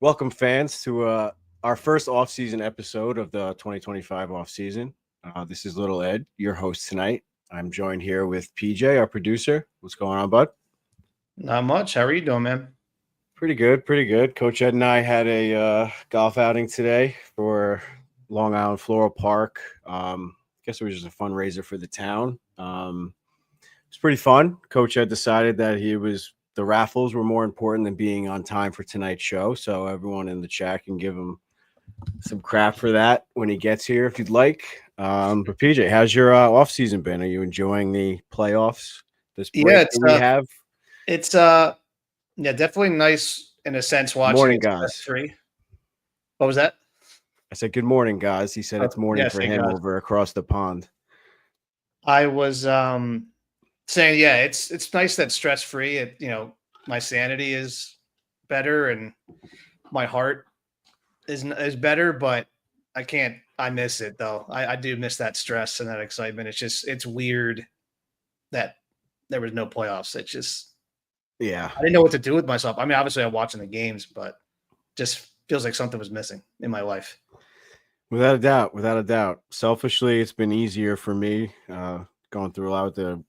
Welcome, fans, to our first off-season episode of the 2025 off-season. This is Little Ed, your host tonight. I'm joined here with PJ, our producer. What's going on, bud? Not much. How are you doing, man? Pretty good, pretty good. Coach Ed and I had a golf outing today for Long Island Floral Park. I guess it was just a fundraiser for the town. It's pretty fun. Coach Ed decided that the raffles were more important than being on time for tonight's show. So everyone in the chat can give him some crap for that when he gets here, if you'd like. But PJ, how's your off season been? Are you enjoying the playoffs? This break that we have? It's definitely nice in a sense watching. Morning, guys. Free. What was that? I said good morning, guys. He said it's morning for him over across the pond. I was saying, it's nice that stress free. My sanity is better and my heart is better, but I miss it though. I do miss that stress and that excitement. It's weird that there was no playoffs. It just, I didn't know what to do with myself. I mean, obviously I'm watching the games, but just feels like something was missing in my life. Without a doubt. Selfishly, it's been easier for me going through a lot of the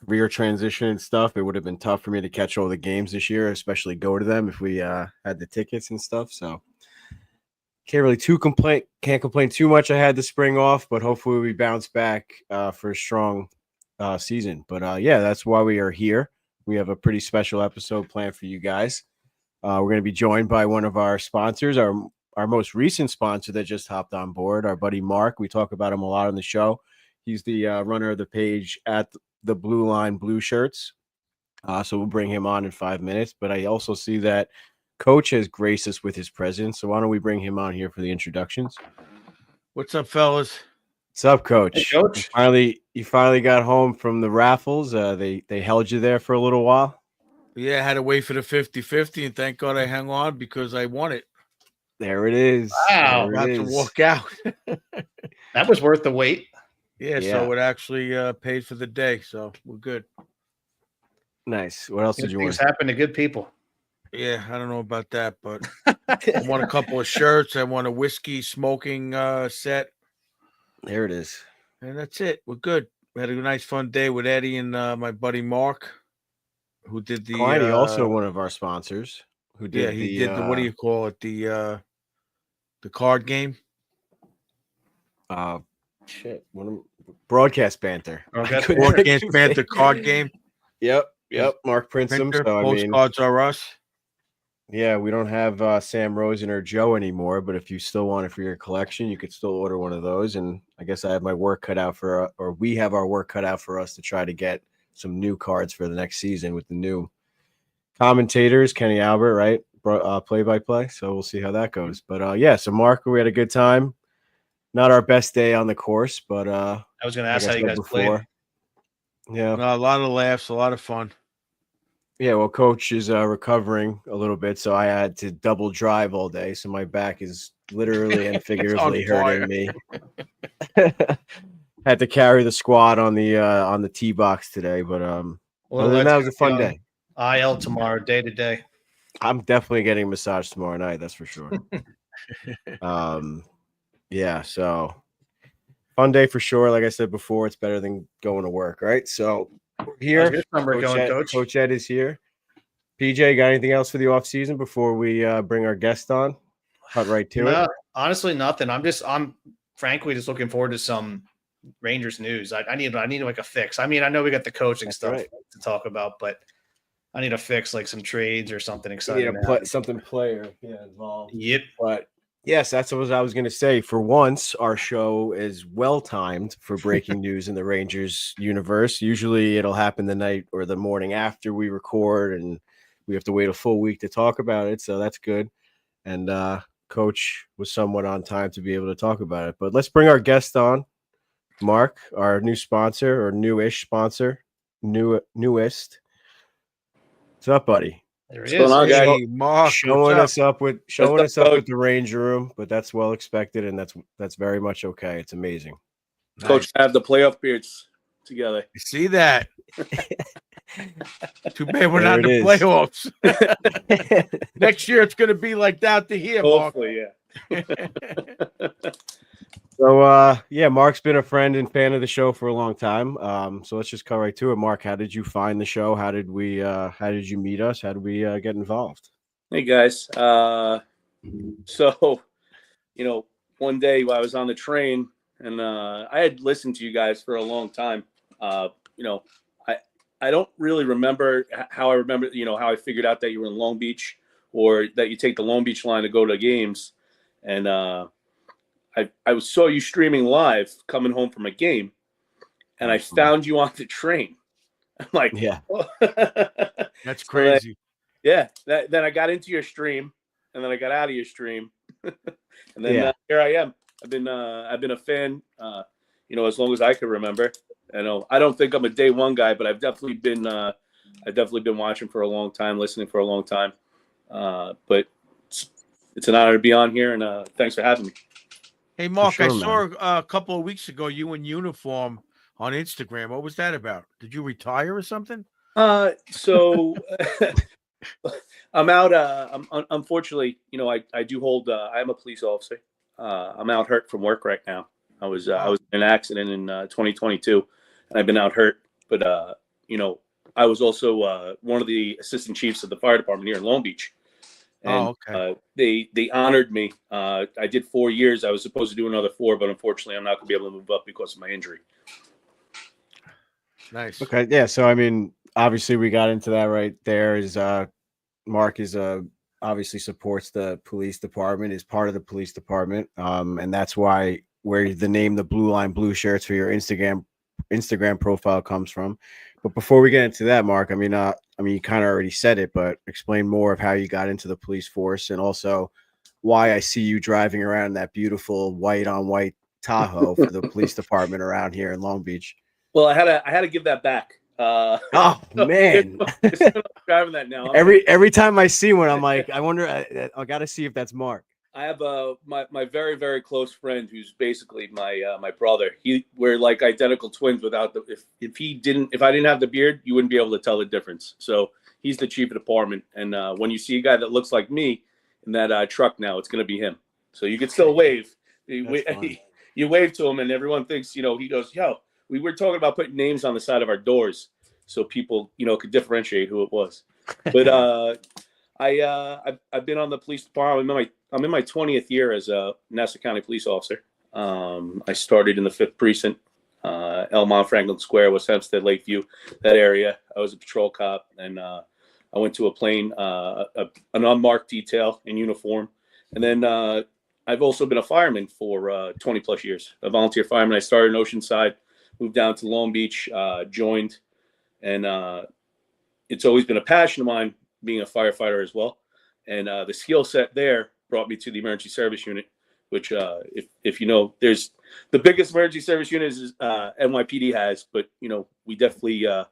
career transition and stuff. It would have been tough for me to catch all the games this year, especially go to them if we had the tickets and stuff. So can't complain too much. I had the spring off, but hopefully we bounce back for a strong season. But that's why we are here. We have a pretty special episode planned for you guys. We're going to be joined by one of our sponsors, our most recent sponsor that just hopped on board, our buddy Marc. We talk about him a lot on the show. He's the runner of the page at the Blueline Blueshirts. So we'll bring him on in 5 minutes. But I also see that Coach has graced us with his presence. So why don't we bring him on here for the introductions? What's up, fellas? What's up, Coach? Hey, Coach. You finally got home from the raffles. They held you there for a little while. Yeah, I had to wait for the 50-50, and thank God I hung on because I won it. There it is. Wow. About to walk out. That was worth the wait. Yeah, so it actually paid for the day, so we're good. Nice. What else did you win? Things happen to good people. Yeah, I don't know about that, but I won a couple of shirts. I won a whiskey smoking set. There it is. And that's it. We're good. We had a nice, fun day with Eddie and my buddy Mark, who did the Kleiny, also one of our sponsors. Who did he did the what do you call it? The card game. Broadcast banter. Broadcast banter card game. Yep. Mark prints them. So postcards are us. Yeah, we don't have Sam Rosen or Joe anymore, but if you still want it for your collection, you could still order one of those. And I guess I have my work cut out we have our work cut out for us to try to get some new cards for the next season with the new commentators, Kenny Albert, right? Play-by-play. So we'll see how that goes. But so Mark, we had a good time. Not our best day on the course, but I was going to ask how you guys played. Yeah, a lot of laughs, a lot of fun. Yeah, well, Coach is recovering a little bit, so I had to double drive all day. So my back is literally and figuratively hurting me. Had to carry the squad on the tee box today, but other than that, it was a fun day. IL tomorrow, day to day. I'm definitely getting a massage tomorrow night. That's for sure. So fun day for sure. Like I said before, it's better than going to work, right? So here, Coach Ed is here. PJ, got anything else for the off season before we bring our guest on? Cut right to it. Honestly, nothing. I'm frankly just looking forward to some Rangers news. I need like a fix. I mean, I know we got the coaching stuff to talk about, but I need a fix, like some trades or something exciting. Something player involved. Yep. But yes, that's what I was going to say. For once, our show is well timed for breaking news in the Rangers universe. Usually it'll happen the night or the morning after we record, and we have to wait a full week to talk about it. So that's good. And Coach was somewhat on time to be able to talk about it. But let's bring our guest on, Mark, our new sponsor or newish sponsor, newest. What's up, buddy? There it is. Hey, Mark, showing us up with the Ranger room, but that's well expected, and that's very much okay. It's amazing. Coach, I have the playoff beards together. You see that? Too bad we're There not in it the is. playoffs. Next year it's going to be like down to here, Mark. Hopefully, yeah. So yeah, Mark's been a friend and fan of the show for a long time. So let's just cut right to it. Mark, how did you find the show? How did you meet us? How did we get involved? Hey guys. So, one day while I was on the train and I had listened to you guys for a long time. I don't really remember how I remember, how I figured out that you were in Long Beach or that you take the Long Beach line to go to games. And I saw you streaming live coming home from a game, and I found you on the train. I'm like, Yeah, oh. That's crazy. Yeah. Then I got into your stream, and then I got out of your stream, and then here I am. I've been a fan, as long as I can remember. I don't think I'm a day one guy, but I've definitely been watching for a long time, listening for a long time. But it's an honor to be on here, and thanks for having me. Hey, Mark, sure, I saw a couple of weeks ago you in uniform on Instagram. What was that about? Did you retire or something? So I'm out. Unfortunately, I do hold. I am a police officer. I'm out hurt from work right now. I was in an accident in 2022, and I've been out hurt. But I was also one of the assistant chiefs of the fire department here in Long Beach. And okay. They honored me. I did 4 years. I was supposed to do another 4, but unfortunately, I'm not going to be able to move up because of my injury. Nice. Okay, yeah. So I mean, obviously, we got into that right there. Is Mark is obviously supports the police department, is part of the police department, and that's why where the name the Blueline Blueshirts for your Instagram profile comes from. But before we get into that, Mark, I mean, you kind of already said it, but explain more of how you got into the police force, and also why I see you driving around in that beautiful white on white Tahoe for the police department around here in Long Beach. Well, I had to give that back. Oh man, I'm driving that now. Every time I see one, I'm like, I wonder. I got to see if that's Mark. I have my very, very close friend who's basically my brother. We're like identical twins. Without if I didn't have the beard, you wouldn't be able to tell the difference. So he's the chief of department, and when you see a guy that looks like me in that truck now, it's going to be him. So you can still wave. You wave to him, and everyone thinks he goes, "Yo, we were talking about putting names on the side of our doors so people could differentiate who it was." But I've been on the police department. I'm in my 20th year as a Nassau County police officer. I started in the 5th precinct, Elmont, Franklin Square, West Hempstead, Lakeview, that area. I was a patrol cop, and I went to a plane, an unmarked detail in uniform, and then I've also been a fireman for 20 plus years. A volunteer fireman. I started in Oceanside, moved down to Long Beach, joined, and it's always been a passion of mine being a firefighter as well. And the skill set there brought me to the emergency service unit, which if there's the biggest emergency service unit is NYPD has, but we definitely I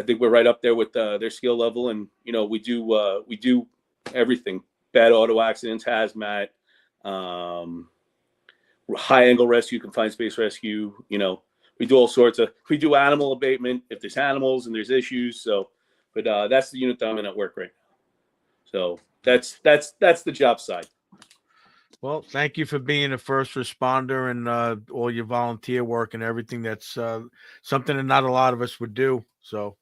think we're right up there with their skill level, and we do everything: bad auto accidents, hazmat, high angle rescue, confined space rescue. We do all sorts of. We do animal abatement if there's animals and there's issues. So, but that's the unit that I'm in at work right now. So that's the job side. Well, thank you for being a first responder and all your volunteer work and everything. That's something that not a lot of us would do. So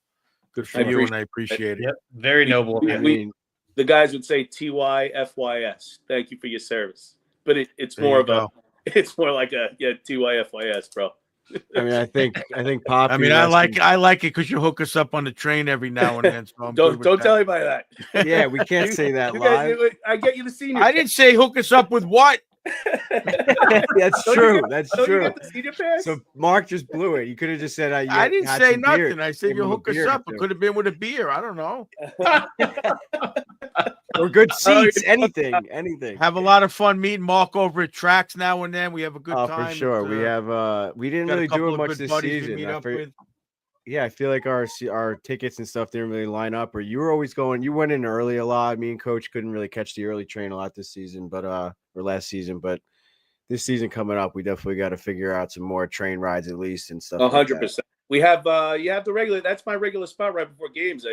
good for you, and I appreciate it. Yep, very noble of you. The guys would say TYFYS. Thank you for your service, but it's There more you of go. it's more like a TYFYS, bro. I mean, I think Poppy. I mean, I like it because you hook us up on the train every now and then. So I'm don't tell anybody that. Yeah, we can't say that live. I get you the senior. I didn't say hook us up with what. That's true. That's true. You get the senior pass? So Mark just blew it. You could have just said, I didn't say nothing. Beer. I said Give you him a hook us beer up. or It two. could have been with a beer. I don't know. Or good seats. Anything. Have a lot of fun meeting Mark over at tracks now and then. We have a good time. For sure. We have. We didn't got a really do couple it of much good this buddies we season. meet up with. Yeah, I feel like our tickets and stuff didn't really line up. Or you were always going. You went in early a lot. Me and Coach couldn't really catch the early train a lot this season, or last season. But this season coming up, we definitely got to figure out some more train rides at least and stuff. 100%. We have you have the regular. That's my regular spot right before games.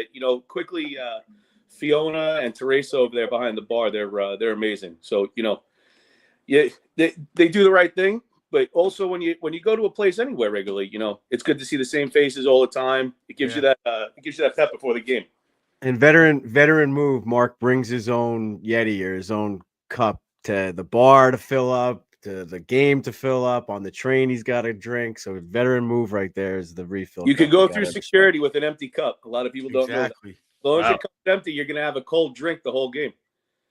Quickly, Fiona and Teresa over there behind the bar. They're amazing. So yeah, they do the right thing. But also when you go to a place anywhere regularly, it's good to see the same faces all the time. It gives you that pep before the game. And veteran move. Mark brings his own Yeti or his own cup to the bar to fill up, to the game to fill up. On the train, he's got a drink. So veteran move right there is the refill. You could go through security with an empty cup. A lot of people don't know that. As long as your cup's empty, you're gonna have a cold drink the whole game.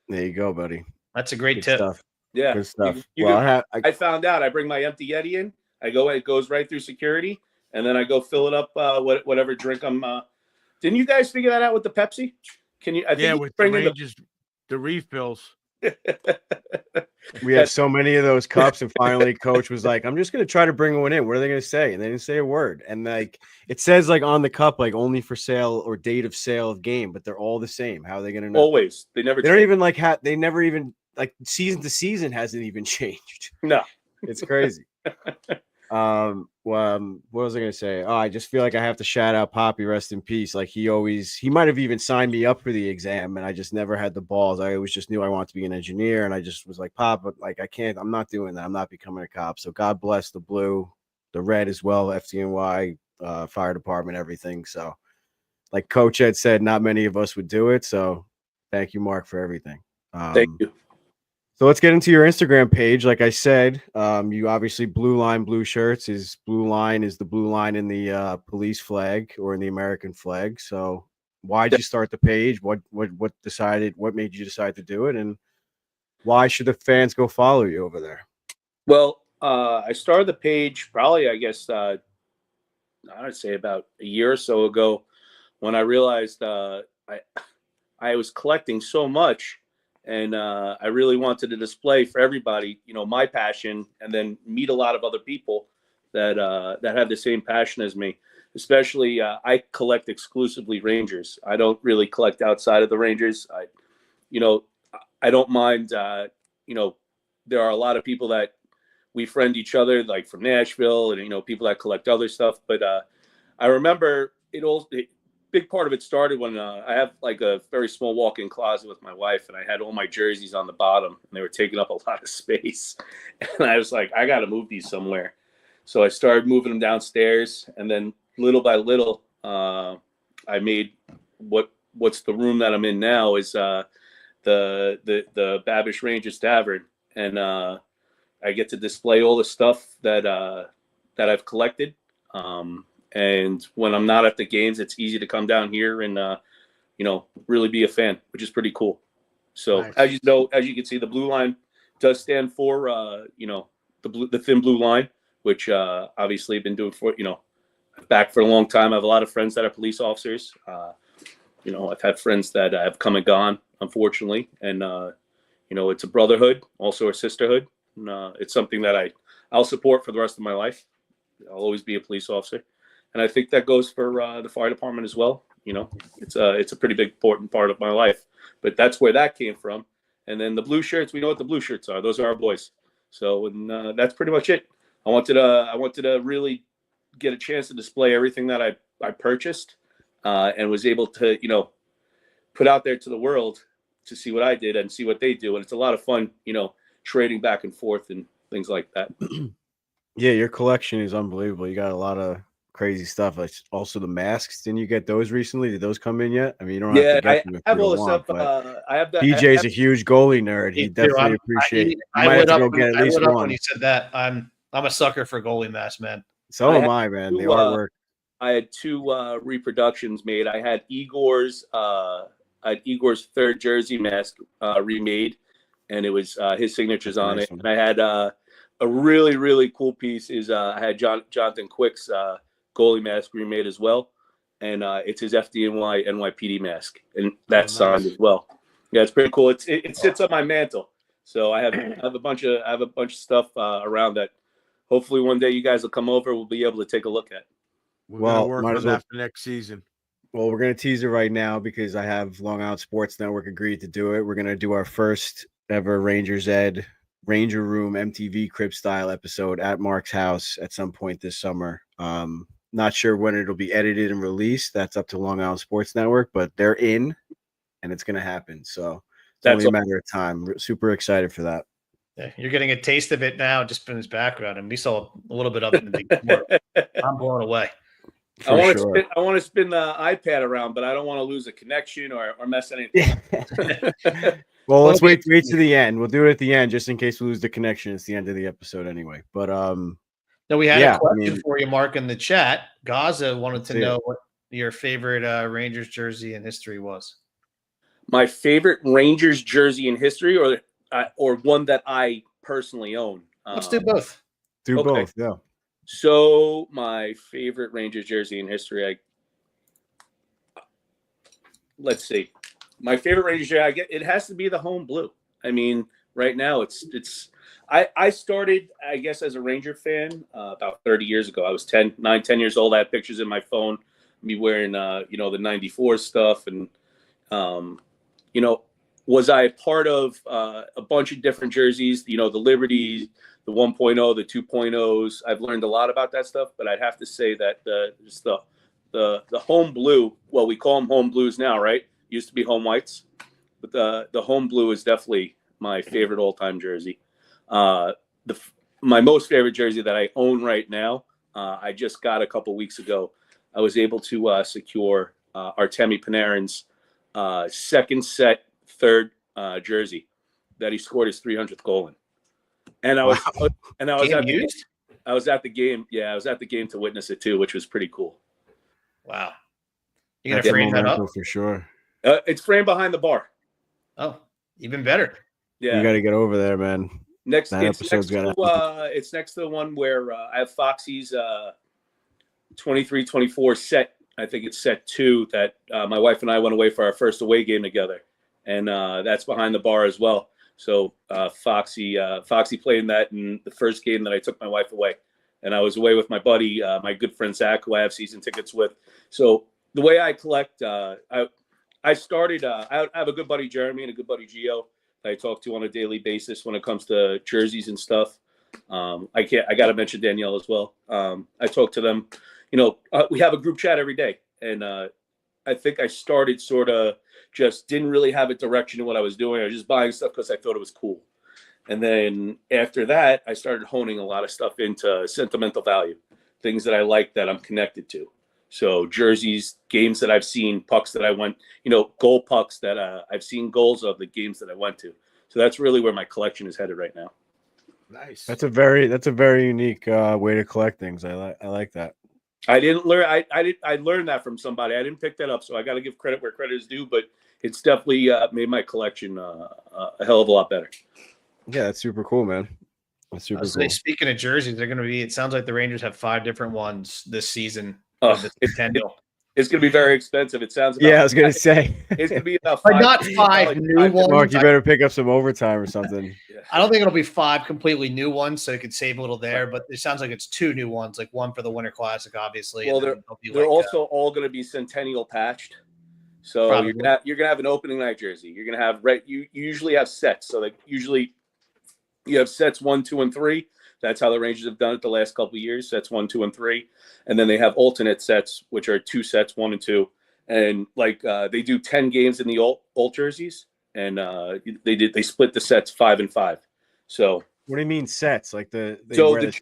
There you go, buddy. That's a great Good tip. stuff. Yeah, good stuff. I found out. I bring my empty Yeti in. It goes right through security, and then I go fill it up. Whatever drink I'm. Didn't you guys figure that out with the Pepsi? Can you? With the Rangers, the refills. We had so many of those cups, and finally, Coach was like, "I'm just going to try to bring one in. What are they going to say?" And they didn't say a word. And like it says, like on the cup, like only for sale or date of sale of game, but they're all the same. How are they going to know? Always. They never. They don't even like. They never even like season to season hasn't even changed. No, it's crazy. What was I gonna say? Oh, I just feel like I have to shout out Poppy, rest in peace. Like he might have even signed me up for the exam, and I just never had the balls. I always just knew I wanted to be an engineer, and I just was like, Pop, but like I'm not doing that. I'm not becoming a cop. So God bless the blue, the red as well, FDNY, fire department, everything. So like Coach had said, not many of us would do it. So thank you, Mark, for everything. Thank you. So let's get into your Instagram page. Like I said, you obviously Blueline Blueshirts is Blueline is the blue line in the police flag or in the American flag. So why'd you start the page? What made you decide to do it? And why should the fans go follow you over there? Well, I started the page probably, I guess, I would say about a year or so ago when I realized I was collecting so much. And I really wanted to display for everybody, my passion, and then meet a lot of other people that have the same passion as me. Especially, I collect exclusively Rangers. I don't really collect outside of the Rangers. I don't mind. There are a lot of people that we friend each other, like from Nashville, and people that collect other stuff. But I remember big part of it started when I have like a very small walk-in closet with my wife, and I had all my jerseys on the bottom, and they were taking up a lot of space. And I was like, I got to move these somewhere. So I started moving them downstairs, and then little by little, I made what's the room that I'm in now is the Babich Rangers Tavern, and I get to display all the stuff that I've collected. And when I'm not at the games, it's easy to come down here and, really be a fan, which is pretty cool. So nice. As you can see, the blue line does stand for, the thin blue line, which obviously I've been doing for, back for a long time. I have a lot of friends that are police officers. I've had friends that have come and gone, unfortunately. And, it's a brotherhood, also a sisterhood. And, it's something that I'll support for the rest of my life. I'll always be a police officer. And I think that goes for the fire department as well. It's a pretty big important part of my life. But that's where that came from. And then the blue shirts, we know what the blue shirts are. Those are our boys. So and that's pretty much it. I wanted to really get a chance to display everything that I purchased and was able to put out there to the world to see what I did and see what they do. And it's a lot of fun, trading back and forth and things like that. Yeah, your collection is unbelievable. You got a lot of crazy stuff. Like also the masks. Didn't you get those recently? Did those come in yet? I mean, you don't have to get them if I have you all the don't stuff. want, I have that. DJ's a huge goalie nerd. He definitely appreciates. I lit up when you said that. I'm a sucker for goalie masks, man. So am I, man. The artwork. I had two reproductions made. I had Igor's third jersey mask remade, and it was his signatures on it. And I had a really, really cool piece is I had Jonathan Quick's goalie mask remade as well, and it's his FDNY NYPD mask, and that's signed as well. Yeah, it's pretty cool. It sits on my mantle, so I have a bunch of stuff around that. Hopefully, one day you guys will come over. We'll be able to take a look at. We're gonna work on that for next season. Well, we're gonna tease it right now because I have Long Island Sports Network agreed to do it. We're gonna do our first ever Rangers Ed Ranger Room MTV Crib style episode at Mark's house at some point this summer. Not sure when it'll be edited and released. That's up to Long Island Sports Network, but they're in, and it's going to happen. So it's That's only a matter of time. We're super excited for that. Yeah, you're getting a taste of it now, just from his background, and we saw a little bit of it in the before. I'm blown away. For sure. I want to spin the iPad around, but I don't want to lose a connection or mess anything. Well, let's wait to the end. We'll do it at the end just in case we lose the connection. It's the end of the episode anyway. But now we had a question for you, Mark, in the chat. Gaza wanted to know what your favorite Rangers jersey in history was. My favorite Rangers jersey in history, or one that I personally own. Let's do both. Do both, yeah. So my favorite Rangers jersey in history, let's see. My favorite Rangers jersey, it has to be the home blue. I mean, right now I started, I guess, as a Ranger fan about 30 years ago. I was 10 years old. I had pictures in my phone, me wearing, the 94 stuff. And, was I a part of a bunch of different jerseys, the Liberty, the 1.0, the 2.0s. I've learned a lot about that stuff, but I'd have to say that the home blue, well, we call them home blues now, right? Used to be home whites, but the home blue is definitely my favorite all-time jersey. My most favorite jersey that I own right now, I just got a couple weeks ago. I was able to secure Artemi Panarin's second set, third jersey that he scored his 300th goal in. And I was at the game. Yeah, I was at the game to witness it too, which was pretty cool. Wow. You gonna frame that up? For sure. It's framed behind the bar. Oh, even better. Yeah. You got to get over there, man. It's next to the one where I have Foxy's 23-24 set. I think it's set 2 that my wife and I went away for our first away game together. And that's behind the bar as well. So Foxy played in that in the first game that I took my wife away. And I was away with my buddy, my good friend Zach, who I have season tickets with. So the way I collect, I started, I have a good buddy, Jeremy, and a good buddy, Gio, that I talk to on a daily basis when it comes to jerseys and stuff. I got to mention Danielle as well. I talk to them, we have a group chat every day. And I think I started sort of just didn't really have a direction in what I was doing. I was just buying stuff because I thought it was cool. And then after that, I started honing a lot of stuff into sentimental value, things that I like that I'm connected to. So jerseys, games that I've seen, pucks that I went, goal pucks that I've seen goals of the games that I went to. So that's really where my collection is headed right now. Nice. That's a very unique way to collect things. I like that. I didn't learn. I learned that from somebody. I didn't pick that up, so I got to give credit where credit is due. But it's definitely made my collection a hell of a lot better. Yeah, that's super cool, man. That's super cool. Speaking of jerseys, they're going to be. It sounds like the Rangers have 5 different ones this season. It's going to be very expensive. It sounds. I was going to say it's going to be about 5. But not 5 new ones. Mark, you better pick up some overtime or something. I don't think it'll be 5 completely new ones, so you could save a little there. But it sounds like it's 2 new ones, like one for the Winter Classic, obviously. Well, they're also all going to be centennial patched. So you're gonna have an opening night jersey. You're gonna have you usually have sets. So like usually you have sets 1, 2, and 3. That's how the Rangers have done it the last couple of years. Sets 1, 2, and 3, and then they have alternate sets, which are 2 sets, 1 and 2, and they do 10 games in the old jerseys, and they split the sets 5 and 5. So what do you mean sets? Like the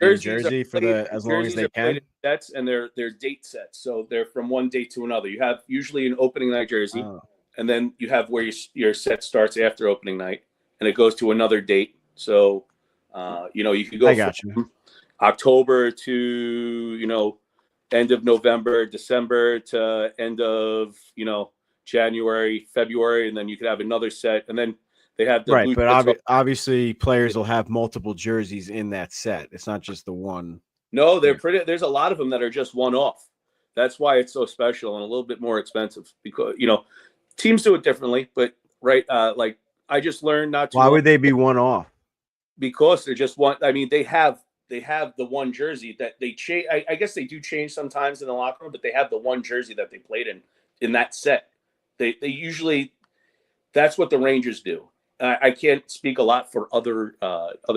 jersey for as long as they can. Sets, and they're date sets, so they're from one date to another. You have usually an opening night jersey, and then you have where your set starts after opening night, and it goes to another date. So you could go from October to end of November, December to end of January, February, and then you could have another set, and then they have the right. But obviously, players will have multiple jerseys in that set. It's not just the one. No, they're pretty. There's a lot of them that are just one off. That's why it's so special and a little bit more expensive because teams do it differently. But I just learned not to. Why would they be one off? Because they're just one. I mean, they have the one jersey that they change. I guess they do change sometimes in the locker room, but they have the one jersey that they played in that set. They usually. That's what the Rangers do. I can't speak a lot for other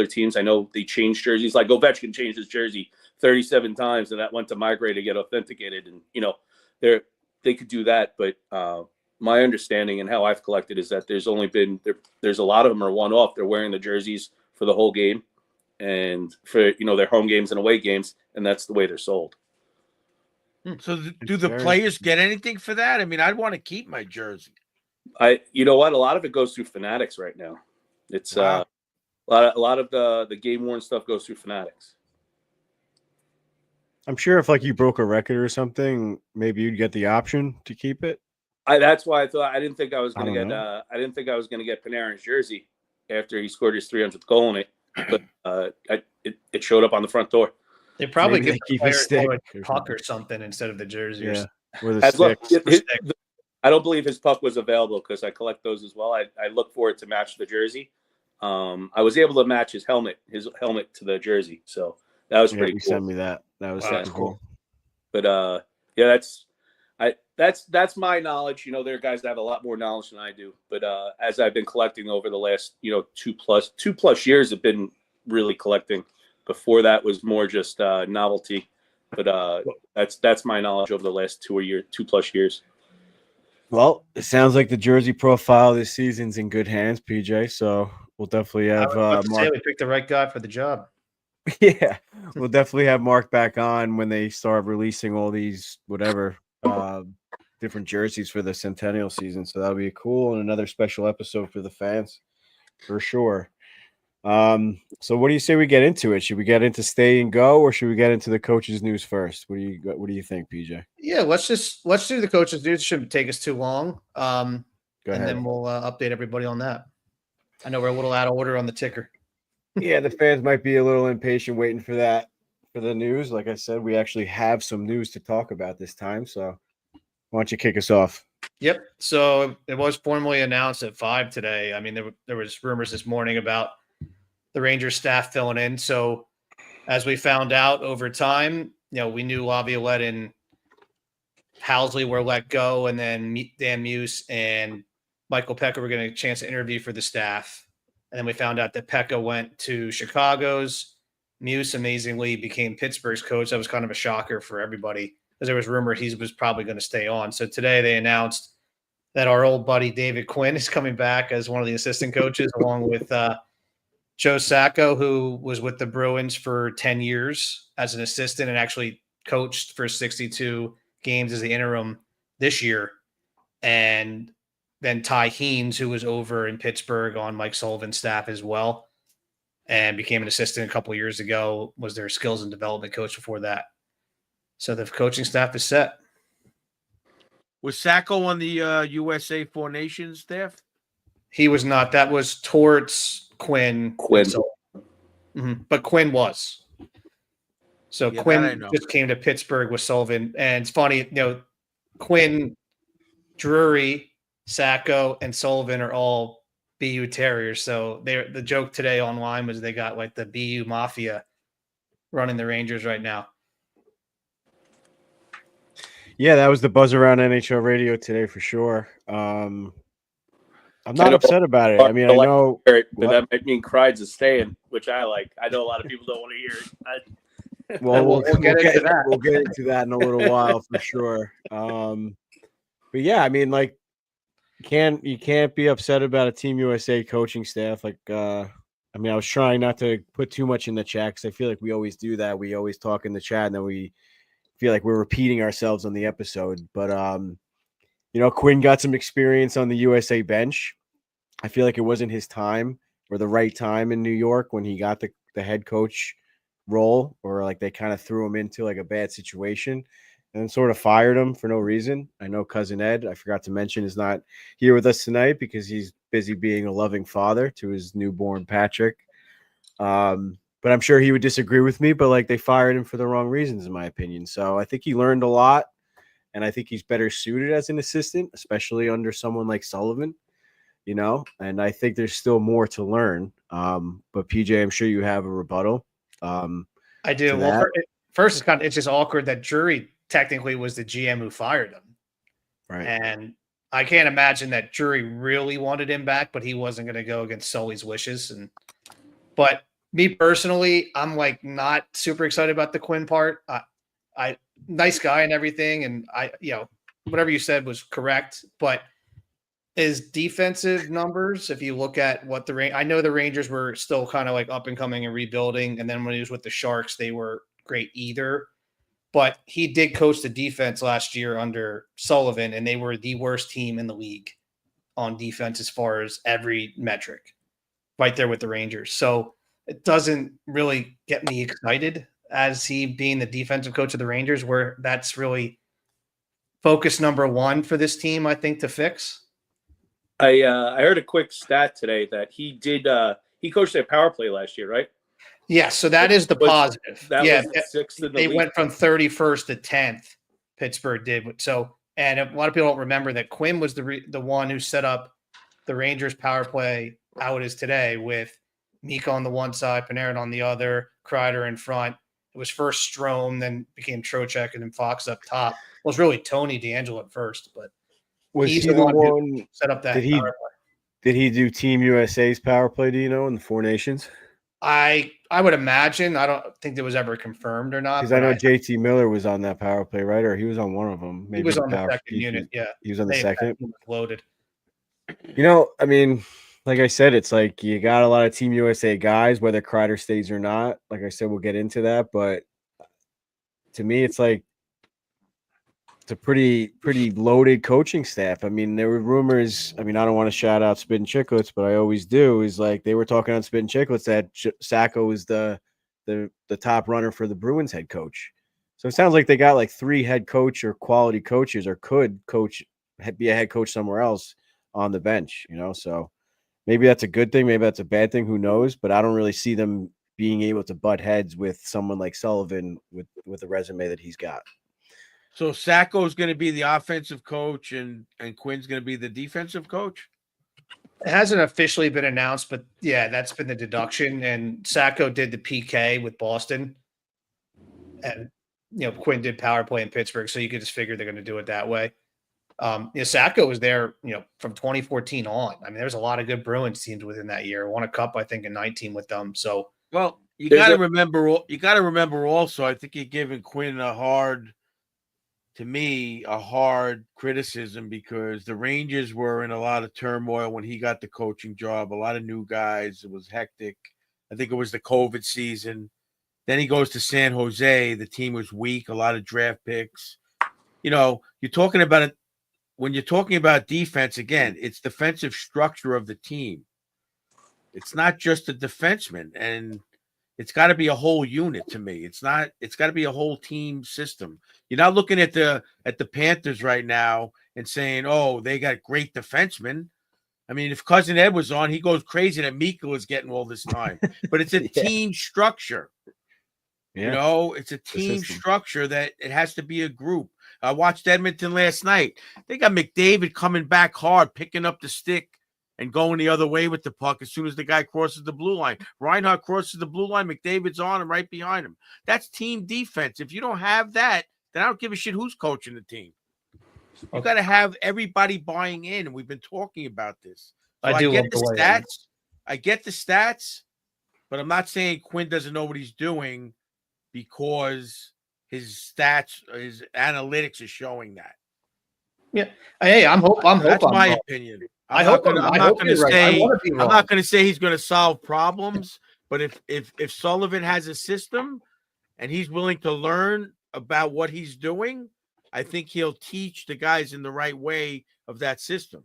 teams. I know they changed jerseys. Like Ovechkin changed his jersey 37 times, and that went to migrate to get authenticated. And they could do that, but my understanding and how I've collected is that there's a lot of them are one off. They're wearing the jerseys for the whole game, and for their home games and away games, and that's the way they're sold. So do the players get anything for that? I mean, I'd want to keep my jersey. You know what? A lot of it goes through Fanatics right now. It's Wow. a lot of the game worn stuff goes through Fanatics. I'm sure if like you broke a record or something, maybe you'd get the option to keep it. That's why I thought I didn't think I was I going to don't get know. I didn't think I was going to get Panarin's jersey after he scored his 300th goal in it, but it showed up on the front door. They probably Maybe give they the keep his players stick a or puck something. or something instead of the jersey. Yeah, Or with a stick. I don't believe his puck was available because I collect those as well. I look for it to match the jersey. I was able to match his helmet to the jersey, so that was pretty You cool. sent me that. That was Wow, super cool. But yeah, that's my knowledge. There are guys that have a lot more knowledge than I do. But as I've been collecting over the last 2+ years, have been really collecting. Before that was more just novelty. But that's my knowledge over the last 2+ years. Well, it sounds like the jersey profile this season's in good hands, PJ. So we'll definitely have Mark. Mark. We picked the right guy for the job. Yeah, we'll definitely have Mark back on when they start releasing all these different jerseys for the Centennial season. So that'll be cool and another special episode for the fans for sure. So what do you say we get into it? Should we get into stay and go, or should we get into the coaches' news first? What do you think, PJ? Yeah, let's do the coaches' news. It shouldn't take us too long. Go ahead. And then we'll update everybody on that. I know we're a little out of order on the ticker. Yeah, the fans might be a little impatient waiting for the news. Like I said, we actually have some news to talk about this time. So why don't you kick us off? Yep. So it was formally announced at 5 today. I mean, there was rumors this morning about the Rangers staff filling in. So as we found out over time, we knew Laviolette and Housley were let go, and then Dan Muse and Michael Pekka were getting a chance to interview for the staff. And then we found out that Pekka went to Chicago's. Muse amazingly became Pittsburgh's coach. That was kind of a shocker for everybody because there was rumor he was probably going to stay on. So today they announced that our old buddy David Quinn is coming back as one of the assistant coaches, along with Joe Sacco, who was with the Bruins for 10 years as an assistant and actually coached for 62 games as the interim this year. And then Ty Heens, who was over in Pittsburgh on Mike Sullivan's staff as well, and became an assistant a couple of years ago, was their skills and development coach before that. So the coaching staff is set. Was Sacco on the USA Four Nations staff? He was not. That was Torts, Quinn. But Quinn was. So Yeah, Quinn just came to Pittsburgh with Sullivan. And it's funny, Quinn, Drury, Sacco, and Sullivan are all BU Terriers. So the joke today online was they got like the BU Mafia running the Rangers right now. Yeah, that was the buzz around NHL radio today for sure. I'm not upset about it. I mean, I know but that might mean Crides is staying, which I like. I know a lot of people don't want to hear it. Well, we'll get into that. We'll get into that in a little while for sure. But yeah, I mean, like, you can't be upset about a Team USA coaching staff. Like, I mean, I was trying not to put too much in the chat because I feel like we always do that. We always talk in the chat, and then we feel like we're repeating ourselves on the episode. But Quinn got some experience on the USA bench. I feel like it wasn't his time or the right time in New York when he got the head coach role, or like they kind of threw him into like a bad situation and then sort of fired him for no reason. I know cousin Ed, I forgot to mention, is not here with us tonight because he's busy being a loving father to his newborn Patrick. But I'm sure he would disagree with me, but like they fired him for the wrong reasons, in my opinion. So I think he learned a lot, and I think he's better suited as an assistant, especially under someone like Sullivan, and I think there's still more to learn. But PJ, I'm sure you have a rebuttal. I do. Well, first, it's just awkward that Drury technically was the GM who fired him. Right. And I can't imagine that Drury really wanted him back, but he wasn't going to go against Sully's wishes. But me personally, I'm like not super excited about the Quinn part. I nice guy and everything, and whatever you said was correct. But his defensive numbers, if you look at what I know the Rangers were still kind of like up and coming and rebuilding, and then when he was with the Sharks, they were great either. But he did coach the defense last year under Sullivan, and they were the worst team in the league on defense as far as every metric, right there with the Rangers. So it doesn't really get me excited as he being the defensive coach of the Rangers, where that's really focus number one for this team, I think, to fix. I heard a quick stat today that he coached a power play last year, right? Yeah, so that is the positive. That was the sixth in the they league. went from 31st to 10th. Pittsburgh did so, and a lot of people don't remember that Quinn was the one who set up the Rangers power play how it is today with Mika on the one side, Panarin on the other, Kreider in front. It was first Strome, then became Trocheck, and then Fox up top. Well, it was really Tony DeAngelo at first, but Was he's he the one who set up that did he power play. did he do Team USA's power play, do you know, in the Four Nations? I would imagine. I don't think it was ever confirmed or not. Because I know JT Miller was on that power play, right? Or he was on one of them. Maybe he was on the power second unit. Yeah, he was on the second. Loaded. You know, I mean, like I said, it's like you got a lot of Team USA guys, whether Kreider stays or not. Like I said, we'll get into that. But to me, it's like it's a pretty loaded coaching staff. I mean, there were rumors. I mean, I don't want to shout out Spin Chicklets, but I always do. Is like they were talking on Spin Chicklets that Sacco is the top runner for the Bruins head coach. So it sounds like they got like 3 head coach or quality coaches, or could be a head coach somewhere else on the bench. You know, so maybe that's a good thing. Maybe that's a bad thing. Who knows? But I don't really see them being able to butt heads with someone like Sullivan with the resume that he's got. So Sacco is going to be the offensive coach, and Quinn's going to be the defensive coach. It hasn't officially been announced, but yeah, that's been the deduction. And Sacco did the PK with Boston, and Quinn did power play in Pittsburgh. So you could just figure they're going to do it that way. Sacco was there, from 2014 on. I mean, there's a lot of good Bruins teams within that year. Won a cup, I think, in 19 with them. So, well, you got to remember also. I think you're giving Quinn a hard criticism because the Rangers were in a lot of turmoil when he got the coaching job. A lot of new guys. It was hectic. I think it was the COVID season. Then he goes to San Jose. The team was weak. A lot of draft picks. You're talking about it. When you're talking about defense, again, it's defensive structure of the team. It's not just a defenseman, and it's got to be a whole unit to me. It's got to be a whole team system. You're not looking at the Panthers right now and saying, oh, they got great defensemen. I mean, if Cousin Ed was on, he goes crazy that Mika was getting all this time. But it's a team structure. Yeah. It's a team structure that it has to be a group. I watched Edmonton last night. They got McDavid coming back hard, picking up the stick and going the other way with the puck as soon as the guy crosses the blue line. Reinhart crosses the blue line, McDavid's on him right behind him. That's team defense. If you don't have that, then I don't give a shit who's coaching the team. You got to have everybody buying in, and we've been talking about this. So I get the stats. I get the stats, but I'm not saying Quinn doesn't know what he's doing because his stats, his analytics is showing that. Yeah. Hey, I'm hoping. That's my opinion. I'm not going to say he's going to solve problems, but if Sullivan has a system and he's willing to learn about what he's doing, I think he'll teach the guys in the right way of that system.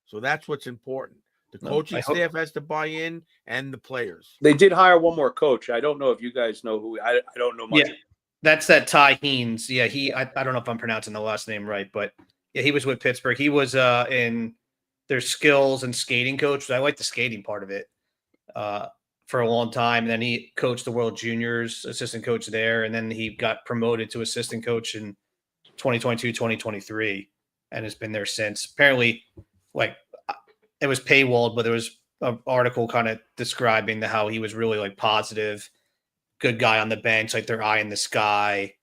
So that's what's important. The coaching staff has to buy in, and the players. They did hire one more coach. I don't know if you guys know who. I don't know much. Yeah, that's that Ty Haynes. Yeah, I don't know if I'm pronouncing the last name right, but yeah, he was with Pittsburgh. He was in their skills and skating coach. I like the skating part of it for a long time. And then he coached the World Juniors, assistant coach there, and then he got promoted to assistant coach in 2022, 2023, and has been there since. Apparently, it was paywalled, but there was an article kind of describing how he was really positive, good guy on the bench, their eye in the sky.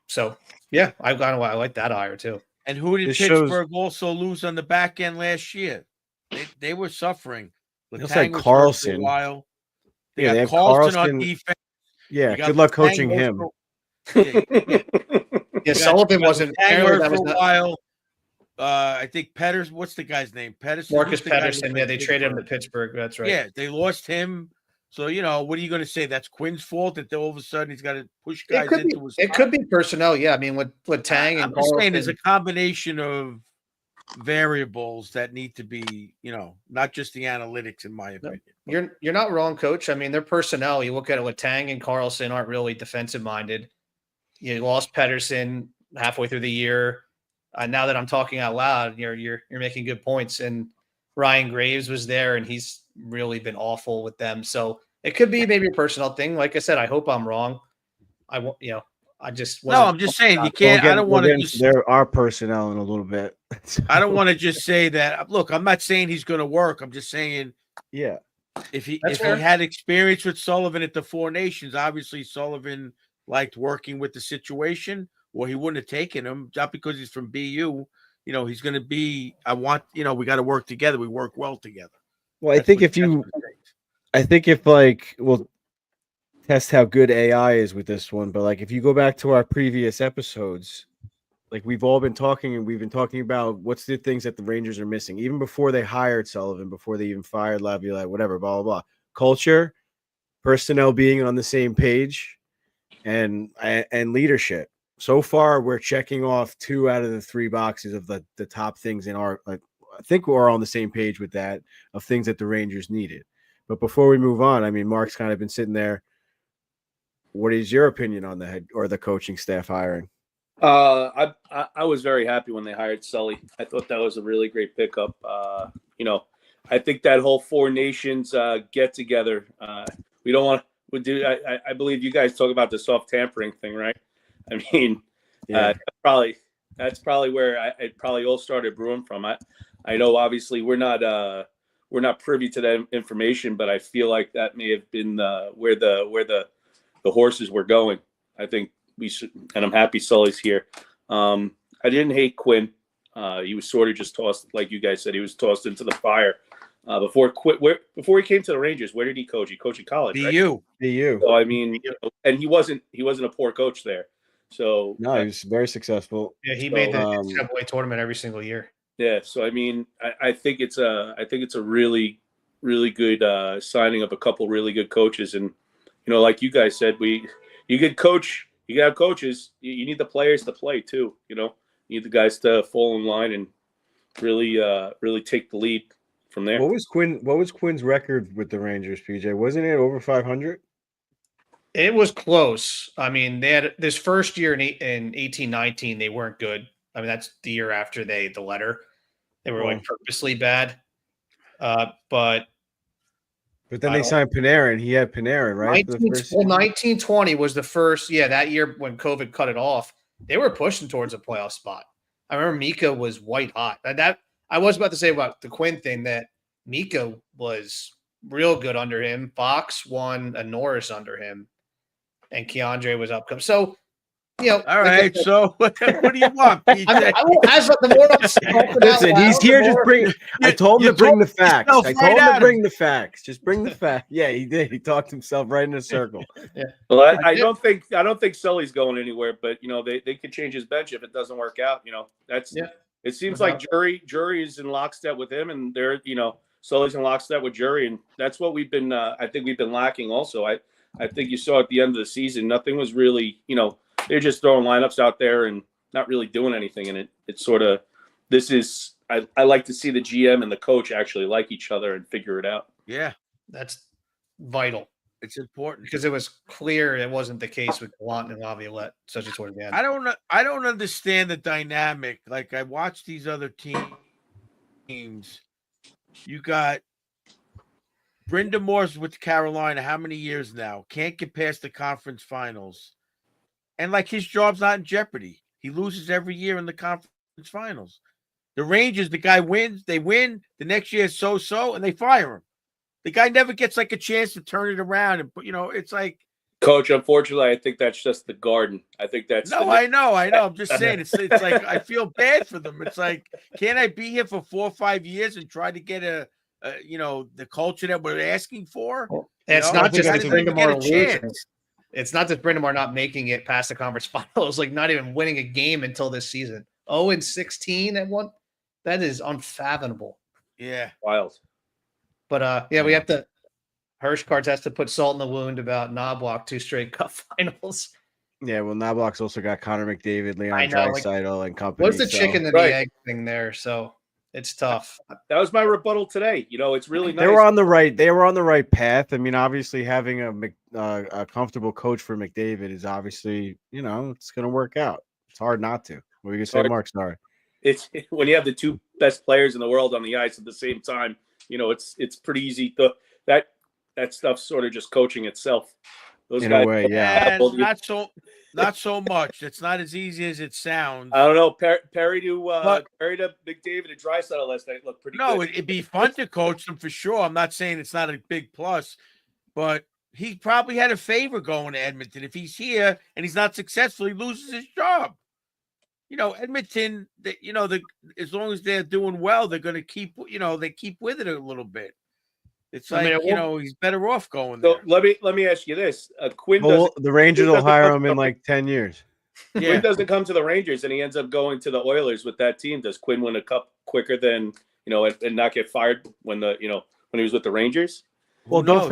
So yeah, I like that hire too. And who did This shows- Pittsburgh also lose on the back end last year? They were suffering. Looks like Letang was hurt for a Carlson. while. They Yeah, they got have Carlson on Carlson. defense. Yeah, You got good luck Letang coaching hurt him. for- Yeah, Yeah, you got- Sullivan you got wasn't. Letang Apparently, hurt that for was a not while. I think Pedersen. What's the guy's name? Pedersen. Marcus Who's the guy that Pedersen. was Yeah, in they traded him to Pittsburgh? Pittsburgh. That's right. Yeah, they lost him. So what are you going to say? That's Quinn's fault that all of a sudden he's got to push It guys could be. into his. It could be personnel. Yeah, I mean, with Tang I'm and just saying, there's a Carlson. combination of variables that need to be, not just the analytics, in my opinion. You're not wrong, Coach. I mean, their personnel. You look at it with Tang and Carlson aren't really defensive minded. You lost Pedersen halfway through the year. Now that I'm talking out loud, you're making good points. And Ryan Graves was there, and he's really been awful with them. So it could be maybe a personnel thing. Like I said, I hope I'm wrong. I won't. I just No, I'm just saying you can't. I don't want to just. There are personnel in a little bit. I don't want to just say that. Look, I'm not saying he's going to work. I'm just saying Yeah. if he That's fair. had experience with Sullivan at the Four Nations, obviously Sullivan liked working with the situation, or he wouldn't have taken him. Not because he's from BU. He's going to be. We got to work together. We work well together. Well, I think if we'll test how good AI is with this one, but like if you go back to our previous episodes, like we've been talking about what's the things that the Rangers are missing, even before they hired Sullivan, before they even fired Laviolette, whatever, blah, blah, blah. Culture, personnel being on the same page, and leadership. So far, we're checking off 2 out of the 3 boxes of the top things in our, I think we're on the same page with that, of things that the Rangers needed. But before we move on, I mean, Mark's kind of been sitting there. What is your opinion on the head or the coaching staff hiring? I was very happy when they hired Sully. I thought that was a really great pickup. I think that whole Four Nations get together. We don't want to do. I believe you guys talk about the soft tampering thing, right? I mean, Yeah. that's probably where it probably all started brewing from. I know obviously we're not privy to that information, but I feel like that may have been where the horses were going. I think we should, and I'm happy Sully's here. I didn't hate Quinn. He was sort of just tossed, like you guys said, he was tossed into the fire before he came to the Rangers. Where did he coach? He coached in college, right? BU. So I mean, and he wasn't a poor coach there. So No, he was very successful. Yeah, he made the um, NCAA tournament every single year. yeah. So I mean, I think it's a really, really good signing of a couple really good coaches, and like you guys said, you could coach. You got coaches. You need the players to play too. You need the guys to fall in line and really take the lead from there. What was Quinn's record with the Rangers, PJ? Wasn't it over 500? It was close. I mean, they had this first year in 18-19, they weren't good. I mean, that's the year after the letter. They were like purposely bad. But then they signed Panarin. He had Panarin, right? 1920 was the first. Yeah, that year when COVID cut it off, they were pushing towards a playoff spot. I remember Mika was white hot. That I was about to say about the Quinn thing, that Mika was real good under him. Fox won a Norris under him, and Keandre was up. So, all right. So what do you want, PJ? I won't ask the more I'm talking Listen, out he's loud, here. the Just more- bring. I told him to bring the facts. I told him to bring the facts. Just bring the fact. Yeah, he did. He talked himself right in a circle. Well, I don't think Sully's going anywhere, but they could change his bench if it doesn't work out. That's It seems like Jury is in lockstep with him, and they're Sully's in lockstep with Jury, and that's what we've been. I think we've been lacking. Also, I think you saw at the end of the season, nothing was really they're just throwing lineups out there and not really doing anything, and it's sort of I like to see the GM and the coach actually like each other and figure it out. Yeah, That's vital. it's important Because it was clear it wasn't the case with Gallant and Laviolette, especially toward the end. I don't understand the dynamic. Like I watch these other teams. You got Brenda Moore's with Carolina. How many years now? Can't get past the conference finals, and like his job's not in jeopardy. He loses every year in the conference finals. The Rangers, the guy wins. They win. The next year, so, and they fire him. The guy never gets like a chance to turn it around, and it's like Coach, unfortunately, I think that's just the garden. I think that's No, I know. I'm just saying it's like I feel bad for them. It's like, can't I be here for 4 or 5 years and try to get a the culture that we're asking for? Well, You it's know, not just I that didn't even get a Brind'Amour losing. chance. It's not that Brind'Amour not making it past the conference finals, like not even winning a game until this season. 0-16 at one. That is unfathomable. Yeah. wild. But yeah, we have to. Hirsch Cards has to put salt in the wound about Knobloch 2 straight cup finals. Yeah, well, Knobloch's also got Connor McDavid, I Leon know, like, Draisaitl, and company. What's the so- chicken and Right. the egg thing there? So it's tough. That was my rebuttal today. You know, it's really nice. They were on the right. They were on the right path. I mean, obviously, having a comfortable coach for McDavid is obviously, it's going to work out. It's hard not to. What are you going to say, Hard. Mark? Sorry. It's when you have the two best players in the world on the ice at the same time. It's pretty easy. That stuff's sort of just coaching itself. Those In guys, a way, yeah. And not so much. It's not as easy as it sounds. I don't know. Perry to McDavid and Draisaitl last night looked pretty No, good. it'd be fun to coach them for sure. I'm not saying it's not a big plus, but he probably had a favor going to Edmonton. If he's here and he's not successful, he loses his job. Edmonton, as long as they're doing well, they're going to keep, they keep with it a little bit. It's like, he's better off going there. So let me ask you this: Quinn Well, doesn't. the Rangers will doesn't hire come him in to- like 10 years. Quinn doesn't come to the Rangers, and he ends up going to the Oilers with that team. Does Quinn win a cup quicker than and not get fired when he was with the Rangers? Well, Who don't knows?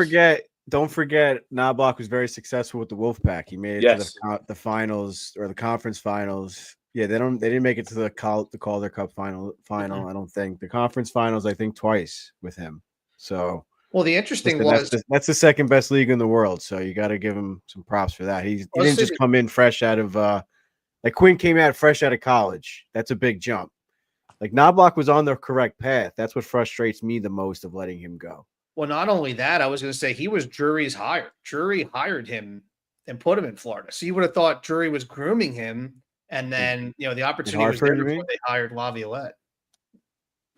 forget, Knobloch was very successful with the Wolfpack. He made it to the finals or the conference finals. Yeah, they didn't make it to the Calder Cup final. Mm-hmm. I don't think the conference finals. I think twice with him. So. Well, the interesting That's the second best league in the world, so you got to give him some props for that. He didn't just come in fresh out of like Quinn came out fresh out of college. That's a big jump. Like Knobloch was on the correct path. That's what frustrates me the most of letting him go. Well, not only that, I was going to say he was Drury's hire. Drury hired him and put him in Florida. So you would have thought Drury was grooming him, and then the opportunity was there before they hired Laviolette.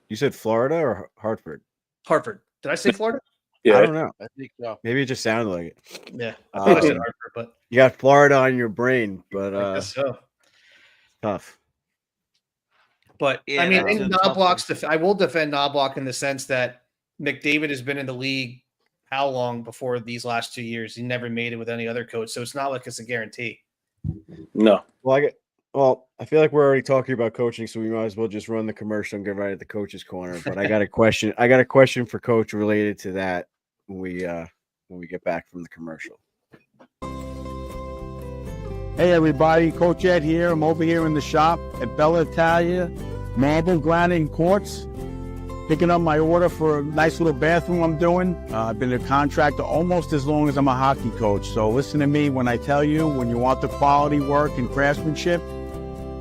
You said Florida or Hartford? Hartford. Did I say Florida? Yeah, I don't know. I think so. Maybe it just sounded like it. Yeah, I thought I said Hartford, but you got Florida on your brain, but I guess so. Tough. But Yeah, I mean, that's in a tough Knobloch's I will defend Knobloch in the sense that McDavid has been in the league how long before these last 2 years? He never made it with any other coach, so it's not like it's a guarantee. No. Well, I feel like we're already talking about coaching, so we might as well just run the commercial and get right at the coach's corner. But I got a question. I got a question for Coach related to that when we get back from the commercial. Hey everybody, Coach Ed here. I'm over here in the shop at Bella Italia, Marble Granite Quartz, picking up my order for a nice little bathroom I'm doing. I've been a contractor almost as long as I'm a hockey coach. So listen to me when I tell you, when you want the quality work and craftsmanship,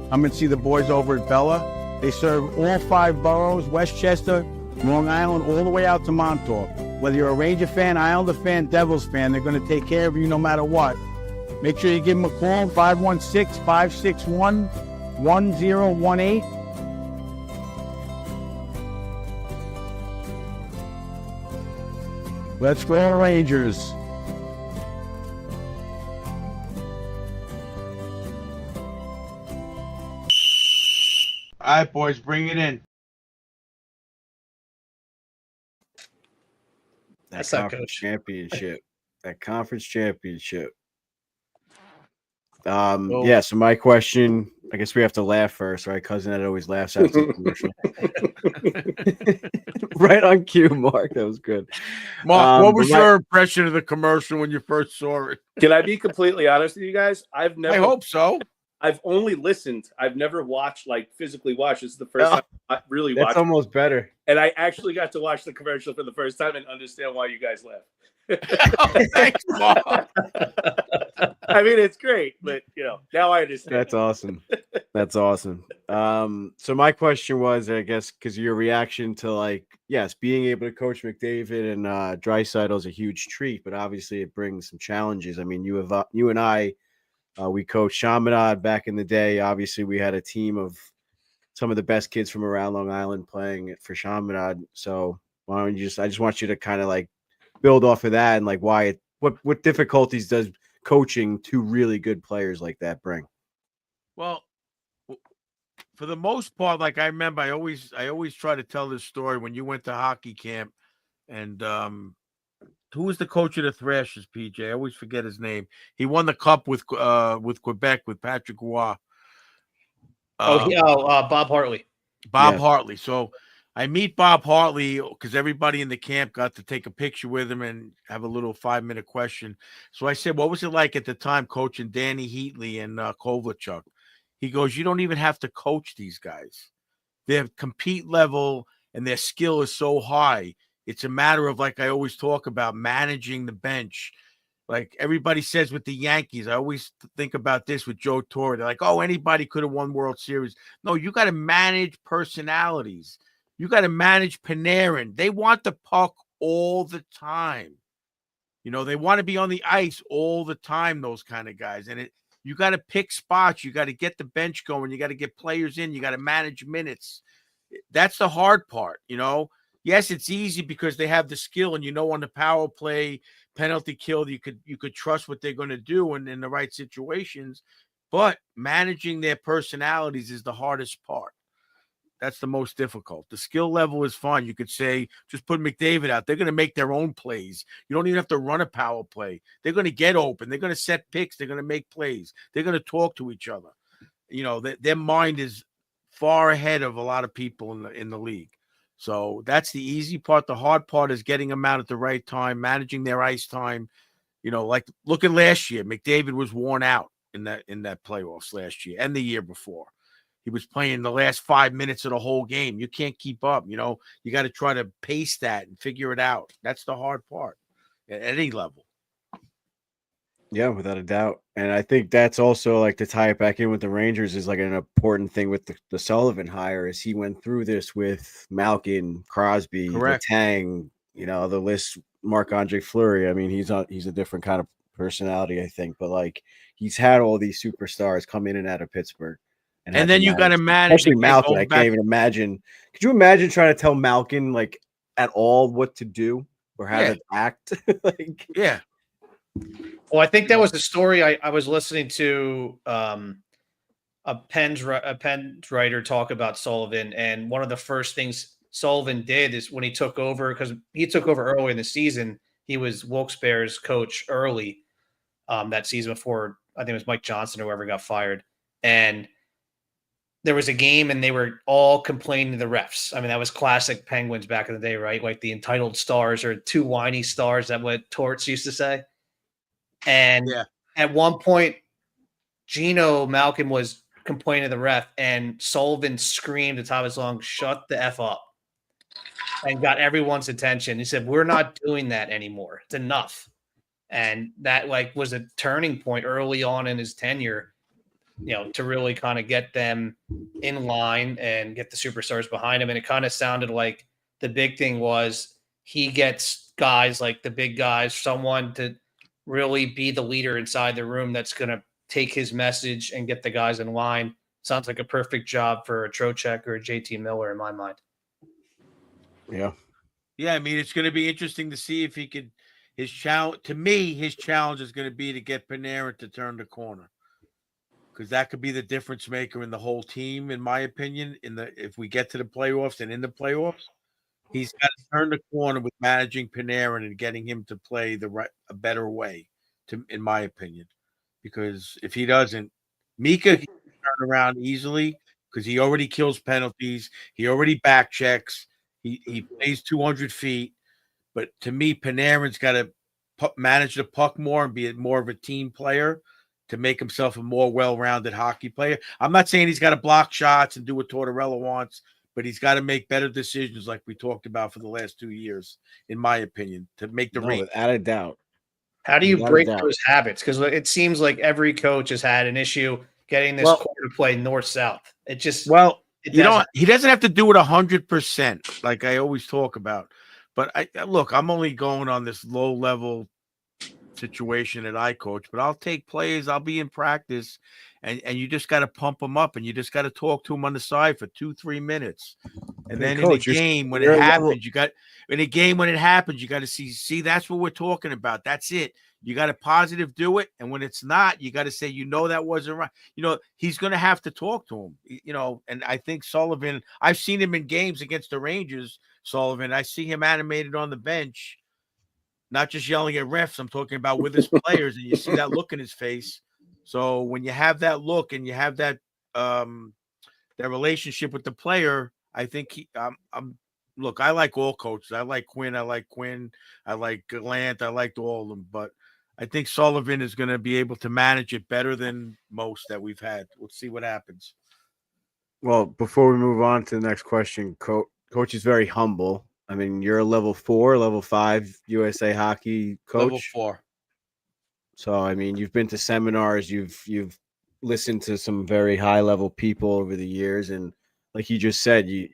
come and see the boys over at Bella. They serve all 5 boroughs, Westchester, Long Island, all the way out to Montauk. Whether you're a Ranger fan, Islander fan, Devils fan, they're going to take care of you no matter what. Make sure you give them a call, 516-561-1018. Let's go Rangers. All right, boys, bring it in. That's not conference Coach. championship. That conference championship. So- Yeah, so my question, I guess we have to laugh first, right? Cousin Ed always laughs after the commercial. Right on cue, Mark. That was good. Mark, what was but your impression of the commercial when you first saw it? Can I be completely honest with you guys? I hope so. I've only listened. I've never watched, like physically watched. This is the first time I really That's watched. almost better. And I actually got to watch the commercial for the first time and understand why you guys laugh. Oh, thanks, Mark. I mean, it's great, but now I understand. That's awesome. That's awesome. So my question was, I guess, because your reaction to yes, being able to coach McDavid and Draisaitl is a huge treat, but obviously it brings some challenges. I mean, you and I, we coached Chaminade back in the day. Obviously, we had a team of some of the best kids from around Long Island playing it for Chaminade. So why don't you I just want you to kind of build off of that and what difficulties does coaching two really good players like that bring. Well, for the most part, like I remember, I always try to tell this story when you went to hockey camp, and who was the coach of the Thrashers, PJ? I always forget his name. He won the cup with Quebec with Patrick Roy. Bob Hartley. Bob Hartley. So I meet Bob Hartley because everybody in the camp got to take a picture with him and have a little 5-minute question. So I said, what was it like at the time coaching Danny Heatley and Kovalchuk? He goes, you don't even have to coach these guys. Their compete level and their skill is so high. It's a matter of, like I always talk about, managing the bench. Like everybody says with the Yankees, I always think about this with Joe Torre. They're like, oh, anybody could have won World Series. No, you got to manage personalities. You got to manage Panarin. They want the puck all the time. You know, they want to be on the ice all the time, those kind of guys. And you got to pick spots. You got to get the bench going. You got to get players in. You got to manage minutes. That's the hard part, you know. Yes, it's easy because they have the skill, and you know on the power play, penalty kill, you could trust what they're going to do and in the right situations. But managing their personalities is the hardest part. That's the most difficult. The skill level is fine. You could say, just put McDavid out. They're going to make their own plays. You don't even have to run a power play. They're going to get open. They're going to set picks. They're going to make plays. They're going to talk to each other. You know, their mind is far ahead of a lot of people in the league. So that's the easy part. The hard part is getting them out at the right time, managing their ice time. You know, like look at last year. McDavid was worn out in that playoffs last year and the year before. He was playing the last 5 minutes of the whole game. You can't keep up. You know, you got to try to pace that and figure it out. That's the hard part at any level. Yeah, without a doubt. And I think that's also like to tie it back in with the Rangers is like an important thing with the Sullivan hire is he went through this with Malkin, Crosby, Letang, you know, the list, Marc-Andre Fleury. I mean, he's a different kind of personality, I think, but like he's had all these superstars come in and out of Pittsburgh. And then you got to manage. Especially Malkin. I can't even imagine. Could you imagine trying to tell Malkin like at all what to do or how to act? Like, yeah. Well, I think that was the story I was listening to a Penn's writer talk about Sullivan, and one of the first things Sullivan did is when he took over, because he took over early in the season. He was Wilkes-Barre's coach early that season before I think it was Mike Johnson or whoever got fired, and there was a game and they were all complaining to the refs. I mean, that was classic Penguins back in the day, right? Like the entitled stars or too whiny stars, that what Torts used to say. And at one point, Gino Malkin was complaining to the ref, and Sullivan screamed at the top of his lungs, "Shut the F up," and got everyone's attention. He said, "We're not doing that anymore. It's enough." And that like was a turning point early on in his tenure, you know, to really kind of get them in line and get the superstars behind him. And it kind of sounded like the big thing was he gets guys like the big guys, someone to really be the leader inside the room that's going to take his message and get the guys in line. Sounds like a perfect job for a Trocheck or a JT Miller in my mind. Yeah. Yeah, I mean, it's going to be interesting to see if he could. His challenge is going to be to get Panarin to turn the corner, because that could be the difference maker in the whole team, in my opinion. If we get to the playoffs and in the playoffs, he's got to turn the corner with managing Panarin and getting him to play a better way, in my opinion. Because if he doesn't, Mika can turn around easily because he already kills penalties. He already back checks. He plays 200 feet. But to me, Panarin's got to manage the puck more and be more of a team player to make himself a more well-rounded hockey player. I'm not saying he's got to block shots and do what Tortorella wants, but he's got to make better decisions like we talked about for the last 2 years, in my opinion, to make the range. Without a doubt. How do you break those habits? Because it seems like every coach has had an issue getting this core to play north-south. It just he doesn't have to do it 100%, like I always talk about. But I'm only going on this low-level situation that I coach, but I'll take plays. I'll be in practice, and you just got to pump them up, and you just got to talk to them on the side for 2-3 minutes. And then Coach, in a game when it happens, you got to see that's what we're talking about. That's it. You got to positive do it, and when it's not, you got to say, that wasn't right. He's going to have to talk to him. And I think Sullivan, I've seen him in games against the Rangers. Sullivan, I see him animated on the bench, not just yelling at refs. I'm talking about with his players, and you see that look in his face. So when you have that look and you have that that relationship with the player, I think look, I like all coaches. I like Quinn. I like Gallant. I liked all of them. But I think Sullivan is going to be able to manage it better than most that we've had. We'll see what happens. Well, before we move on to the next question, Coach is very humble. I mean, you're a level 4, level 5 USA hockey coach. Level 4. So, I mean, you've been to seminars, you've listened to some very high level people over the years, and like you just said, you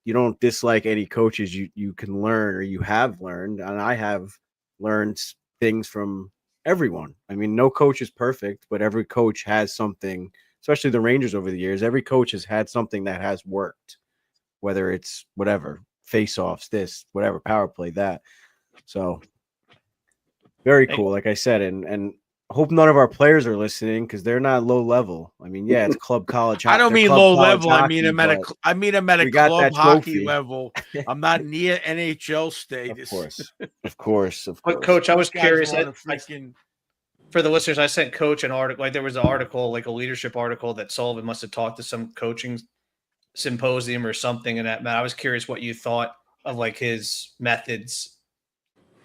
don't dislike any coaches. You can learn, or you have learned, and I have learned things from everyone. I mean, no coach is perfect, but every coach has something. Especially the Rangers over the years, every coach has had something that has worked, whether it's whatever, face-offs, this, whatever, power play, that. So very cool, like I said, and I hope none of our players are listening because they're not low level. I mean, yeah, it's club college. I don't mean low level. Hockey, I mean I'm at a club hockey level. I'm not near NHL status. Of course. But Coach, I was curious. For the listeners, I sent Coach an article. Like there was an article, like a leadership article that Sullivan must have talked to some coaching symposium or something. And that, man, I was curious what you thought of like his methods.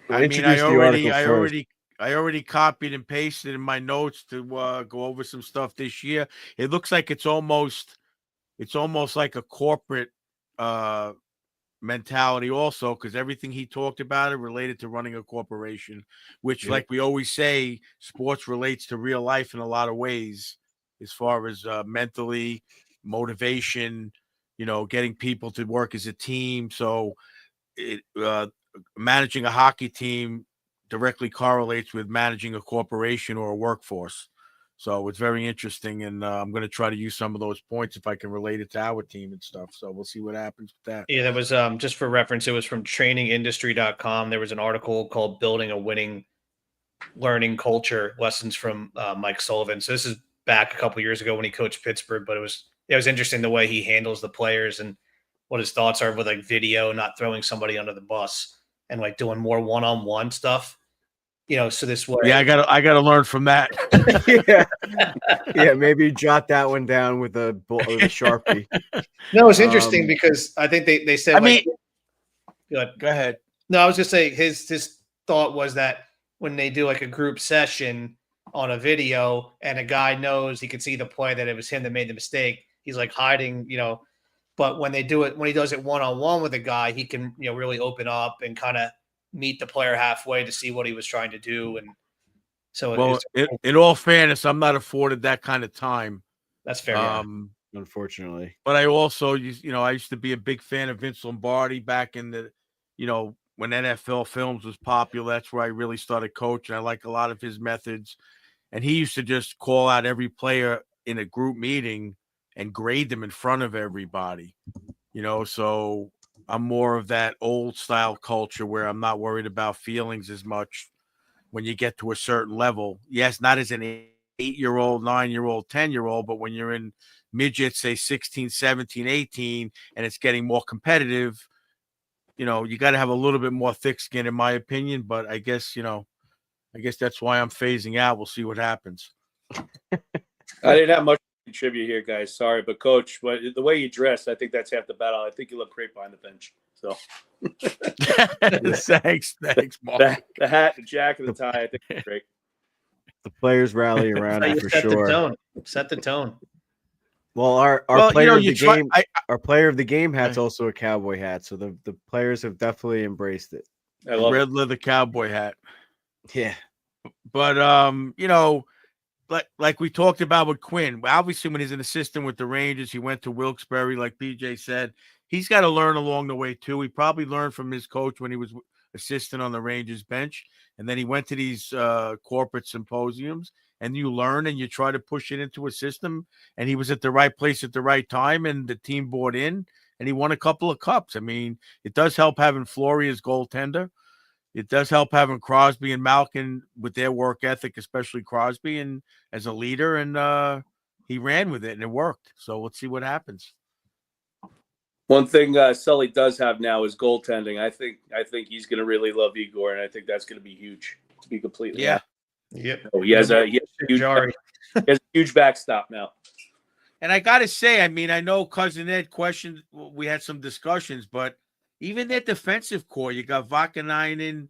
I mean, I already copied and pasted in my notes to go over some stuff this year. It looks like it's almost like a corporate mentality also, because everything he talked about it related to running a corporation, which like we always say, sports relates to real life in a lot of ways, as far as mentally, motivation, getting people to work as a team. So managing a hockey team directly correlates with managing a corporation or a workforce. So it's very interesting, and I'm going to try to use some of those points if I can relate it to our team and stuff. So we'll see what happens with that. Yeah, that was just for reference. It was from trainingindustry.com. There was an article called Building a Winning Learning Culture, Lessons from Mike Sullivan. So this is back a couple years ago when he coached Pittsburgh, but it was interesting the way he handles the players and what his thoughts are with like video, not throwing somebody under the bus and like doing more one-on-one stuff. So this way. Yeah, I gotta learn from that. yeah, maybe jot that one down with a Sharpie. No, it's interesting because I think they said. I mean, go ahead. No, I was just saying his thought was that when they do like a group session on a video and a guy knows he can see the play that it was him that made the mistake, he's like hiding, But when he does it one-on-one with a guy, he can really open up and kind of meet the player halfway to see what he was trying to do. And so in all fairness, I'm not afforded that kind of time. That's fair. Unfortunately. But I also I used to be a big fan of Vince Lombardi back in the when NFL Films was popular. That's where I really started coaching. I like a lot of his methods, and he used to just call out every player in a group meeting and grade them in front of everybody. So I'm more of that old style culture where I'm not worried about feelings as much when you get to a certain level. Yes, not as an 8-year-old, 9-year-old, 10-year-old, but when you're in midgets, say 16, 17, 18, and it's getting more competitive, you got to have a little bit more thick skin, in my opinion. But I guess that's why I'm phasing out. We'll see what happens. I didn't have much contribute here, guys. Sorry, but Coach, the way you dress, I think that's half the battle. I think you look great behind the bench. So, thanks, Mark. The hat, the jacket, the tie, I think it's great. The players rally around it for sure. Set the tone. Well, our player of the game, our player of the game hat's also a cowboy hat, so the players have definitely embraced it. I love red leather cowboy hat. Yeah, but like we talked about with Quinn, obviously when he's an assistant with the Rangers, he went to Wilkes-Barre, like PJ said. He's got to learn along the way too. He probably learned from his coach when he was assistant on the Rangers bench, and then he went to these corporate symposiums, and you learn and you try to push it into a system. And he was at the right place at the right time, and the team bought in, and he won a couple of cups. I mean, it does help having Fleury as goaltender. It does help having Crosby and Malkin with their work ethic, especially Crosby, and as a leader. And he ran with it, and it worked. So let's see what happens. One thing Sully does have now is goaltending. I think he's going to really love Igor, and I think that's going to be huge. To be completely honest. Yep. Oh, he has a huge backstop now. And I got to say, I mean, I know Cousin Ed questioned. We had some discussions, but even their defensive core, you got Vakanainen,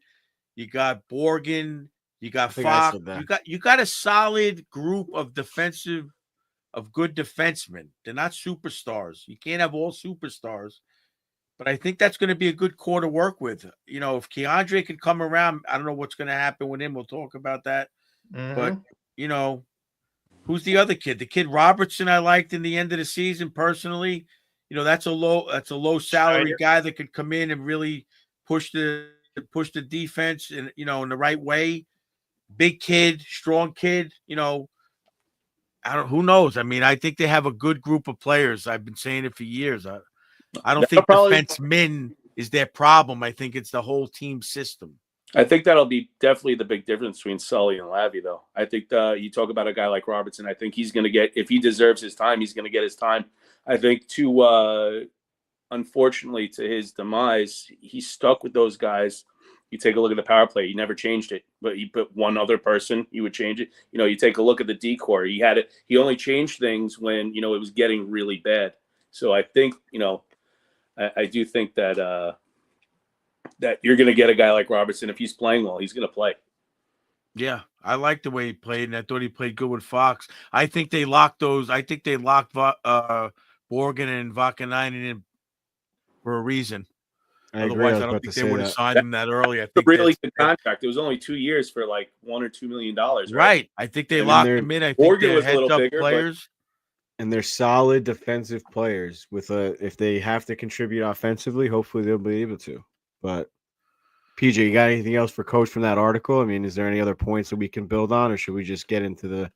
you got Borgen, you got Fox, you got a solid group of good defensemen. They're not superstars. You can't have all superstars, but I think that's going to be a good core to work with. You know, if Keandre could come around, I don't know what's going to happen with him. We'll talk about that. But you know, who's the other kid? The kid Robertson I liked in the end of the season personally. You know, that's a low salary guy that could come in and really push the defense in the right way. Big kid, strong kid, who knows? I mean, I think they have a good group of players. I've been saying it for years. I don't think defensemen is their problem. I think it's the whole team system. I think that'll be definitely the big difference between Sully and Lavi, though. I think you talk about a guy like Robertson. I think he's going to get, if he deserves his time, he's going to get his time. I think unfortunately, to his demise, he's stuck with those guys. You take a look at the power play. He never changed it, but he put one other person, he would change it. You take a look at the decor. He only changed things when, it was getting really bad. So I think, I do think that that you're going to get a guy like Robertson. If he's playing well, he's going to play. Yeah, I like the way he played, and I thought he played good with Fox. I think they locked Borgen and Vakanainen in for a reason. Otherwise, I don't think they would have signed him that early. I think really good contract. It was only 2 years for like $1 or $2 million, right? I think they locked him in. I think they're heads-up players. And they're solid defensive players if they have to contribute offensively, hopefully they'll be able to. But PJ, you got anything else for Coach from that article? I mean, is there any other points that we can build on, or should we just get into the?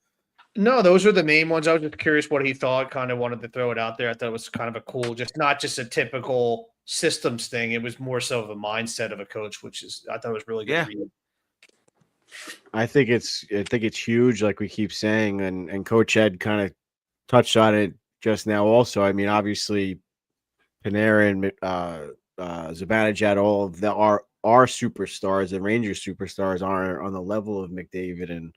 No, those are the main ones. I was just curious what he thought. Kind of wanted to throw it out there. I thought it was kind of a cool, not just a typical systems thing. It was more so of a mindset of a coach, I thought it was really good. Yeah. I think it's huge, like we keep saying, and Coach Ed kind of touched on it just now. Also, I mean, obviously, Panarin and Zibanejad, all of our superstars and Rangers superstars aren't on the level of McDavid and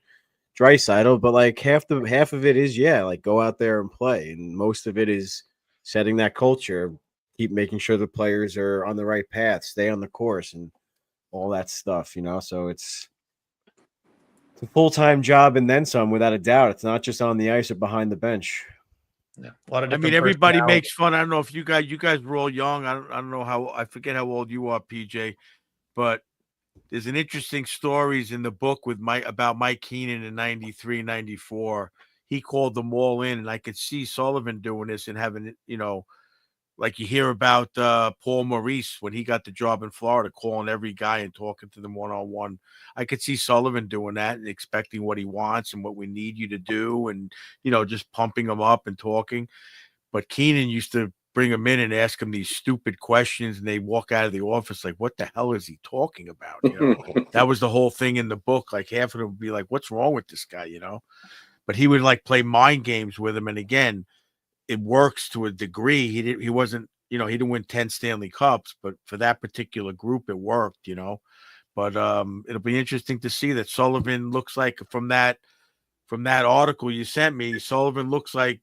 Draisaitl, but like half of it is like go out there and play, and most of it is setting that culture, keep making sure the players are on the right path, stay on the course, and all that stuff. So it's a full-time job and then some, without a doubt. It's not just on the ice or behind the bench. Yeah, a lot of everybody makes fun. I don't know if you guys were all young. I don't know I forget how old you are, PJ, but there's an interesting stories in the book about Mike Keenan in 93, 94. He called them all in, and I could see Sullivan doing this and having, like you hear about Paul Maurice when he got the job in Florida, calling every guy and talking to them one-on-one. I could see Sullivan doing that and expecting what he wants and what we need you to do, and, just pumping him up and talking. But Keenan used to bring him in and ask him these stupid questions, and they walk out of the office like, what the hell is he talking about? That was the whole thing in the book. Like half of them would be like, what's wrong with this guy? But he would like play mind games with him. And again, it works to a degree. He wasn't, he didn't win 10 Stanley Cups, but for that particular group, it worked, But it'll be interesting to see that Sullivan looks like from that article you sent me, Sullivan looks like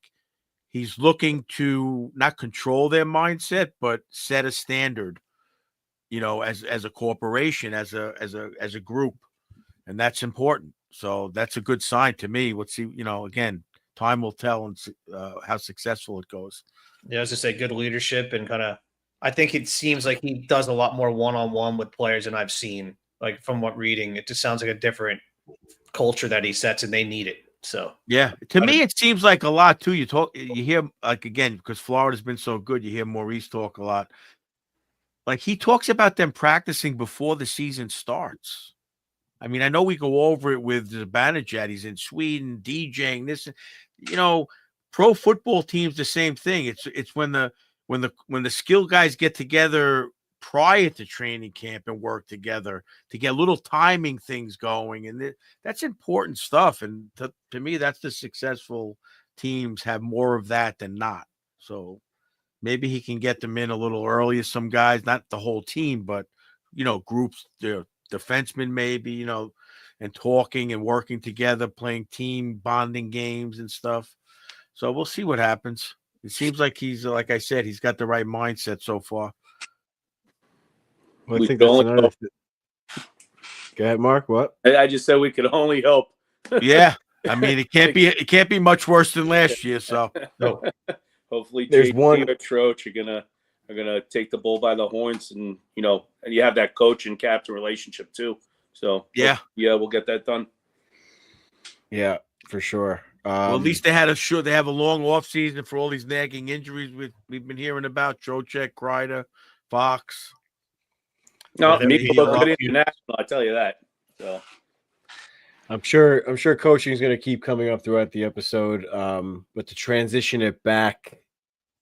he's looking to not control their mindset, but set a standard, as a corporation, as a group. And that's important. So that's a good sign to me. Let's see, again, time will tell and how successful it goes. Yeah, as I say, good leadership and I think it seems like he does a lot more one-on-one with players than I've seen. Like from what reading, it just sounds like a different culture that he sets, and they need it. So yeah, to me, it seems like a lot too. You hear like, again, because Florida's been so good, you hear Maurice talk a lot. Like he talks about them practicing before the season starts. I mean, I know we go over it with Zibanejad. He's in Sweden, DJing this. You know, pro football teams the same thing. It's when the skill guys get together prior to training camp and work together to get little timing things going, and that's important stuff. And to me, that's the successful teams have more of that than not. So maybe he can get them in a little earlier. Some guys, not the whole team, but groups, the defensemen maybe, and talking and working together, playing team bonding games and stuff. So we'll see what happens. It seems like he's, like I said, he's got the right mindset so far. Well, I think that's another thing. Go ahead, Mark. What? I just said we could only hope. Yeah. I mean, it can't be much worse than last year. So hopefully there's one or Troach are gonna take the bull by the horns, and and you have that coach and captain relationship too. So yeah, we'll get that done. Yeah, for sure. Well, at least they have a long off season for all these nagging injuries we've been hearing about. Trocheck, Kreider, Fox. No, Miko looked good international. I tell you that. So I'm sure coaching is going to keep coming up throughout the episode. But to transition it back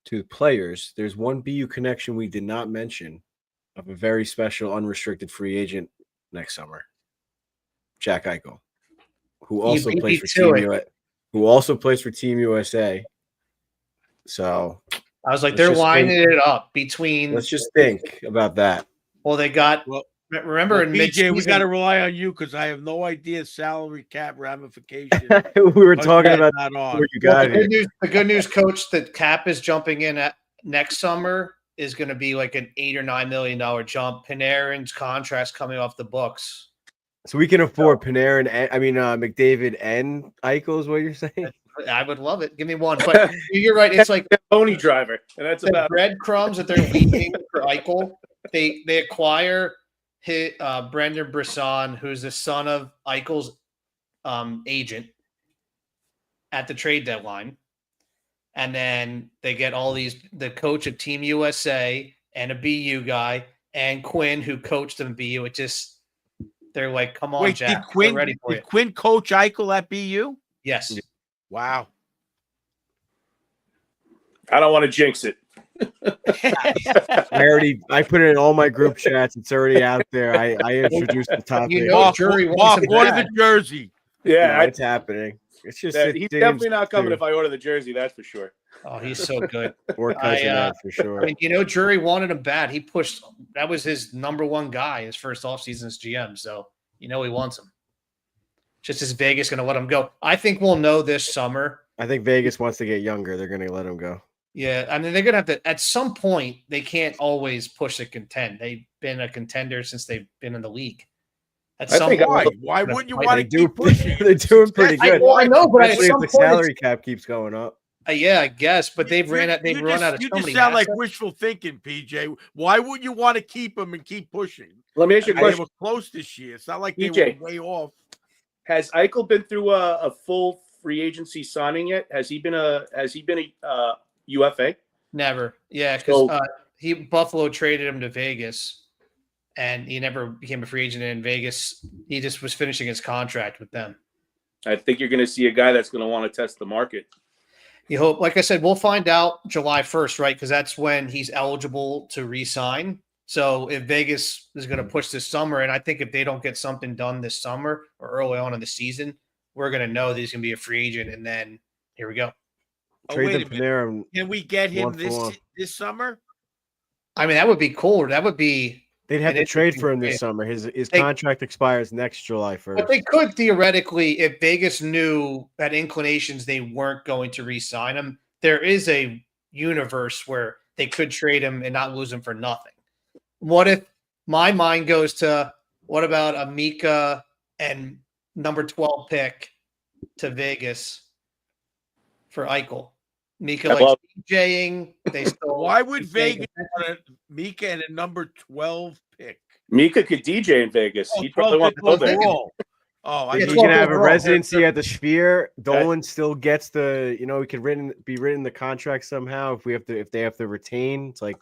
to the players, there's one BU connection we did not mention of a very special unrestricted free agent next summer, Jack Eichel, who also plays for Team USA. So I was like, they're lining it up between. Let's just think about that. Well, they got. Remember, in BJ, we got to rely on you because I have no idea salary cap ramifications. We were talking about that on. The good news, coach, that cap is jumping in at next summer is going to be like an $8 or $9 million jump. Panarin's contract's coming off the books, so we can afford Panarin. McDavid and Eichel is what you're saying. I would love it. Give me one, but you're right. It's like a pony driver, and that's the about breadcrumbs that they're leaving for Eichel. They acquire Brendan Brisson, who's the son of Eichel's agent, at the trade deadline. And then they get the coach of Team USA and a BU guy and Quinn, who coached them BU. They're like, come on, Jack. We're ready for you. Quinn coach Eichel at BU? Yes. Wow. I don't want to jinx it. I put it in all my group chats. It's already out there. I introduced the topic. Mark, order the jersey. Yeah, it's happening. It's just he's definitely not coming if I order the jersey. That's for sure. Oh, he's so good. Or cousin for sure. I mean, Drury wanted him bad. He pushed. That was his number one guy, his first offseason as GM. So he wants him. Just as Vegas going to let him go. I think we'll know this summer. I think Vegas wants to get younger. They're going to let him go. Yeah, I mean, they're going to have to – at some point, they can't always push to contend. They've been a contender since they've been in the league. Why wouldn't you want to keep pushing? They're doing pretty good. I know, but especially if the salary cap keeps going up. Yeah, I guess, but they've run out of so many You just sound like wishful thinking, PJ. Why would you want to keep them and keep pushing? Let me ask you a question. They were close this year. It's not like they were way off. Has Eichel been through a full free agency signing yet? Has he been a UFA? Never. Yeah, because Buffalo traded him to Vegas, and he never became a free agent in Vegas. He just was finishing his contract with them. I think you're going to see a guy that's going to want to test the market. You hope, like I said, we'll find out July 1st, right? Because that's when he's eligible to re-sign. So if Vegas is going to push this summer, and I think if they don't get something done this summer or early on in the season, we're going to know that he's going to be a free agent, and then here we go. Trade the Panarin. Can we get him this summer? I mean, that would be cool. That would be. They'd have to trade for him this summer. His contract expires next July 1st. But they could theoretically, if Vegas knew that inclinations they weren't going to re-sign him, there is a universe where they could trade him and not lose him for nothing. What if my mind goes to what about a Mika and number 12 pick to Vegas for Eichel? Mika DJing. They still. Why would Vegas want Mika and a number 12 pick? Mika could DJ in Vegas. He'd probably want to go there. He can have a residency at the Sphere. Dolan still gets the. He could be written in the contract somehow. If they have to retain, it's like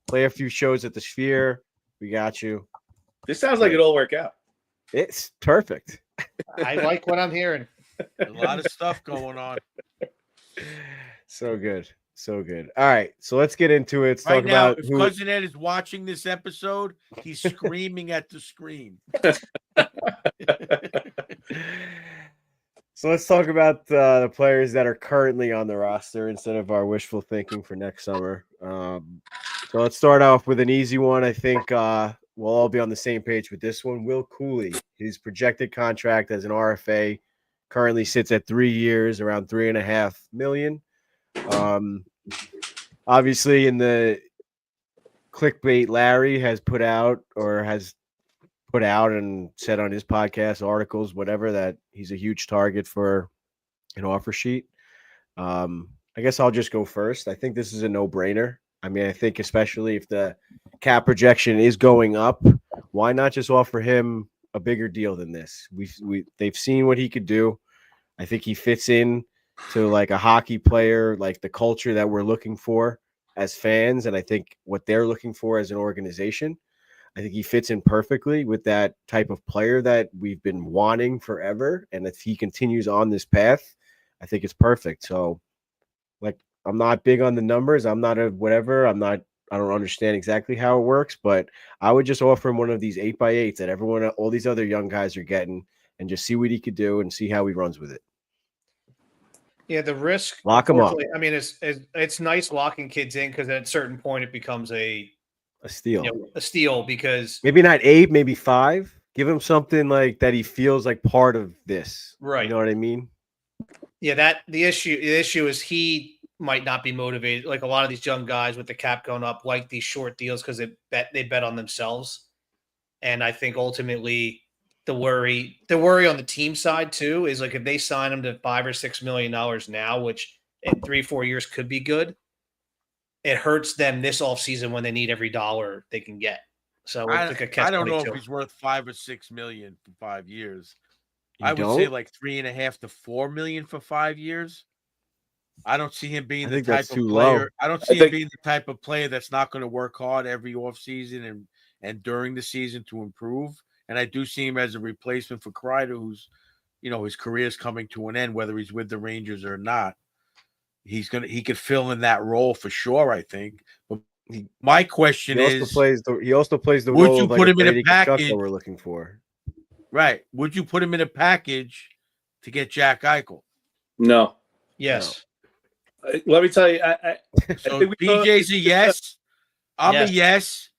play a few shows at the Sphere. We got you. This sounds like it'll all work out. It's perfect. I like what I'm hearing. A lot of stuff going on. So good. So good. All right. So let's get into it. Let's Right talk now, about if who. Cousin Ed is watching this episode, he's screaming at the screen. So let's talk about the players that are currently on the roster instead of our wishful thinking for next summer. So let's start off with an easy one. I think we'll all be on the same page with this one. Will Cooley, his projected contract as an RFA currently sits at 3 years, around $3.5 million. Obviously, in the clickbait, Larry has put out and said on his podcast, articles, whatever, that he's a huge target for an offer sheet. I guess I'll just go first. I think this is a no-brainer. I mean, I think especially if the cap projection is going up, why not just offer him a bigger deal than this? They've seen what he could do. I think he fits in to like a hockey player, like the culture that we're looking for as fans, and I think what they're looking for as an organization. I think he fits in perfectly with that type of player that we've been wanting forever. And if he continues on this path, I think it's perfect. So, like, I'm not big on the numbers. I'm not a whatever. I don't understand exactly how it works, but I would just offer him one of these 8x8s that all these other young guys are getting, and just see what he could do and see how he runs with it. Yeah, the risk. Lock him up. I mean, it's nice locking kids in because at a certain point it becomes a steal. A steal because maybe not 8, maybe 5. Give him something like that he feels like part of this. Right. You know what I mean? Yeah, the issue is he might not be motivated. Like a lot of these young guys with the cap going up like these short deals because they bet on themselves. And I think ultimately the worry on the team side too is like if they sign him to $5 or $6 million now, which in 3-4 years could be good, it hurts them this offseason when they need every dollar they can get. So it's like a catch. I don't know if he's worth $5 or $6 million for 5 years. I would say like $3.5 to $4 million for 5 years. I don't see him being the type of player. Low. I don't see him being the type of player that's not going to work hard every offseason and during the season to improve. And I do see him as a replacement for Kreider, who's, his career is coming to an end, whether he's with the Rangers or not. He could fill in that role for sure, I think. But my question is, he also plays the would role you of like put a him in a Brady Tkachuk package that we're looking for? Right. Would you put him in a package to get Jack Eichel? No. Yes. No. Let me tell you. So BJ's a yes. I'm a yes.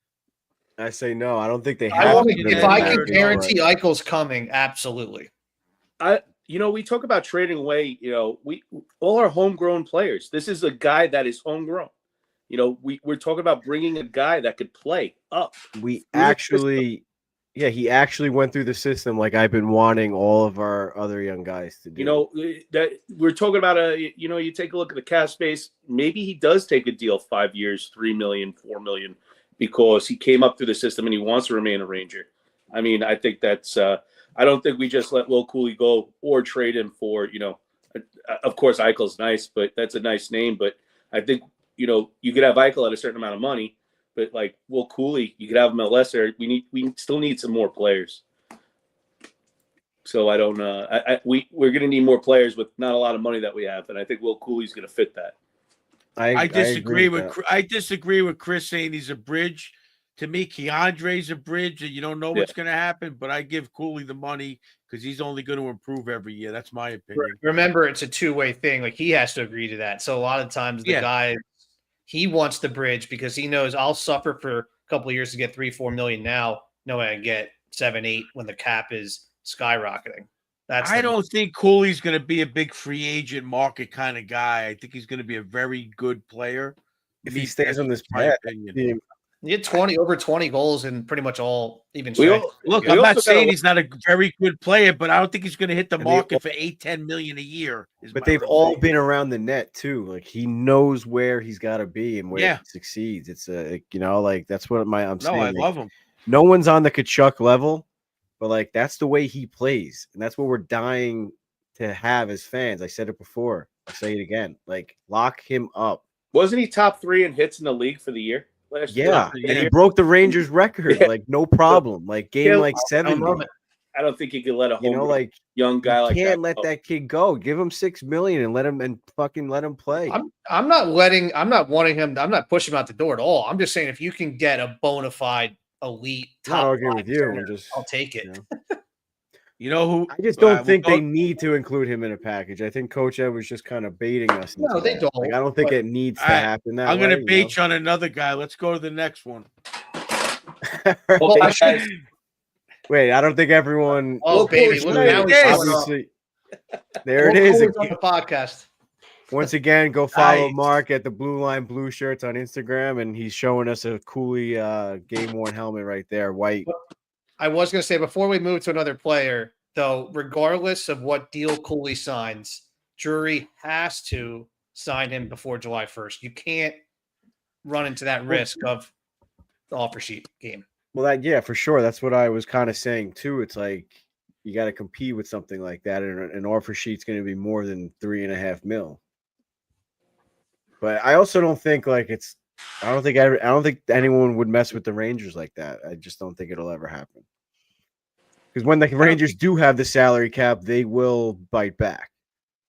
I say no. I don't think they have. If I can guarantee Eichel's coming, absolutely. We talk about trading away. We all our homegrown players. This is a guy that is homegrown. We're talking about bringing a guy that could play up. He actually went through the system like I've been wanting all of our other young guys to do. That we're talking about you take a look at the cap space. Maybe he does take a deal 5 years, $3 million, $4 million, because he came up through the system and he wants to remain a Ranger. I mean, I think that's. I don't think we just let Will Cooley go or trade him for. Of course, Eichel's nice, but that's a nice name. But I think you could have Eichel at a certain amount of money. But like Will Cooley, you could have him at lesser. We still need some more players. So I don't. We're going to need more players with not a lot of money that we have, and I think Will Cooley's going to fit that. I disagree with Chris saying he's a bridge. To me, Keandre's a bridge, and you don't know what's going to happen. But I give Cooley the money because he's only going to improve every year. That's my opinion. Remember, it's a two-way thing. Like he has to agree to that. So a lot of times the guy. He wants the bridge because he knows I'll suffer for a couple of years to get $3-4 million now, knowing I get 7-8 when the cap is skyrocketing. I don't think Cooley's going to be a big free agent market kind of guy. I think he's going to be a very good player. If he stays on this path, he had over 20 goals in pretty much all even. Look, I'm not saying he's not a very good player, but I don't think he's going to hit the market for $8-10 million a year. But they've all been around the net too. Like he knows where he's got to be and where he succeeds. It's that's what I'm saying. I love him. No one's on the Tkachuk level, but like that's the way he plays, and that's what we're dying to have as fans. I said it before. I'll say it again. Like lock him up. Wasn't he top 3 in hits in the league for the year? And he broke the Rangers record, like no problem. Like game like 70. I don't think you can let a You know, like young guy you like can't that let go. that kid go. Give him $6 million and fucking let him play. I'm not wanting him. I'm not pushing him out the door at all. I'm just saying if you can get a bona fide elite I'm not top arguing five with you. center, I'm just, I'll take it. you know. You know who? I just don't we'll think go- they need to include him in a package. I think Coach Ed was just kind of baiting us. No, into they that. don't, Like, I don't think but- it needs to All right, happen that I'm way. gonna bait you on another guy. Let's go to the next one. Well, Hey, I should- guys, Wait, I don't think everyone. Oh, baby, look, now he's showing off. Obviously, there it is. Coolers on the podcast. Once again, go follow Nice. Mark at the Blueline Blueshirts on Instagram, and he's showing us a Cooley game worn helmet right there, white. I was going to say before we move to another player, though, regardless of what deal Cooley signs, Drury has to sign him before July 1st. You can't run into that risk of the offer sheet game. Well, yeah, for sure. That's what I was kind of saying too. It's like you got to compete with something like that, and an offer sheet's going to be more than $3.5 million. But I also don't think like it's. I don't think anyone would mess with the Rangers like that. I just don't think it'll ever happen. Because when the Rangers do have the salary cap, they will bite back.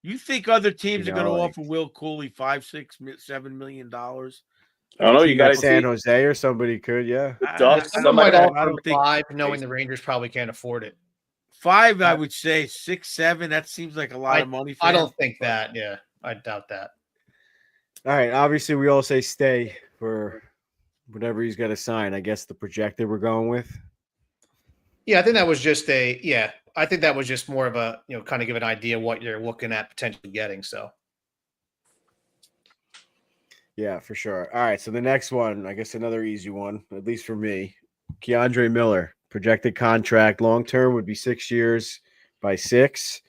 You think other teams You are going to know, like- offer Will Cooley $5, $6, $7 million? I don't know. You Team got like to San see. Jose or somebody could, yeah. Ducks, Someone somebody- might I offer him don't think 5, knowing the Rangers probably can't afford it. 5, I would say 6, 7. That seems like a lot of money. For I him. don't think that. Yeah, I doubt that. All right. Obviously, we all say stay for whatever he's got to sign. I guess the projected we're going with. Yeah, I think that was just I think that was just more of a, kind of give an idea what you're looking at potentially getting. So, Yeah, for sure. All right. So the next one, I guess another easy one, at least for me. Keandre Miller, projected contract long term would be 6 years by 6.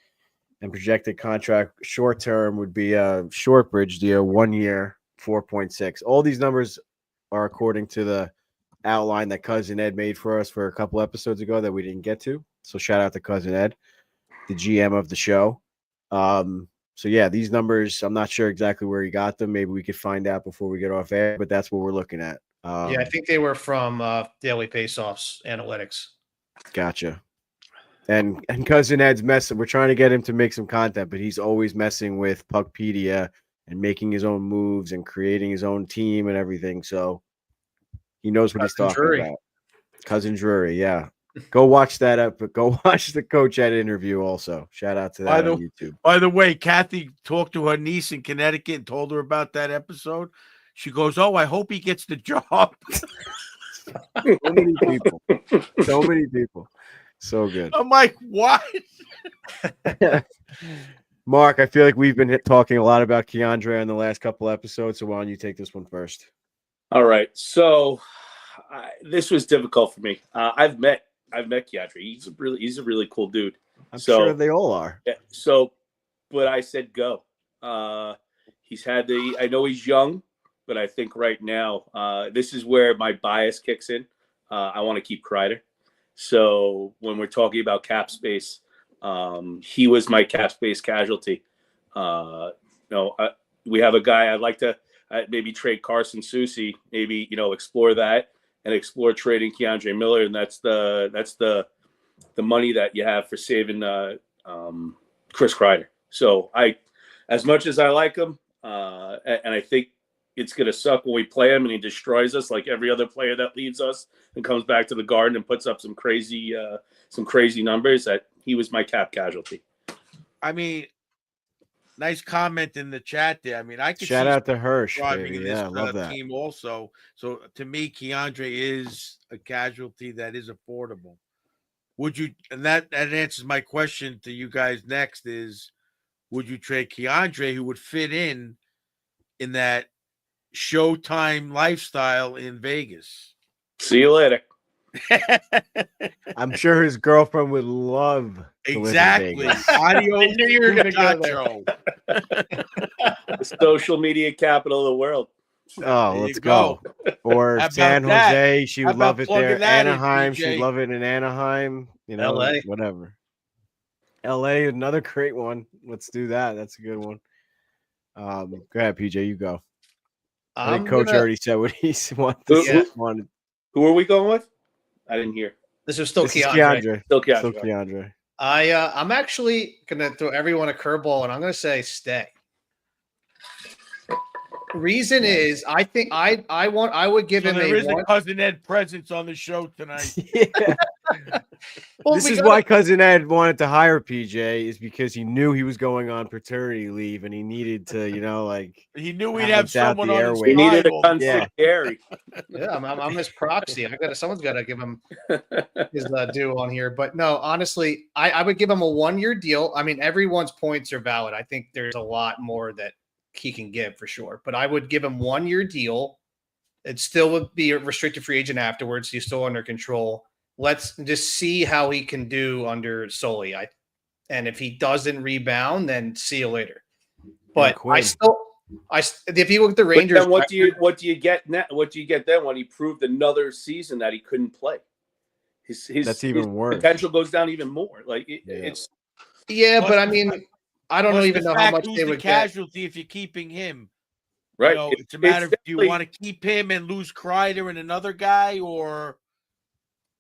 And projected contract short term would be a short bridge deal, 1 year, 4.6. All these numbers are according to the outline that Cousin Ed made for us for a couple episodes ago that we didn't get to. So shout out to Cousin Ed, the GM of the show. So yeah, these numbers, I'm not sure exactly where he got them. Maybe we could find out before we get off air, but that's what we're looking at. yeah, I think they were from Daily Faceoffs Analytics. Gotcha. And Cousin Ed's messing. We're trying to get him to make some content, but he's always messing with Puckpedia and making his own moves and creating his own team and everything. So he knows what he's talking about. Cousin Drury, yeah. Go watch that up, but go watch the Coach Ed interview also. Shout out to that on YouTube. By the way, Kathy talked to her niece in Connecticut and told her about that episode. She goes, "Oh, I hope he gets the job." So many people. So many people. So good. I'm like, what? Mark, I feel like we've been talking a lot about Keandre in the last couple episodes, so why don't you take this one first? All right. So this was difficult for me. I've met Keandre. He's a really cool dude. I'm sure they all are. Yeah, but I said go. He's had I know he's young, but I think right now, this is where my bias kicks in. I want to keep Kreider. So when we're talking about cap space, he was my cap space casualty. We have a guy I'd like to maybe trade Carson Soucy, maybe, explore that and explore trading Keandre Miller. And that's the money that you have for saving Chris Kreider. So as much as I like him, and I think it's going to suck when we play him and he destroys us like every other player that leaves us and comes back to the Garden and puts up some crazy numbers, that he was my cap casualty. I mean, nice comment in the chat there. I mean, I could Shout out to Hirsch, driving baby. in this Yeah, I love that. team also. So to me, Keandre is a casualty that is affordable. Would you? And that answers my question to you guys next is, would you trade Keandre, who would fit in that Showtime lifestyle in Vegas? See you later. I'm sure his girlfriend would love to Exactly. live in Vegas. Audio. I knew you were going to go there. The social media capital of the world. Oh, There let's you go. Or How about San that? Jose, she How would love about it there. plugging that in, Anaheim, PJ? she'd love it in Anaheim. LA. Whatever. LA, another great one. Let's do that. That's a good one. Go ahead, PJ. You go. I think Coach already said what he wanted. Who are we going with? I didn't hear. This is still This is Keandre. Keandre. Still Still Keandre. I'm actually gonna throw everyone a curveball, and I'm gonna say stay. Reason is, I think I would give So him there a is one. a cousin Ed presence on the show tonight. Yeah. Well, This we is gotta- why Cousin Ed wanted to hire PJ, is because he knew he was going on paternity leave and he needed to, He knew we'd have balance out someone the on his airwaves. He needed a side all the time. consigliere. Yeah, I'm his proxy. Someone's got to give him his due on here. But no, honestly, I would give him a 1-year deal. I mean, everyone's points are valid. I think there's a lot more that he can give for sure. But I would give him 1-year deal. It still would be a restricted free agent afterwards. He's still under control. Let's just see how he can do under Sully. And if he doesn't rebound, then see you later. But if you look at the But Rangers, then what do you get now? What do you get then when he proved another season that he couldn't play? That's even worse. Potential goes down even more. Like Yeah. it's yeah, Plus but I the mean, I don't Plus even the know how fact much who's they the would get. casualty if you're keeping him. right. You know, it's a matter of, do you definitely- want to keep him and lose Kreider and another guy, or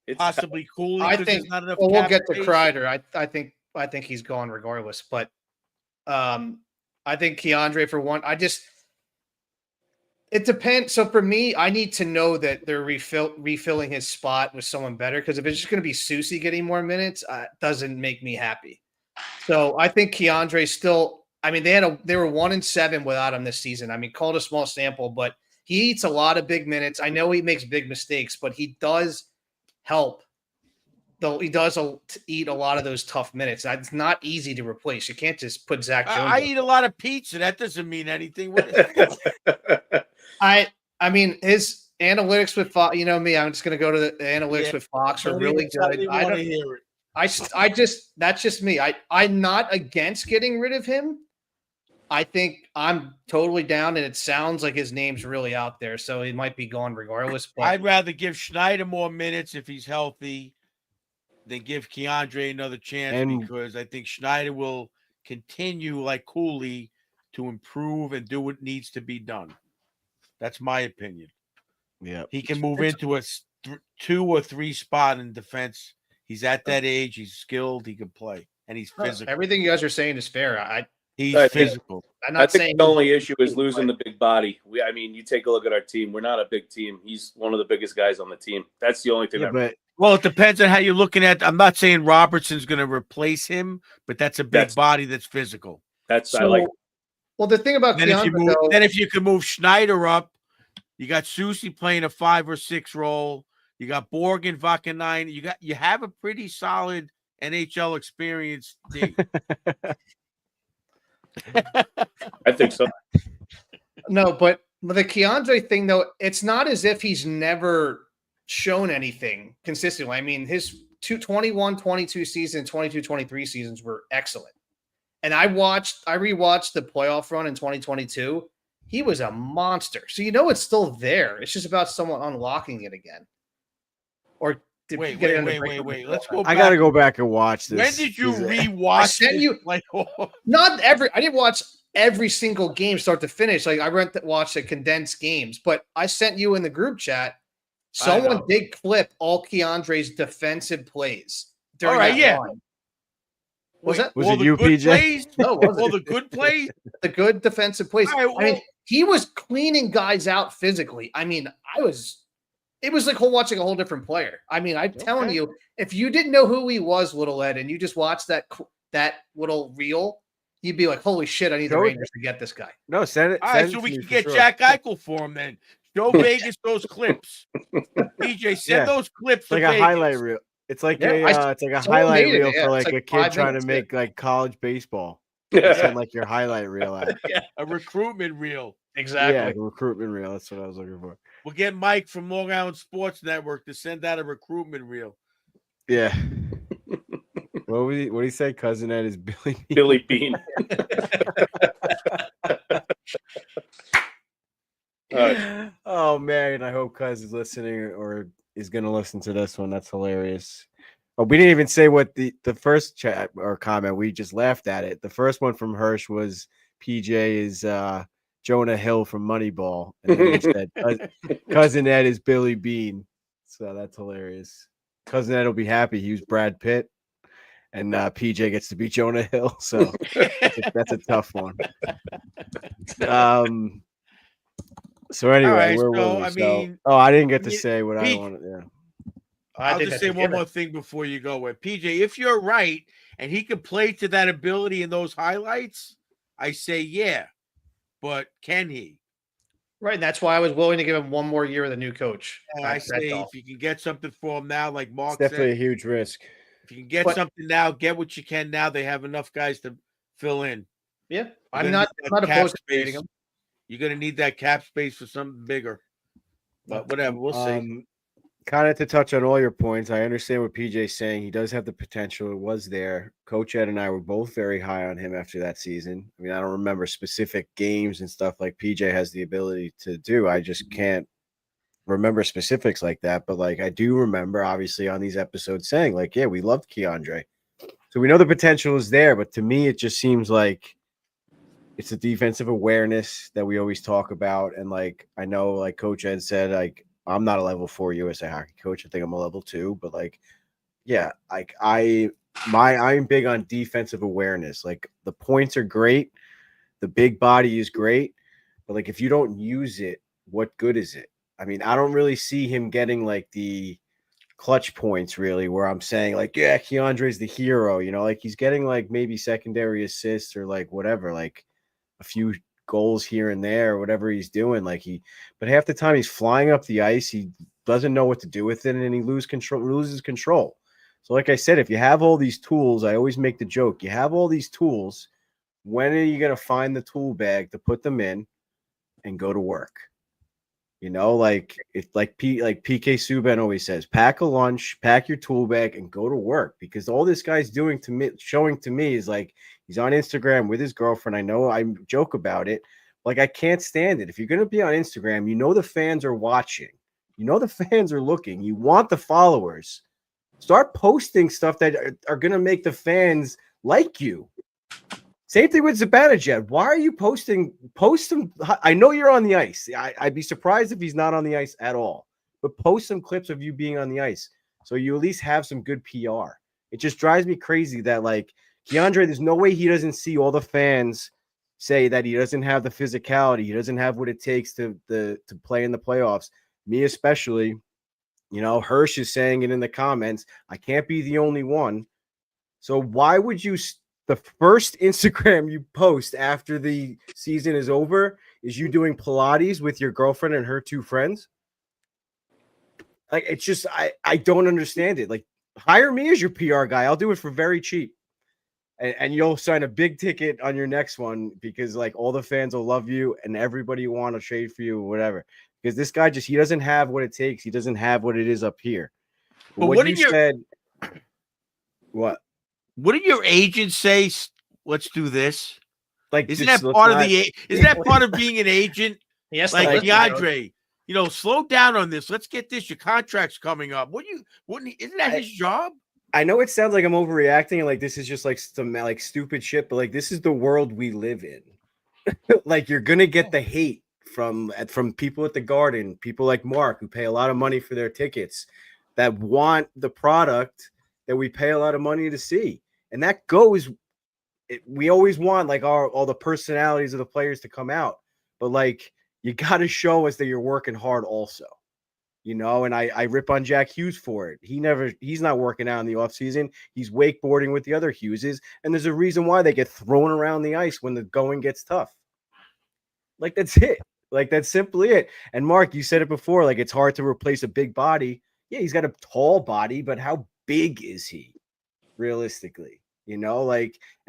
it's possibly Cooley? I 'cause think. there's not enough Well, we'll cap get to space? Kreider. I think he's gone regardless. But I think Keandre for one. It depends. So for me, I need to know that they're refilling his spot with someone better. Because if it's just going to be Susie getting more minutes, it doesn't make me happy. So I think Keandre still. I mean, they were 1-7 without him this season. I mean, called a small sample, but he eats a lot of big minutes. I know he makes big mistakes, but he does help. Though he does eat a lot of those tough minutes. It's not easy to replace. You can't just put Zach Jones. I eat a lot of pizza. That doesn't mean anything. What is I mean, his analytics with Fox, you know me, I'm just going to go to the analytics with Fox are Don't really even tell good. me I wanna don't, hear it. that's just me. I'm not against getting rid of him. I think I'm totally down, and it sounds like his name's really out there, so he might be gone regardless. But I'd rather give Schneider more minutes if he's healthy than give Keandre another chance, because I think Schneider will continue, like Cooley, to improve and do what needs to be done. That's my opinion. Yeah. He can move into a 2 or 3 spot in defense. He's at that age. He's skilled. He can play, and he's physical. everything you guys are saying is fair. He's I think- physical. I'm I not think saying the only issue is losing the big body. I mean, you take a look at our team. We're not a big team. He's one of the biggest guys on the team. That's the only thing. Yeah, but Well, it depends on how you're looking at. I'm not saying Robertson's going to replace him, but that's a big body that's physical. That's I like. Well, the thing about Then Keandre, if you can move Schneider up, you got Susie playing a 5 or 6 role. You got Borg and Vakanine. You have a pretty solid NHL experience D. I think so. no, but the Keandre thing, though, it's not as if he's never shown anything consistently. I mean, his 21-22 season, 22-23 seasons were excellent. And I rewatched the playoff run in 2022. He was a monster. So you know it's still there. It's just about someone unlocking it again. Or Wait. Let's go back. I got to go back and watch this. When did you 'cause, rewatch I sent this? you- Like, I didn't watch every single game start to finish. Like I went to watch the condensed games, but I sent you in the group chat. Someone know. did clip all Keandre's defensive plays during All right, that yeah. run. Was that Was all it the you, good PJ? plays? No, it wasn't. All the good plays? the good defensive plays? All right, I mean, well- he was cleaning guys out physically. I mean, it was like watching a whole different player. I mean, I'm telling Okay. you, if you didn't know who he was, little Ed, and you just watched that little reel, you'd be like, holy shit, I need the Show it. Rangers to get this guy. No, send it. All right, send so it we to can me get for sure. Jack Eichel for him then. Show Vegas those clips. PJ, send Yeah. those clips It's like to a Vegas. highlight reel. It's like Yeah, it's like a someone highlight made it, reel yeah, for it's like like a kid 5 trying minutes, to make like college baseball. Send like your highlight reel out. A recruitment reel. Exactly. Yeah, recruitment reel. That's what I was looking for. We'll get Mike from Long Island Sports Network to send out a recruitment reel. Yeah. What did he say? Cousin Ed is Billy. Billy Bean. Oh man, I hope Cuz is listening or is gonna listen to this one. That's hilarious. Oh, we didn't even say what the first chat or comment. We just laughed at it. The first one from Hirsch was PJ is Jonah Hill from Moneyball, and then he said Cousin Ed is Billy Bean. So that's hilarious. Cousin Ed will be happy. He used Brad Pitt, and PJ gets to be Jonah Hill. So that's a tough one. So anyway, right, where so, were we? I mean, I didn't get to you- say what I Pete- wanted. Yeah. I I'll think just that's say a one given. more thing before you go. With PJ, if you're right and he can play to that ability in those highlights, I say yeah. But can he? Right, and that's why I was willing to give him one more year with a new coach. I That's say all. if you can get something for him now, like It's Mark definitely said, a huge risk. if you can get But- something now, get what you can now. They have enough guys to fill in. Yeah, You're I'm gonna not need that cap opposed to trading space. him. You're gonna need that cap space for something bigger. But whatever, we'll see. Kind of to touch on all your points, I understand what PJ's saying. He does have the potential. It was there. Coach Ed and I were both very high on him after that season. I mean, I don't remember specific games and stuff like PJ has the ability to do. I just can't remember specifics like that. But like I do remember, obviously, on these episodes saying, like, yeah, we loved Keandre. So we know the potential is there. But to me, it just seems like it's the defensive awareness that we always talk about. And like I know, like Coach Ed said, like, I'm not a level 4 USA hockey coach. I think I'm a level 2, but like, yeah, like I'm big on defensive awareness. Like the points are great, the big body is great, but like if you don't use it, what good is it? I mean, I don't really see him getting like the clutch points really, where I'm saying like, yeah, Keandre's the hero. Like he's getting like maybe secondary assists or like whatever, like a few goals here and there, whatever he's doing. But half the time he's flying up the ice, he doesn't know what to do with it, and he loses control. So, like I said, if you have all these tools, I always make the joke: you have all these tools. When are you going to find the tool bag to put them in and go to work? Like PK Subban always says, pack a lunch, pack your tool bag, and go to work. Because all this guy's doing to me, showing to me, is like he's on Instagram with his girlfriend. I know I joke about it. Like I can't stand it. If you're going to be on Instagram, the fans are watching. The fans are looking. You want the followers. Start posting stuff that are going to make the fans like you. Same thing with Zibanejad. Why are you posting? Post some. I know you're on the ice. I'd be surprised if he's not on the ice at all. But post some clips of you being on the ice, so you at least have some good PR. It just drives me crazy that like Keandre, there's no way he doesn't see all the fans say that he doesn't have the physicality, he doesn't have what it takes to play in the playoffs. Me especially. Hirsch is saying it in the comments. I can't be the only one. So why would you? The first Instagram you post after the season is over is you doing Pilates with your girlfriend and her 2 friends. Like, it's just, I don't understand it. Like, hire me as your PR guy. I'll do it for very cheap. And you'll sign a big ticket on your next one because like all the fans will love you and everybody will want to trade for you or whatever. Because this guy he doesn't have what it takes. He doesn't have what it is up here. But what you said, what? What did your agent say? Let's do this. Like, isn't that part of isn't that part of being an agent? Yes, Like Keandre, slow down on this. Let's get this. Your contract's coming up. Isn't that his job? I know it sounds like I'm overreacting and like this is just like some like stupid shit, but like this is the world we live in. Like you're gonna get the hate from people at the Garden, people like Mark who pay a lot of money for their tickets that want the product that we pay a lot of money to see. And that goes, we always want like all the personalities of the players to come out, but like you got to show us that you're working hard also, and I rip on Jack Hughes for it. He's not working out in the offseason. He's wakeboarding with the other Hugheses, and there's a reason why they get thrown around the ice when the going gets tough. Like that's it. Like that's simply it. And Mark, you said it before, like it's hard to replace a big body. Yeah, he's got a tall body, but how big is he realistically? And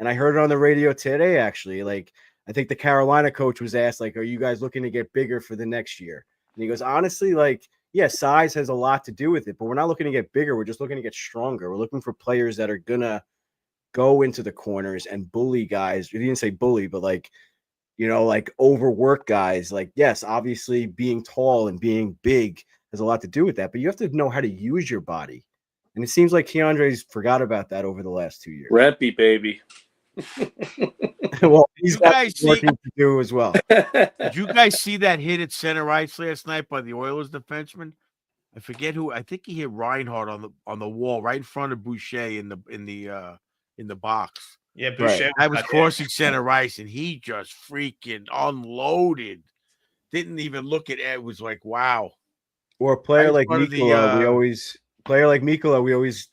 I heard it on the radio today, actually. Like, I think the Carolina coach was asked, like, are you guys looking to get bigger for the next year? And he goes, honestly, like, yeah, size has a lot to do with it, but we're not looking to get bigger. We're just looking to get stronger. We're looking for players that are going to go into the corners and bully guys. He didn't say bully, but like, like overwork guys. Like, yes, obviously being tall and being big has a lot to do with that, but you have to know how to use your body. And it seems like Keandre's forgot about that over the last 2 years. Rampy, baby. Well, he's got working to do as well. Did you guys see that hit at center ice last night by the Oilers defenseman? I forget who. I think he hit Reinhardt on the wall right in front of Boucher in the box. Yeah, Right. Boucher. I was out there. crossing center ice, and he just freaking unloaded. Didn't even look at it. Was like, wow. Or a player Right like in front of the, Mikola, we always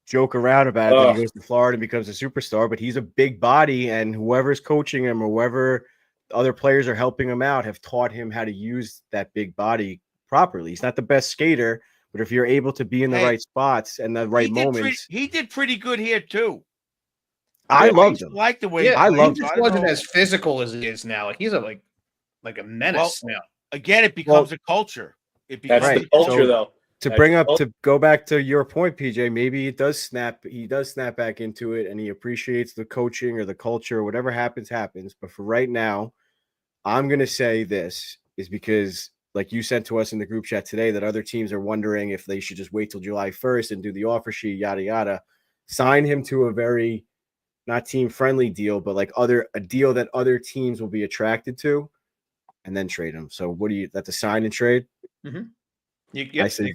joke around about it that he goes to Florida and becomes a superstar, but he's a big body, and whoever's coaching him or whoever other players are helping him out have taught him how to use that big body properly. He's not the best skater, but if you're able to be in the Hey, right spots and the right moments, he did pretty good here too. I loved used to him. like the way Yeah, I he loved just I don't wasn't know. as physical as he is now. Like he's like a menace now. Again, it becomes a culture. It becomes That's Right. the culture, So- though. To go back to your point, PJ, maybe he does snap back into it and he appreciates the coaching or the culture or whatever happens. But for right now, I'm going to say this is because like you sent to us in the group chat today that other teams are wondering if they should just wait till July 1st and do the offer sheet, yada, yada, sign him to a very not team friendly deal, but like a deal that other teams will be attracted to and then trade him. So that's a sign and trade. I say you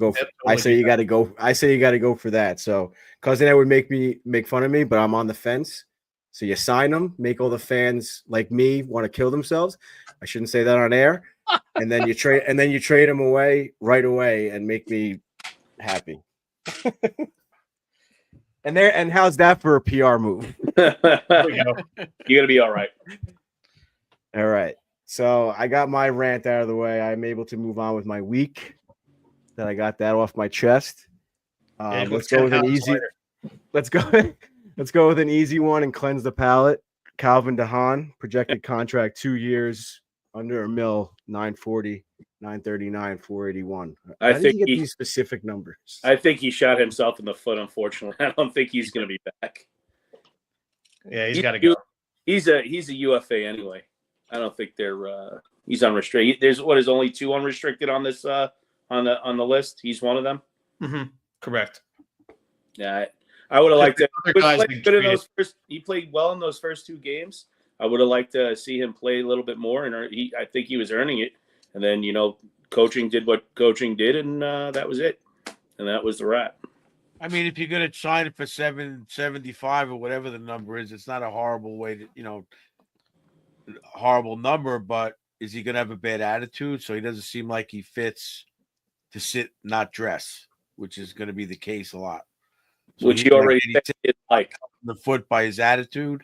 got to go. I say you got to go for that. So, because then that would make fun of me, but I'm on the fence. So you sign them, make all the fans like me want to kill themselves. I shouldn't say that on air. And then you trade them away right away and make me happy. And how's that for a PR move? You're gonna be all right. All right. So I got my rant out of the way. I'm able to move on with my week. That I got that off my chest. Let's go with an easy. Let's go with an easy one and cleanse the palate. Calvin DeHaan, projected contract 2 years, under $1 million, 940, 939, 481. How did you get these specific numbers? I think he shot himself in the foot. Unfortunately, I don't think he's going to be back. Yeah, he's got to go. He's a UFA anyway. I don't think he's unrestricted. There's only 2 unrestricted on this on the list. He's one of them. Mm-hmm. Correct. Yeah, I would have liked to. He played well in those first 2 games. I would have liked to see him play a little bit more, and I think he was earning it. And then coaching did what coaching did, and that was it. And that was the wrap. I mean, if you're going to sign it for $775 or whatever the number is, it's not a horrible way to horrible number. But is he going to have a bad attitude? So he doesn't seem like he fits to sit, not dress, which is going to be the case a lot. So Which he already like the foot by his attitude.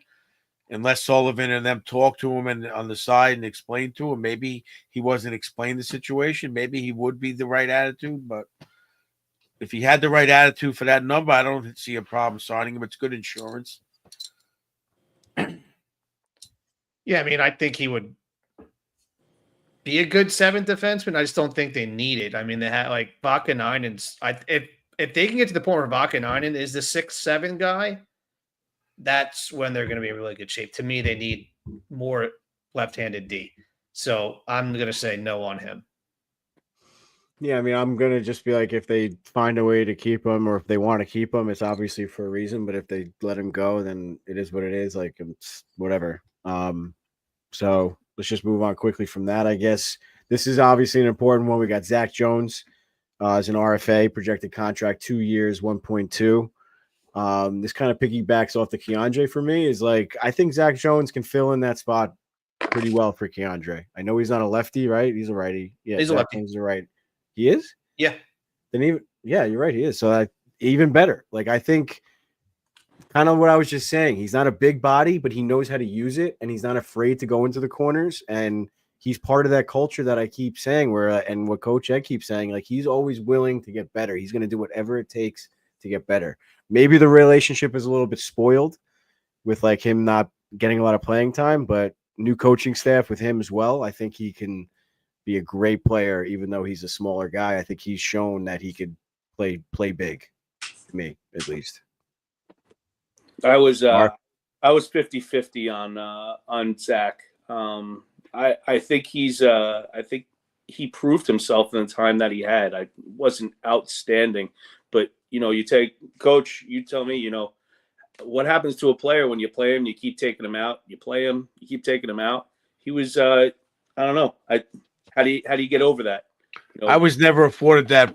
Unless Sullivan and them talk to him and on the side and explain to him, maybe he wasn't explained the situation. Maybe he would be the right attitude, but if he had the right attitude for that number, I don't see a problem signing him. It's good insurance. Yeah, I mean, I think he would be a good 7th defenseman. I just don't think they need it. I mean, they had like Vakanainen's. If they can get to the point where Vakanainen is the 6-7 guy, that's when they're going to be in really good shape. To me, they need more left-handed D. So I'm going to say no on him. Yeah, I mean, I'm going to just be like, if they find a way to keep him or if they want to keep him, it's obviously for a reason. But if they let him go, then it is what it is. Like, it's whatever. So let's just move on quickly from that, I guess. This is obviously an important one. We got Zach Jones as an RFA, projected contract 2 years, 1.2. This kind of piggybacks off the Keandre for me. Is like, I think Zach Jones can fill in that spot pretty well for Keandre. I know he's not a lefty, right? He's a righty. Yeah, he's a lefty. He's a right. He is? Yeah. Then you're right. He is. So even better. Like, I think kind of what I was just saying. He's not a big body, but he knows how to use it, and he's not afraid to go into the corners. And he's part of that culture that I keep saying, and what Coach Ed keeps saying, like, he's always willing to get better. He's going to do whatever it takes to get better. Maybe the relationship is a little bit spoiled with like him not getting a lot of playing time, but new coaching staff with him as well. I think he can be a great player, even though he's a smaller guy. I think he's shown that he could play big, to me at least. I was 50-50 on Zach. I think I think he proved himself in the time that he had. I wasn't outstanding, but you take Coach. You tell me, what happens to a player when you play him, you keep taking him out. You play him, you keep taking him out. He was I don't know. How do you get over that? I was never afforded that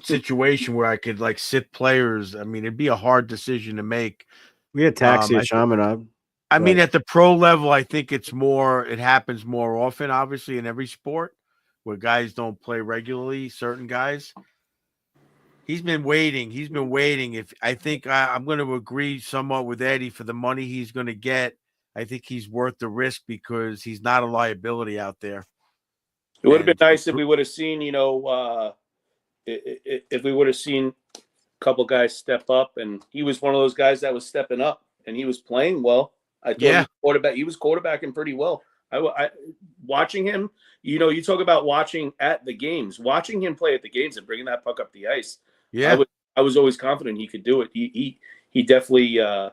situation where I could like sit players. I mean, it'd be a hard decision to make. We had Taxi I- at Chaminade. I But- mean, at the pro level, I think it happens more often, obviously, in every sport where guys don't play regularly, certain guys. He's been waiting. If I think I'm going to agree somewhat with Eddie for the money he's going to get. I think he's worth the risk because he's not a liability out there. It would have been And- nice if we would have seen, if we would have seen a couple guys step up, and he was one of those guys that was stepping up, and he was playing well. I thought he was quarterbacking pretty well. I watching him, you talk about watching at the games, watching him play at the games and bringing that puck up the ice. Yeah, I was always confident he could do it. He definitely, I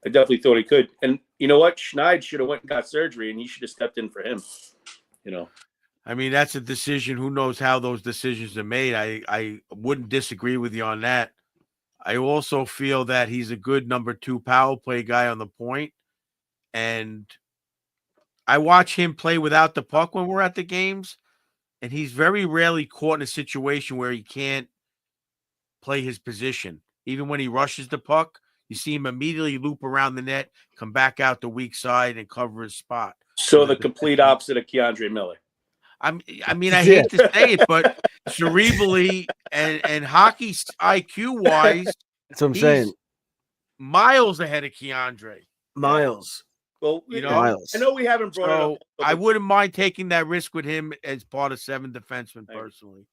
definitely thought he could. And you know what? Schneid should have went and got surgery, and he should have stepped in for him. I mean, that's a decision. Who knows how those decisions are made? I wouldn't disagree with you on that. I also feel that he's a good number 2 power play guy on the point. And I watch him play without the puck when we're at the games, and he's very rarely caught in a situation where he can't play his position. Even when he rushes the puck, you see him immediately loop around the net, come back out the weak side, and cover his spot. So the complete opposite of Keandre Miller. I mean, I hate to say it, but cerebrally and hockey IQ wise, That's what I'm saying. miles ahead of Keandre. Miles. Well, Miles. I know we haven't brought So it up. I wouldn't mind taking that risk with him as part of 7 defensemen personally.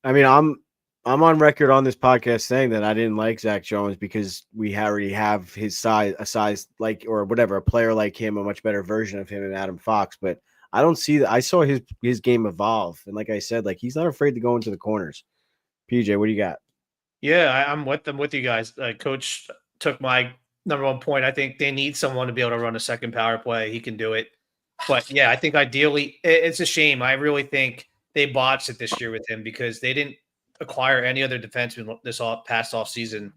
I mean, I'm on record on this podcast saying that I didn't like Zach Jones because we already have his size, a size like, or whatever, a player like him, a much better version of him in Adam Fox. But I don't see that. I saw his game evolve. And like I said, like he's not afraid to go into the corners. PJ, what do you got? Yeah, I'm with you guys. Coach took my number 1 point. I think they need someone to be able to run a second power play. He can do it. But yeah, I think ideally it's a shame. I really think they botched it this year with him because they didn't acquire any other defenseman this past off season.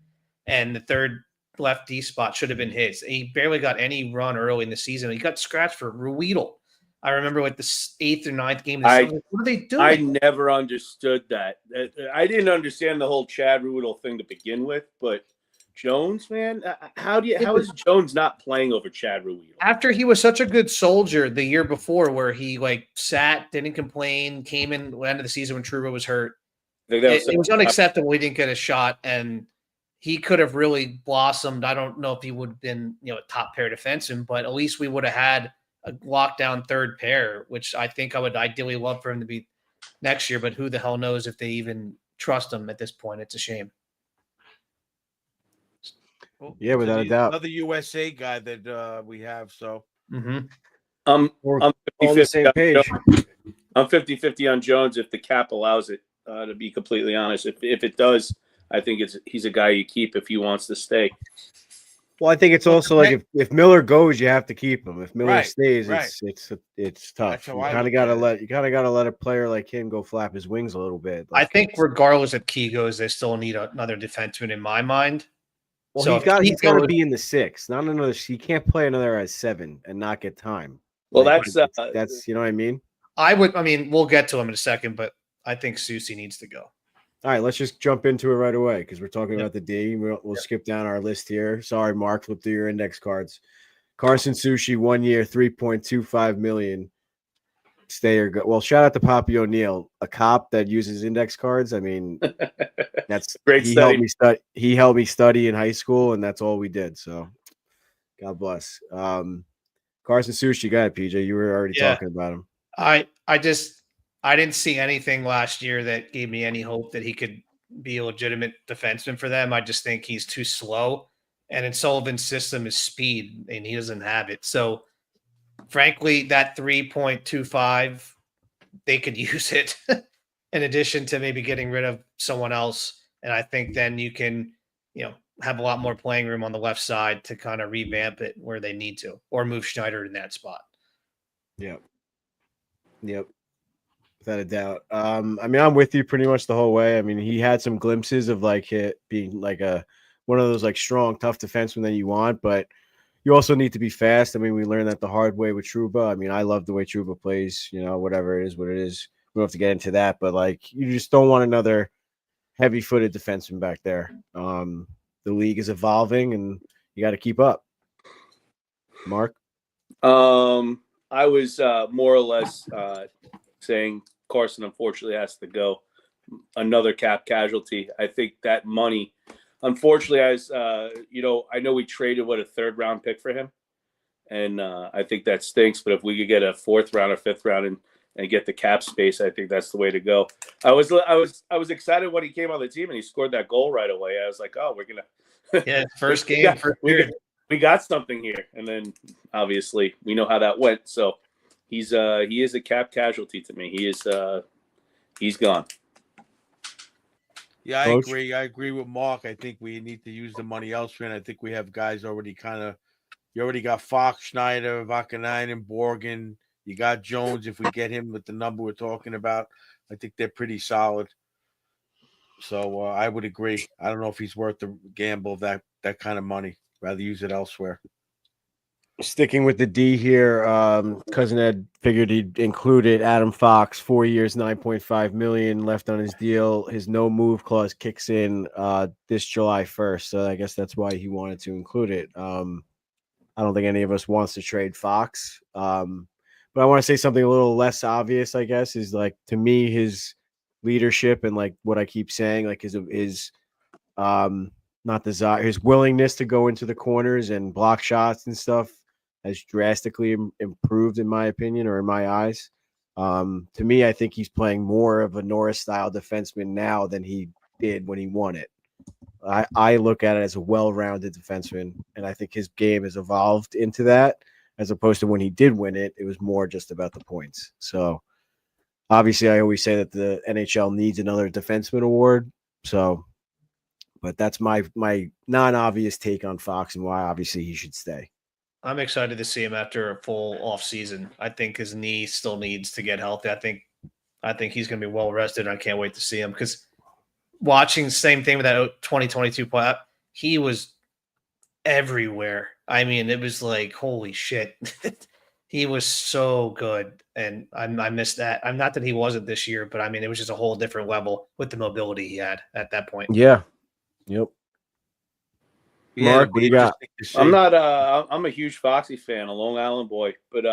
And the third left D spot should have been his. He barely got any run early in the season. He got scratched for Ruedel. I remember like the 8th or 9th game. What are they doing? I never understood that. I didn't understand the whole Chad Ruedel thing to begin with, but Jones, man, how is Jones not playing over Chad Ruedel? After he was such a good soldier the year before, where he like sat, didn't complain, came in the end of the season when Trouba was hurt. It was unacceptable. He didn't get a shot, and he could have really blossomed. I don't know if he would have been, a top pair defenseman, but at least we would have had a lockdown third pair, which I think I would ideally love for him to be next year. But who the hell knows if they even trust him at this point? It's a shame. Well, Yeah, without a doubt. Another USA guy that we have. So Mm-hmm. I'm We're all on the same page. I'm 50-50 on Jones if the cap allows it, to be completely honest. If it does, I think he's a guy you keep if he wants to stay. Well, I think it's also like if Miller goes, you have to keep him. If Miller Right, stays, right. it's tough. That's You how I kind of look gotta at it. gotta let a player like him go flap his wings a little bit. I Like, think regardless if Key goes, they still need another defenseman in my mind. well, So he's got if to goes- be in the 6, not another. He can't play another as 7 and not get time. Well, Like, that's you know what I mean. we'll get to him in a second, but I think Susie needs to go. All right, let's just jump into it right away because we're talking Yep. about the D. We'll skip down our list here. Sorry, Mark, flip through your index cards. Carson Sushi, 1 year, $3.25 million. Stay or go. Well, shout out to Poppy O'Neill, a cop that uses index cards. I mean, that's Great he study. helped me study. He helped me study in high school, and that's all we did. So, God bless. Carson Sushi, go ahead, PJ. You were already Yeah. talking about him. I didn't see anything last year that gave me any hope that he could be a legitimate defenseman for them. I just think he's too slow. And in Sullivan's system is speed, and he doesn't have it. So, frankly, that 3.25, they could use it in addition to maybe getting rid of someone else. And I think then you can, have a lot more playing room on the left side to kind of revamp it where they need to, or move Schneider in that spot. Yep. Without a doubt. I mean, I'm with you pretty much the whole way. I mean, he had some glimpses of like it being like one of those like strong, tough defensemen that you want, but you also need to be fast. I mean, we learned that the hard way with Trouba. I mean, I love the way Trouba plays, whatever it is, what it is. We don't have to get into that, but like you just don't want another heavy-footed defenseman back there. The league is evolving, and you got to keep up. Mark? I was more or less saying Carson unfortunately has to go. Another cap casualty. I think that money, unfortunately, as I know we traded a 3rd-round pick for him, and I think that stinks. But if we could get a 4th round or 5th round and get the cap space, I think that's the way to go. I was excited when he came on the team and he scored that goal right away. I was like, oh, we're gonna first game. we got something here, and then obviously we know how that went. So he is a cap casualty to me. He's gone. Yeah, Coach? I agree with Mark. I think we need to use the money elsewhere, and I think we have guys already you already got Fox, Schneider, Vakanainen, Borgen. You got Jones. If we get him with the number we're talking about, I think they're pretty solid. So I would agree. I don't know if he's worth the gamble of that kind of money. Rather use it elsewhere. Sticking with the D here, Cousin Ed figured he'd included Adam Fox, 4 years, $9.5 million left on his deal. His no move clause kicks in this July 1st, so I guess that's why he wanted to include it. I don't think any of us wants to trade Fox, but I want to say something a little less obvious. I guess is like, to me, his leadership and like what I keep saying, like his not desire, his willingness to go into the corners and block shots and stuff has drastically improved, in my opinion, or in my eyes. To me, I think he's playing more of a Norris-style defenseman now than he did when he won it. I look at it as a well-rounded defenseman, and I think his game has evolved into that, as opposed to when he did win it, it was more just about the points. So, obviously, I always say that the NHL needs another defenseman award. So, but that's my non-obvious take on Fox and why obviously he should stay. I'm excited to see him after a full off season. I think his knee still needs to get healthy. I think he's going to be well rested. I can't wait to see him, because watching the same thing with that 2022 play, he was everywhere. I mean, it was like, holy shit. He was so good, and I missed that. I'm not that he wasn't this year, but I mean, it was just a whole different level with the mobility he had at that point. Yeah. Yep. Yeah, Mark, what do you got? I'm not. I'm a huge Foxy fan, a Long Island boy, but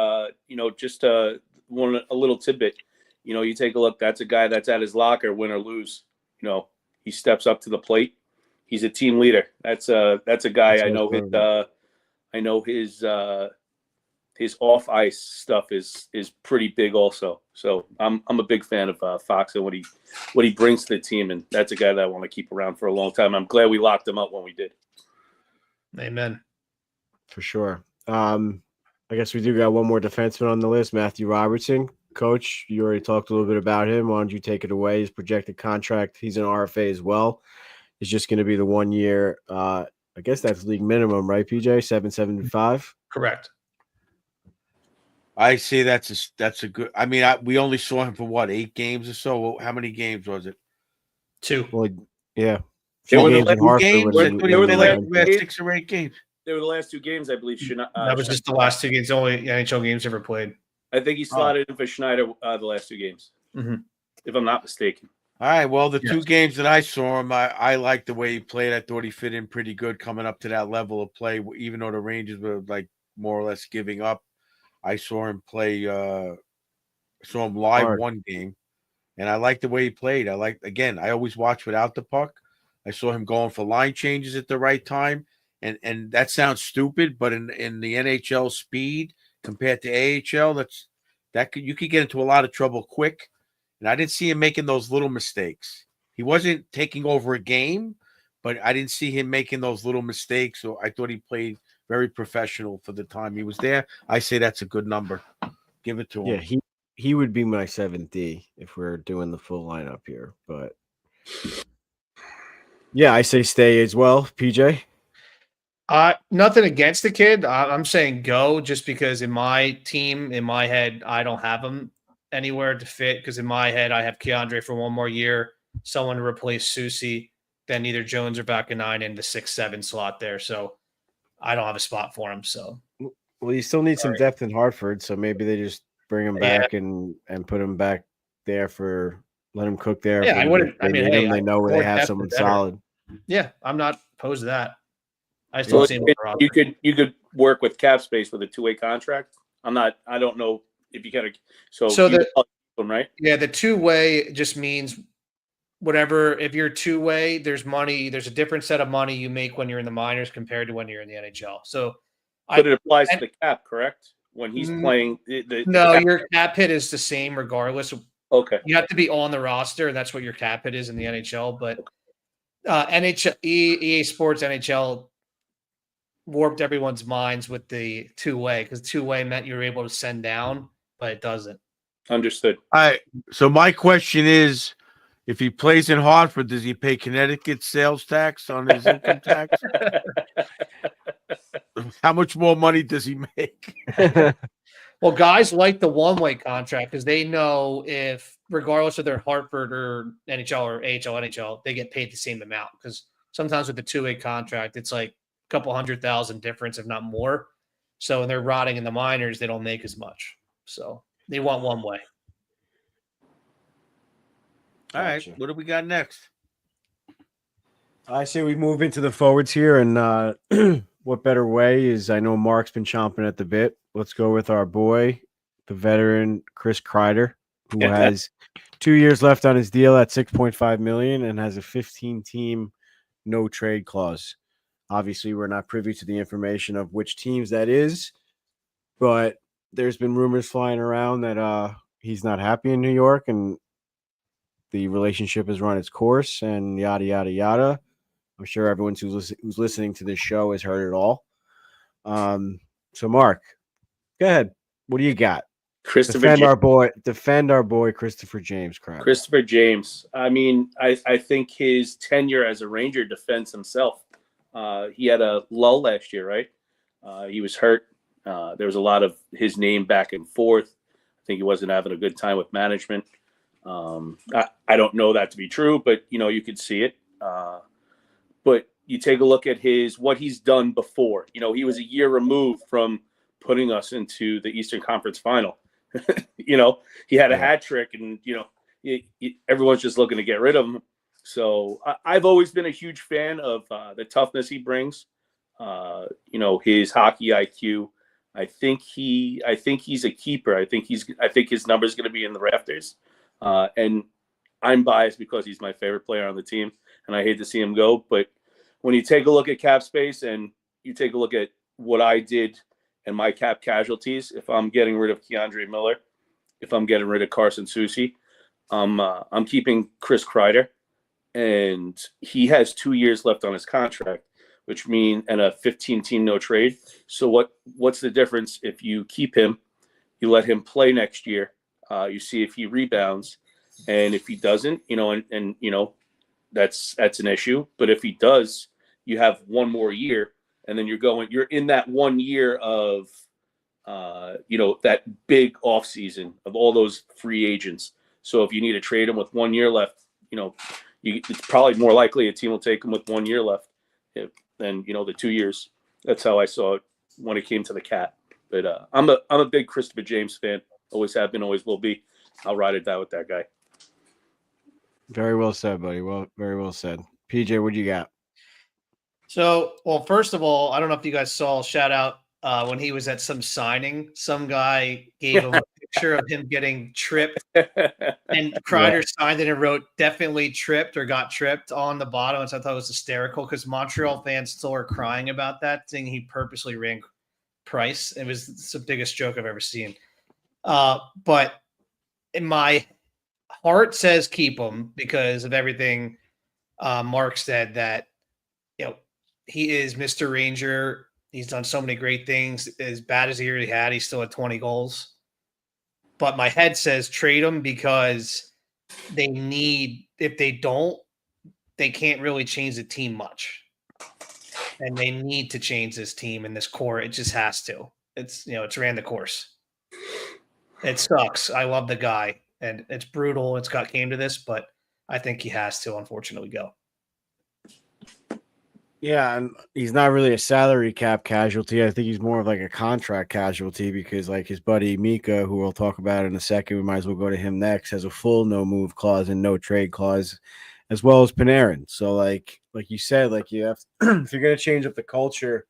just a little tidbit. You take a look. That's a guy that's at his locker, win or lose. He steps up to the plate. He's a team leader. That's a guy. I know his off ice stuff is pretty big also. So I'm a big fan of Fox and what he brings to the team, and that's a guy that I want to keep around for a long time. I'm glad we locked him up when we did. Amen. For sure. I guess we do got one more defenseman on the list, Matthew Robertson. Coach, you already talked a little bit about him. Why don't you take it away? His projected contract, he's an RFA as well. It's just going to be the 1 year. I guess that's league minimum, right, PJ? $775. Correct. I say that's a good. I mean, we only saw him for what, 8 games or so. How many games was it? 2. Well, yeah. They were Few the games in Hartford games. when They were the last games. 6 or 8 games. They were the last 2 games, I believe. That was just the last 2 games. The only NHL games ever played. I think he slotted in for Schneider the last 2 games, if I'm not mistaken. All right. Well, the 2 games that I saw him, I liked the way he played. I thought he fit in pretty good coming up to that level of play, even though the Rangers were like more or less giving up. I saw him play. Saw him live one game, and I liked the way he played. I always watch without the puck. I saw him going for line changes at the right time, and that sounds stupid, but in the NHL speed compared to AHL, you could get into a lot of trouble quick. And I didn't see him making those little mistakes. He wasn't taking over a game, but I didn't see him making those little mistakes. So I thought he played very professional for the time he was there. I say that's a good number. Give it to him. Yeah, he would be my 7th D if we're doing the full lineup here. But yeah, I say stay as well, PJ. Nothing against the kid. I'm saying go, just because in my team, in my head, I don't have him anywhere to fit, because in my head I have Keandre for 1 more year, someone to replace Susie, then either Jones or Vakanainen in the 6-7 slot there. So I don't have a spot for him. So well, you still need some depth in Hartford, so maybe they just bring him back and put him back there for Let them cook there. Yeah, I wouldn't. I They mean, need hey, them. They know where more they have depth someone the better. solid. Yeah, I'm not opposed to that. I just So don't see him on the roster. you could work with cap space with a 2-way contract. I don't know if you kind of. So you the keep them, right? yeah, the 2-way just means whatever. If you're 2-way, there's money. There's a different set of money you make when you're in the minors compared to when you're in the NHL. So, But it applies to the cap, correct? When he's Mm, playing the no, cap. your cap hit is the same regardless. Okay. You have to be on the roster, and that's what your cap hit is in the NHL. But NHL, EA Sports NHL warped everyone's minds with the 2-way because 2-way meant you were able to send down, but it doesn't. Understood. All right. So my question is, if he plays in Hartford, does he pay Connecticut sales tax on his income tax? How much more money does he make? Well, guys like the 1-way contract because they know if, regardless of their Hartford or NHL or AHL, NHL, they get paid the same amount. Because sometimes with the 2-way contract, it's like a couple $100,000 difference, if not more. So when they're rotting in the minors, they don't make as much. So they want 1-way. All right. Gotcha. What do we got next? I say we move into the forwards here, and what better way is I know Mark's been chomping at the bit. Let's go with our boy, the veteran Chris Kreider, who has 2 years left on his deal at $6.5 million and has a 15-team no trade clause. Obviously, we're not privy to the information of which teams that is, but there's been rumors flying around that he's not happy in New York and the relationship has run its course and yada yada yada. I'm sure everyone who's listening to this show has heard it all. So, Mark, go ahead. What do you got? Defend our boy, Christopher James. Crap. Christopher James. I mean, I think his tenure as a Ranger defends himself. He had a lull last year, right? He was hurt. There was a lot of his name back and forth. I think he wasn't having a good time with management. I don't know that to be true, but you could see it. But you take a look at what he's done before. He was a year removed from putting us into the Eastern Conference Final. He had a hat trick, and everyone's just looking to get rid of him. So I've always been a huge fan of the toughness he brings. His hockey IQ. I think he's a keeper. I think his number is going to be in the rafters. And I'm biased because he's my favorite player on the team, and I hate to see him go. But when you take a look at cap space and you take a look at what I did and my cap casualties, if I'm getting rid of Keandre Miller, if I'm getting rid of Carson Soucy, I'm keeping Chris Kreider, and he has 2 years left on his contract, which means and a 15-team no trade. So what's the difference if you keep him, you let him play next year, you see if he rebounds, and if he doesn't, that's an issue. But if he does, you have one more year, and then you're in that 1 year of that big offseason of all those free agents. So if you need to trade him with 1 year left, it's probably more likely a team will take him with 1 year left than the 2 years. That's how I saw it when it came to the cap. But I'm a big Christopher James fan. Always have been, always will be. I'll ride it out with that guy. Very well said, buddy. Well, very well said. PJ, what do you got? So, well, first of all, I don't know if you guys saw, shout out when he was at some signing, some guy gave him a picture of him getting tripped, and Kreider signed it and wrote "definitely tripped" or "got tripped" on the bottom, and so I thought it was hysterical because Montreal fans still are crying about that, saying he purposely ran Price. It was the biggest joke I've ever seen. But in my heart says keep him because of everything Mark said, that he is Mr. Ranger. He's done so many great things. As bad as the year he had, he still had 20 goals. But my head says trade him because if they don't, they can't really change the team much. And they need to change this team and this core. It just has to. It's ran the course. It sucks. I love the guy, and it's brutal. Came to this, but I think he has to, unfortunately, go. Yeah, and he's not really a salary cap casualty. I think he's more of like a contract casualty because like his buddy Mika, who we'll talk about in a second, we might as well go to him next, has a full no move clause and no trade clause, as well as Panarin. So like you said, like you have if you're gonna change up the culture,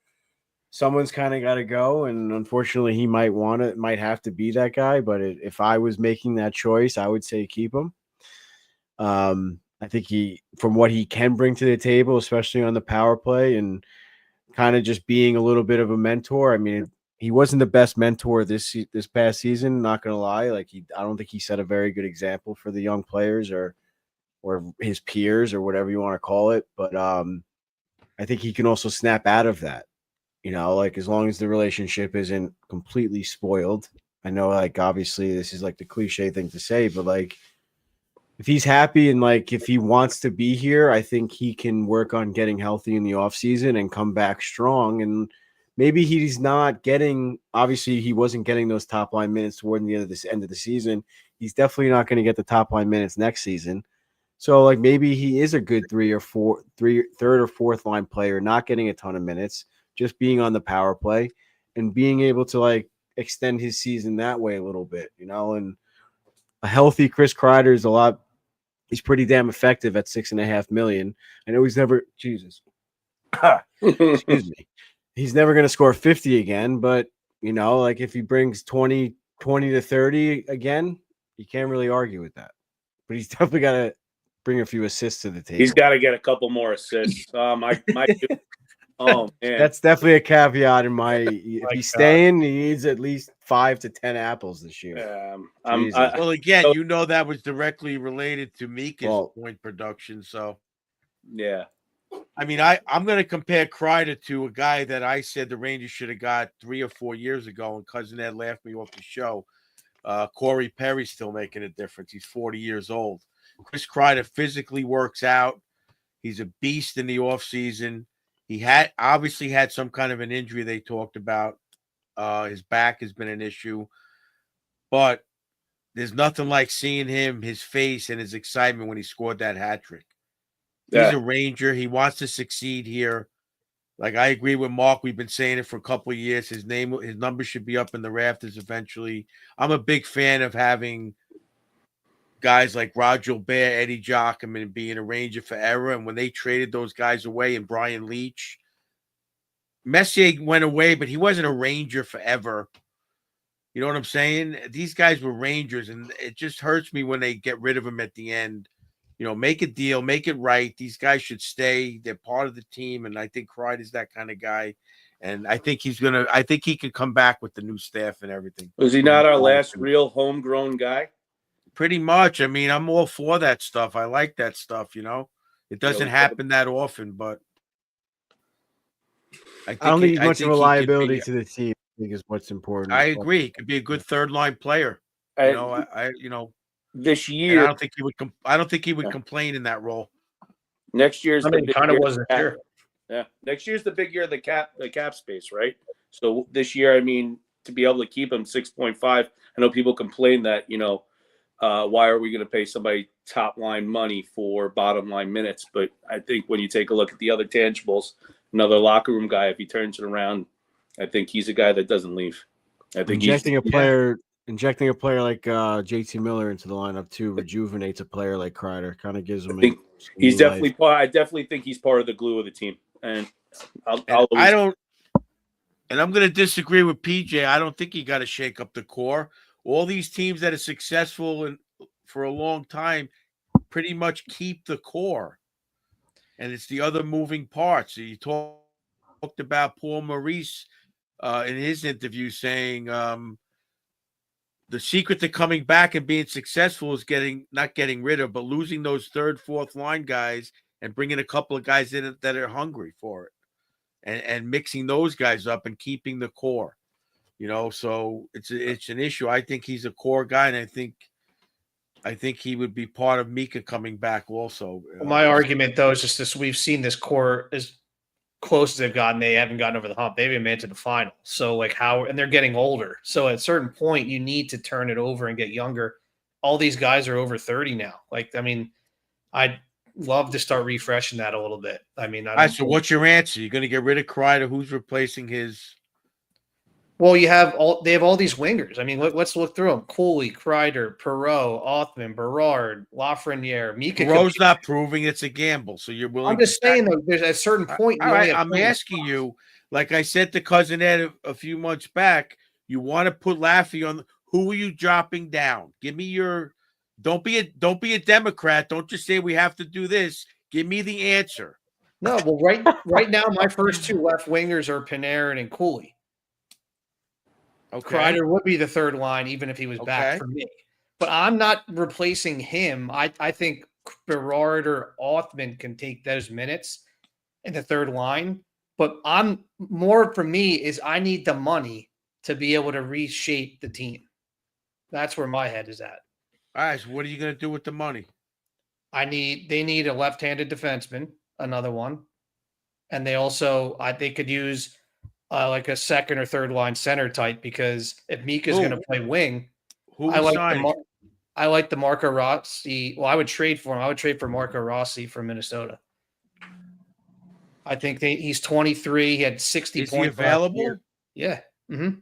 someone's kind of got to go, and unfortunately, he might have to be that guy. But if I was making that choice, I would say keep him. I think from what he can bring to the table, especially on the power play, and kind of just being a little bit of a mentor. I mean, he wasn't the best mentor this past season. Not gonna lie, I don't think he set a very good example for the young players or his peers or whatever you want to call it. But I think he can also snap out of that. Like as long as the relationship isn't completely spoiled. I know, like obviously this is like the cliche thing to say, but like if he's happy and like if he wants to be here, I think he can work on getting healthy in the offseason and come back strong. And maybe he's not getting, obviously he wasn't getting those top line minutes toward the end of the season. He's definitely not going to get the top line minutes next season. So like maybe he is a good third or fourth line player, not getting a ton of minutes, just being on the power play and being able to like extend his season that way a little bit, and a healthy Chris Kreider is he's pretty damn effective at $6.5 million. I know he's never, Jesus, excuse me. He's never going to score 50 again, but like if he brings 20 to 30 again, you can't really argue with that. But he's definitely got to bring a few assists to the table. He's got to get a couple more assists. Oh man, that's definitely a caveat in my. If he's staying, he needs at least 5 to 10 apples this year. Well, again, that was directly related to Mika's point production. So, yeah. I mean, I'm going to compare Kreider to a guy that I said the Rangers should have got 3 or 4 years ago, and Cousin Ed laughed me off the show. Corey Perry's still making a difference. He's 40 years old. Chris Kreider physically works out. He's a beast in the offseason. He obviously had some kind of an injury they talked about. His back has been an issue. But there's nothing like seeing his face and his excitement when he scored that hat trick. He's a Ranger. He wants to succeed here. Like, I agree with Mark. We've been saying it for a couple of years. His number should be up in the rafters eventually. I'm a big fan of having guys like Roger Bear, Eddie Giacomin being a Ranger forever. And when they traded those guys away and Brian Leach, Messier went away, but he wasn't a Ranger forever. You know what I'm saying? These guys were Rangers, and it just hurts me when they get rid of them at the end. Make a deal, make it right. These guys should stay. They're part of the team, and I think Kreider is that kind of guy. And I think he can come back with the new staff and everything. Was he not our last real homegrown guy? Pretty much. I mean, I'm all for that stuff. I like that stuff, It doesn't happen that often, but I don't think he's much of a liability to the team. I think is what's important. I agree. He could be a good third line player. This year, I don't think he would complain in that role. Next year's kind of wasn't sure. Yeah, next year's the big year of the cap space, right? So this year, I mean, to be able to keep him 6.5, I know people complain that why are we going to pay somebody top line money for bottom line minutes? But I think when you take a look at the other tangibles, another locker room guy, if he turns it around, I think he's a guy that doesn't leave. I think injecting a player like JT Miller into the lineup too rejuvenates a player like Kreider. Kind of gives him. He's definitely part. I definitely think he's part of the glue of the team. And I'm going to disagree with PJ. I don't think he got to shake up the core. All these teams that are successful for a long time pretty much keep the core, and it's the other moving parts. You talked about Paul Maurice in his interview saying the secret to coming back and being successful is not getting rid of, but losing those third, fourth line guys and bringing a couple of guys in that are hungry for it, and mixing those guys up and keeping the core. So it's an issue. I think he's a core guy, and I think he would be part of Mika coming back also. Well, my argument, though, is just this: we've seen this core as close as they've gotten. They haven't gotten over the hump. They haven't made it to the final. So, and they're getting older. So, at a certain point, you need to turn it over and get younger. All these guys are over 30 now. love to start refreshing that a little bit. I mean, All right, so what's your answer? You're going to get rid of Kreider. Who's replacing his? well, they have all these wingers. I mean, let's look through them: Cooley, Kreider, Perreault, Othman, Berard, Lafreniere, Mika. Rose not proving it's a gamble, so you're willing. I'm just to saying, though, there's a certain point. All right, I'm asking you, like I said to Cousin Ed a few months back, you want to put Laffy on. Who are you dropping down? Give me your. Don't be a Democrat. Don't just say we have to do this. Give me the answer. No, well, right now, my first two left wingers are Panarin and Cooley. Okay. Kreider would be the third line, even if he was back Okay. for me. But I'm not replacing him. I think Berard or Othman can take those minutes in the third line. But I'm more for me is I need the money to be able to reshape the team. That's where my head is at. All right. So what are you going to do with the money? They need a left-handed defenseman, another one, and they could use like a second or third line center type because if Mika's going to play wing, I like the Marco Rossi. Well, I would trade for him. I would trade for Marco Rossi from Minnesota. I think he's 23. He had 60 Is points. he available? Yeah. Mm-hmm.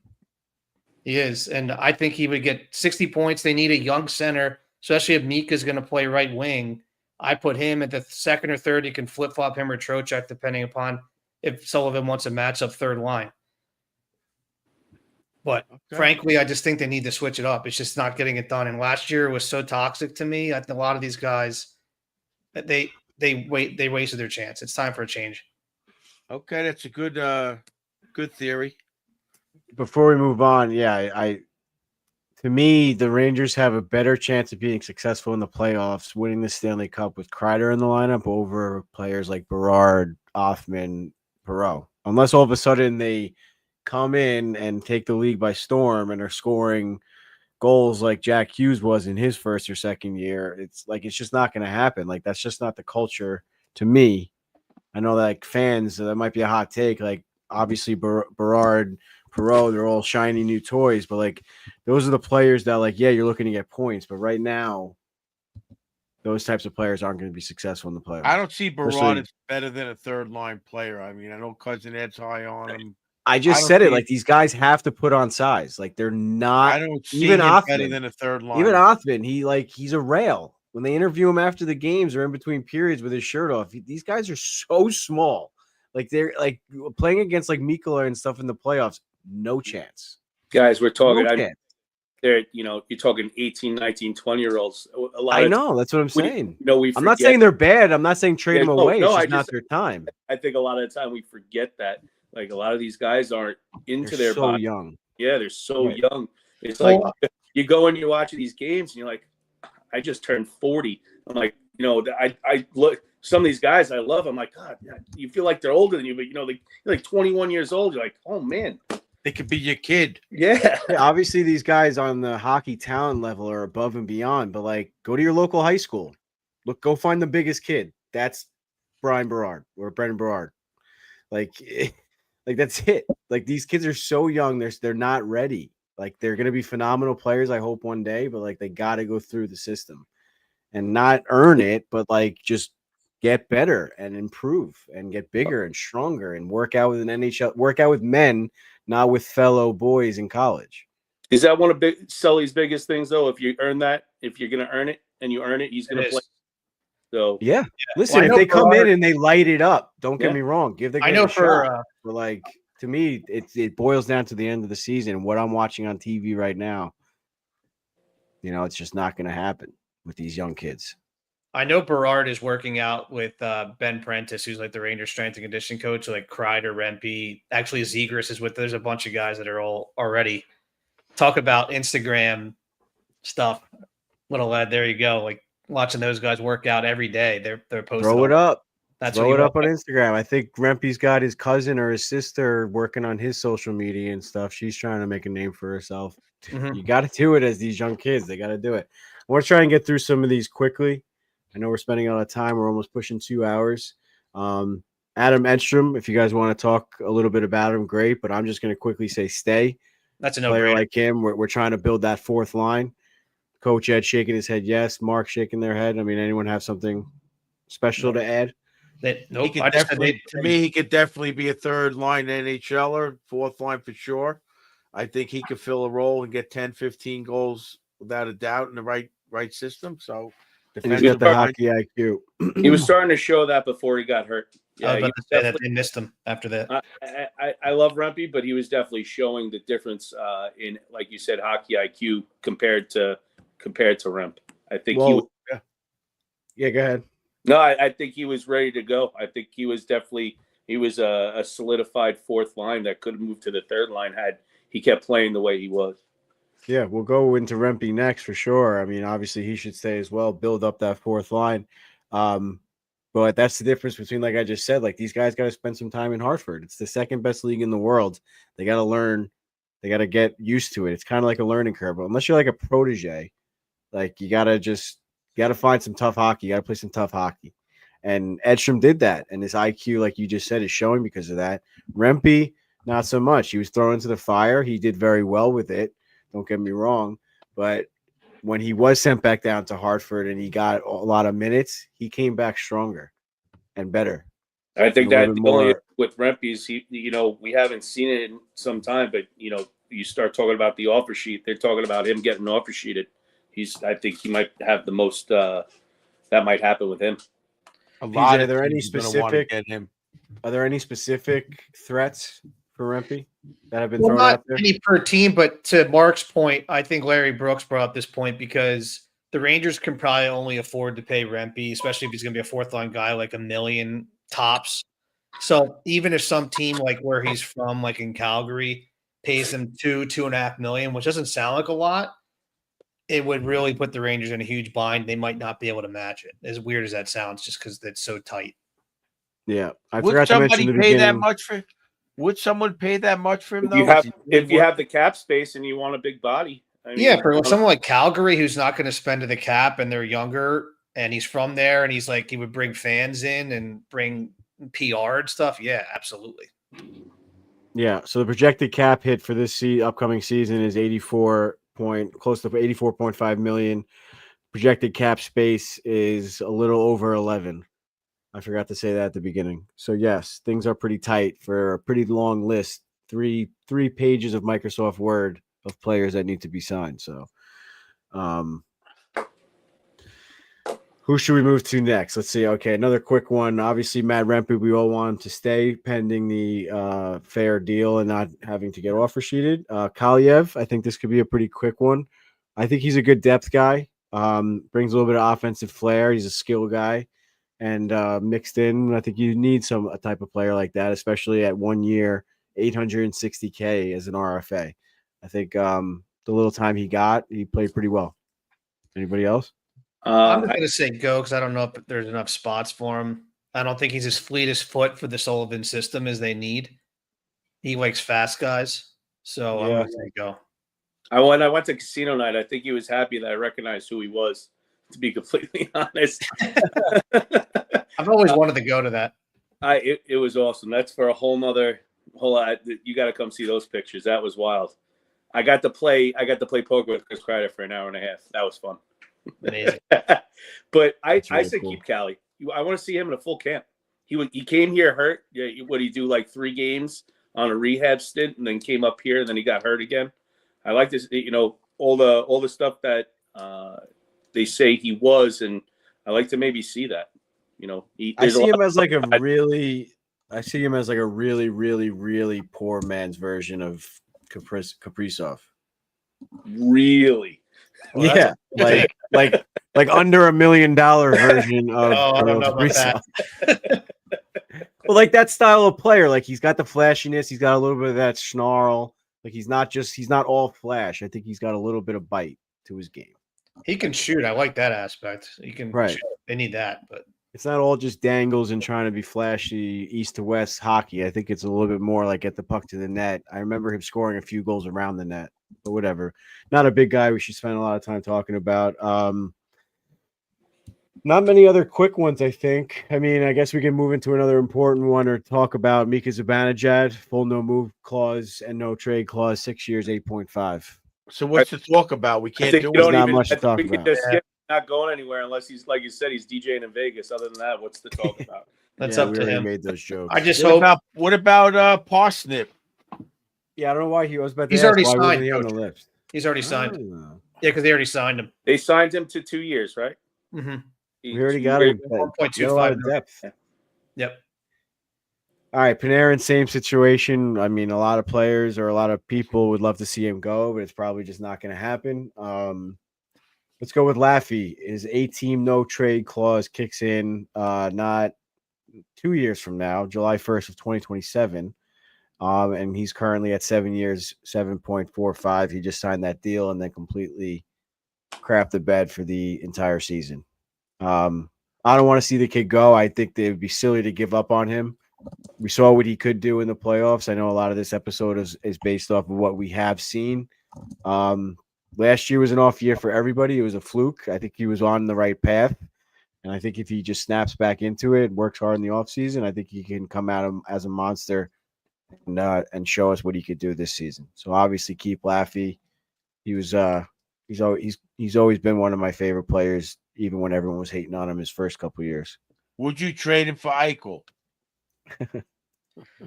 He is. And I think he would get 60 points. They need a young center, especially if Mika's going to play right wing. I put him at the second or third. You can flip-flop him or Trocheck, depending upon if Sullivan wants a matchup third line. But frankly, I just think they need to switch it up. It's just not getting it done. And last year was so toxic to me. I think a lot of these guys, they wasted their chance. It's time for a change. Okay, that's a good theory. Before we move on, to me, the Rangers have a better chance of being successful in the playoffs, winning the Stanley Cup with Kreider in the lineup over players like Berard, Othman, Perreault. Unless all of a sudden they come in and take the league by storm and are scoring goals like Jack Hughes was in his first or second year. It's just not going to happen. Like, that's just not the culture to me. I know that, like, fans, that might be a hot take. Like, obviously Berard, Perreault, they're all shiny new toys, but like those are the players that, like, yeah, you're looking to get points, but right now those types of players aren't going to be successful in the playoffs. I don't see Berard as better than a third line player. I mean, I know Cousin Ed's high on him. I just said it. Like, these guys have to put on size. Like, they're not. I don't see even him Othman, better than a third line. Even Othman, he's a rail. When they interview him after the games or in between periods with his shirt off, these guys are so small. Like, they're like playing against like Mikkola and stuff in the playoffs. No chance. Guys, we're talking. No chance. You're talking 18, 19, 20-year-olds. I know. That's what I'm saying. I'm not saying they're bad. I'm not saying trade them away. It's just not their time. I think a lot of the time we forget that. Like, a lot of these guys aren't into their so body. young. Yeah, they're so young. It's like you go and you watch these games and you're like, I just turned 40. I'm like, I look some of these guys I love. I'm like, God, you feel like they're older than you, but you're like 21 years old. You're like, oh man, they could be your kid. Yeah. Obviously, these guys on the hockey talent level are above and beyond. But like, go to your local high school. Go find the biggest kid. That's Brian Berard or Brendan Berard. Like that's it. Like, these kids are so young. They're not ready. Like, they're going to be phenomenal players, I hope, one day, but like, they got to go through the system and not earn it, but like, just get better and improve and get bigger and stronger and work out with an NHL, work out with men, not with fellow boys in college. Is that one of Sully's biggest things, though? If you earn that, if you're going to earn it and you earn it, he's going to play. So yeah. Listen, if they come in and they light it up, don't get me wrong, give the guy a shot. But like, to me, it boils down to the end of the season. What I'm watching on TV right now, it's just not going to happen with these young kids. I know Berard is working out with Ben Prentice, who's like the Rangers strength and conditioning coach, like Kreider, Rempe. Actually, Zegras is with. There's a bunch of guys that are all already talk about Instagram stuff. Little lad, there you go. Like, watching those guys work out every day. They're posting. Throw it up. Throw it up on Instagram. I think Rempe's got his cousin or his sister working on his social media and stuff. She's trying to make a name for herself. Mm-hmm. You got to do it as these young kids. They got to do it. I want to try and get through some of these quickly. I know we're spending a lot of time. We're almost pushing 2 hours. Adam Edstrom, if you guys want to talk a little bit about him, great. But I'm just going to quickly say stay. That's a player like him. We're trying to build that fourth line. Coach Ed shaking his head yes. Mark shaking their head. I mean, anyone have something special to add? That He nope. could I just said definitely, to me, he could definitely be a third line NHLer, fourth line for sure. I think he could fill a role and get 10, 15 goals without a doubt in the right system. So And he's defensive got the line, hockey IQ. He was starting to show that before he got hurt. I Yeah, was he about was to say that they missed him after that. I love Rempe, but he was definitely showing the difference in, like you said, hockey IQ compared to Remp. I think he was, Well, yeah, go ahead. no, I think he was ready to go. I think he was definitely a solidified fourth line that could have moved to the third line had he kept playing the way he was. Yeah, we'll go into Rempe next for sure. I mean, obviously he should stay as well, build up that fourth line. But that's the difference between, like I just said, like these guys got to spend some time in Hartford. It's the second best league in the world. They got to learn. They got to get used to it. It's kind of like a learning curve. But unless you're like a protege, like you got to find some tough hockey. You got to play some tough hockey. And Edstrom did that. And his IQ, like you just said, is showing because of that. Rempe, not so much. He was thrown into the fire. He did very well with it. Don't get me wrong. But when he was sent back down to Hartford and he got a lot of minutes, he came back stronger and better. I think A that little the bit only more- with Rempe is we haven't seen it in some time, but you start talking about the offer sheet. They're talking about him getting offer sheeted. I think he might have the most. That might happen with him. a lot PJ, of are there any teams are gonna wanna specific- get him. Are there any specific threats for Rempe that have been Well, thrown not out there? any per team, but to Mark's point, I think Larry Brooks brought up this point because the Rangers can probably only afford to pay Rempe, especially if he's going to be a fourth line guy, like $1 million tops. So even if some team like where he's from, like in Calgary, pays him $2.5 million, which doesn't sound like a lot, it would really put the Rangers in a huge bind. They might not be able to match it. As weird as that sounds, just because it's so tight. Yeah, I Would forgot to mention somebody the pay that beginning. much for? Would someone pay that much for him If though? you have Is he really if you worth have the cap space and you want a big body, I mean, Yeah, for someone like Calgary who's not going to spend to the cap and they're younger and he's from there and he's like he would bring fans in and bring PR and stuff. Yeah, absolutely. Yeah, so the projected cap hit for this upcoming season is close to 84.5 million. Projected cap space is a little over 11. I forgot to say that at the beginning. So yes, things are pretty tight for a pretty long list. Three pages of Microsoft Word of players that need to be signed. So who should we move to next? Let's see. Okay, another quick one. Obviously, Matt Rempe, we all want him to stay pending the fair deal and not having to get offer sheeted. Kaliev, I think this could be a pretty quick one. I think he's a good depth guy. Brings a little bit of offensive flair. He's a skill guy. And mixed in, I think you need a type of player like that, especially at 1 year, $860K as an RFA. I think the little time he got, he played pretty well. Anybody else? I'm just going to say go because I don't know if there's enough spots for him. I don't think he's as fleet as foot for the Sullivan system as they need. He likes fast guys. So I'm going to say go. When I went to casino night, I think he was happy that I recognized who he was, to be completely honest. I've always wanted to go to that. It was awesome. That's for a whole lot. You got to come see those pictures. That was wild. I got to play poker with Chris Kreider for an hour and a half. That was fun. Amazing. But I really said cool. keep Cali. I want to see him in a full camp. He came here hurt. What he do like 3 games on a rehab stint, and then came up here, and then he got hurt again. I like this. All the stuff that they say he was, and I like to maybe see that. I see him as like a really, really, really poor man's version of Kaprizov. Really. Well, Yeah, like under $1 million version of Oh, I don't know about Kaprizov. that. Well, like that style of player, like he's got the flashiness, he's got a little bit of that snarl. Like he's not all flash. I think he's got a little bit of bite to his game. He can shoot. I like that aspect. He can Right. shoot. They need that, but It's not all just dangles and trying to be flashy east to west hockey. I think it's a little bit more like get the puck to the net. I remember him scoring a few goals around the net, but whatever. Not a big guy we should spend a lot of time talking about. Not many other quick ones, I think. I mean, I guess we can move into another important one or talk about Mika Zibanejad, full no move clause and no trade clause, 6 years, 8.5. So what's to talk about? We can't do you it. don't not even. much to I think talk we could about. just skip. not going anywhere unless he's like you said, he's DJing in Vegas. Other than that, what's the talk about? That's Yeah, up we to already him. made those jokes. I just What hope about Parsnip? Yeah, I don't know why he was about to He's ask already why wasn't signed, he on the Coach. list. he's already signed. Oh. Yeah, because they already signed him. They signed him to 2 years, right? Mm-hmm. We already got him. We got a lot of 1.25 depth. Yep. All right, Panarin, same situation. I mean, a lot of players or a lot of people would love to see him go, but it's probably just not going to happen. Let's go with Laffy. His 8-team no trade clause kicks in not 2 years from now, July 1st of 2027. And he's currently at 7 years, 7.45. He just signed that deal and then completely crapped the bed for the entire season. I don't want to see the kid go. I think they would be silly to give up on him. We saw what he could do in the playoffs. I know a lot of this episode is based off of what we have seen. Last year was an off year for everybody. It was a fluke. I think he was on the right path. And I think if he just snaps back into it, works hard in the offseason, I think he can come out as a monster and show us what he could do this season. So obviously keep Laffy. He was he's always been one of my favorite players, even when everyone was hating on him his first couple of years. Would you trade him for Eichel?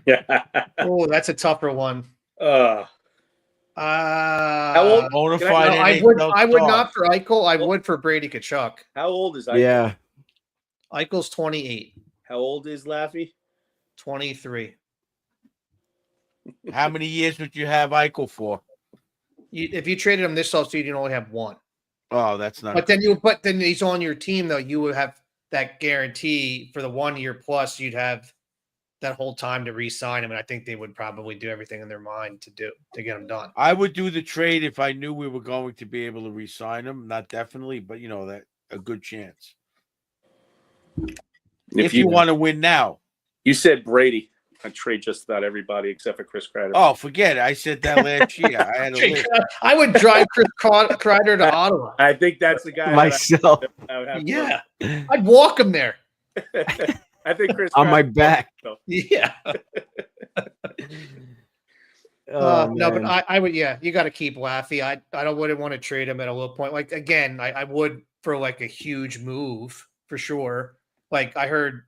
Yeah. Oh, that's a tougher one. How old? Bona Can I- fide No, I NHL would star. not for Eichel. I would for Brady Tkachuk. How old is Eichel? Yeah. Eichel's 28, How old is Laffy? 23. How many years would you have Eichel for? If you traded him this offseason, you only have one. Oh, that's not. But then he's on your team though. You would have that guarantee for the 1 year plus. You'd have that whole time to re-sign him, and I think they would probably do everything in their mind to get him done. I would do the trade if I knew we were going to be able to re-sign him. Not definitely, but that a good chance. If you want to win now. You said Brady. I trade just about everybody except for Chris Kreider. Oh, forget it. I said that last year. I had a list. I would drive Chris Kreider to Ottawa. I think that's the guy. Myself. I would have to Yeah, I'd walk him there. I think Chris On my Kreider- back. Yeah. Oh, No, but man. I would. Yeah, you got to keep Laffy. I wouldn't want to trade him at a low point. Like again, I would for like a huge move for sure. Like I heard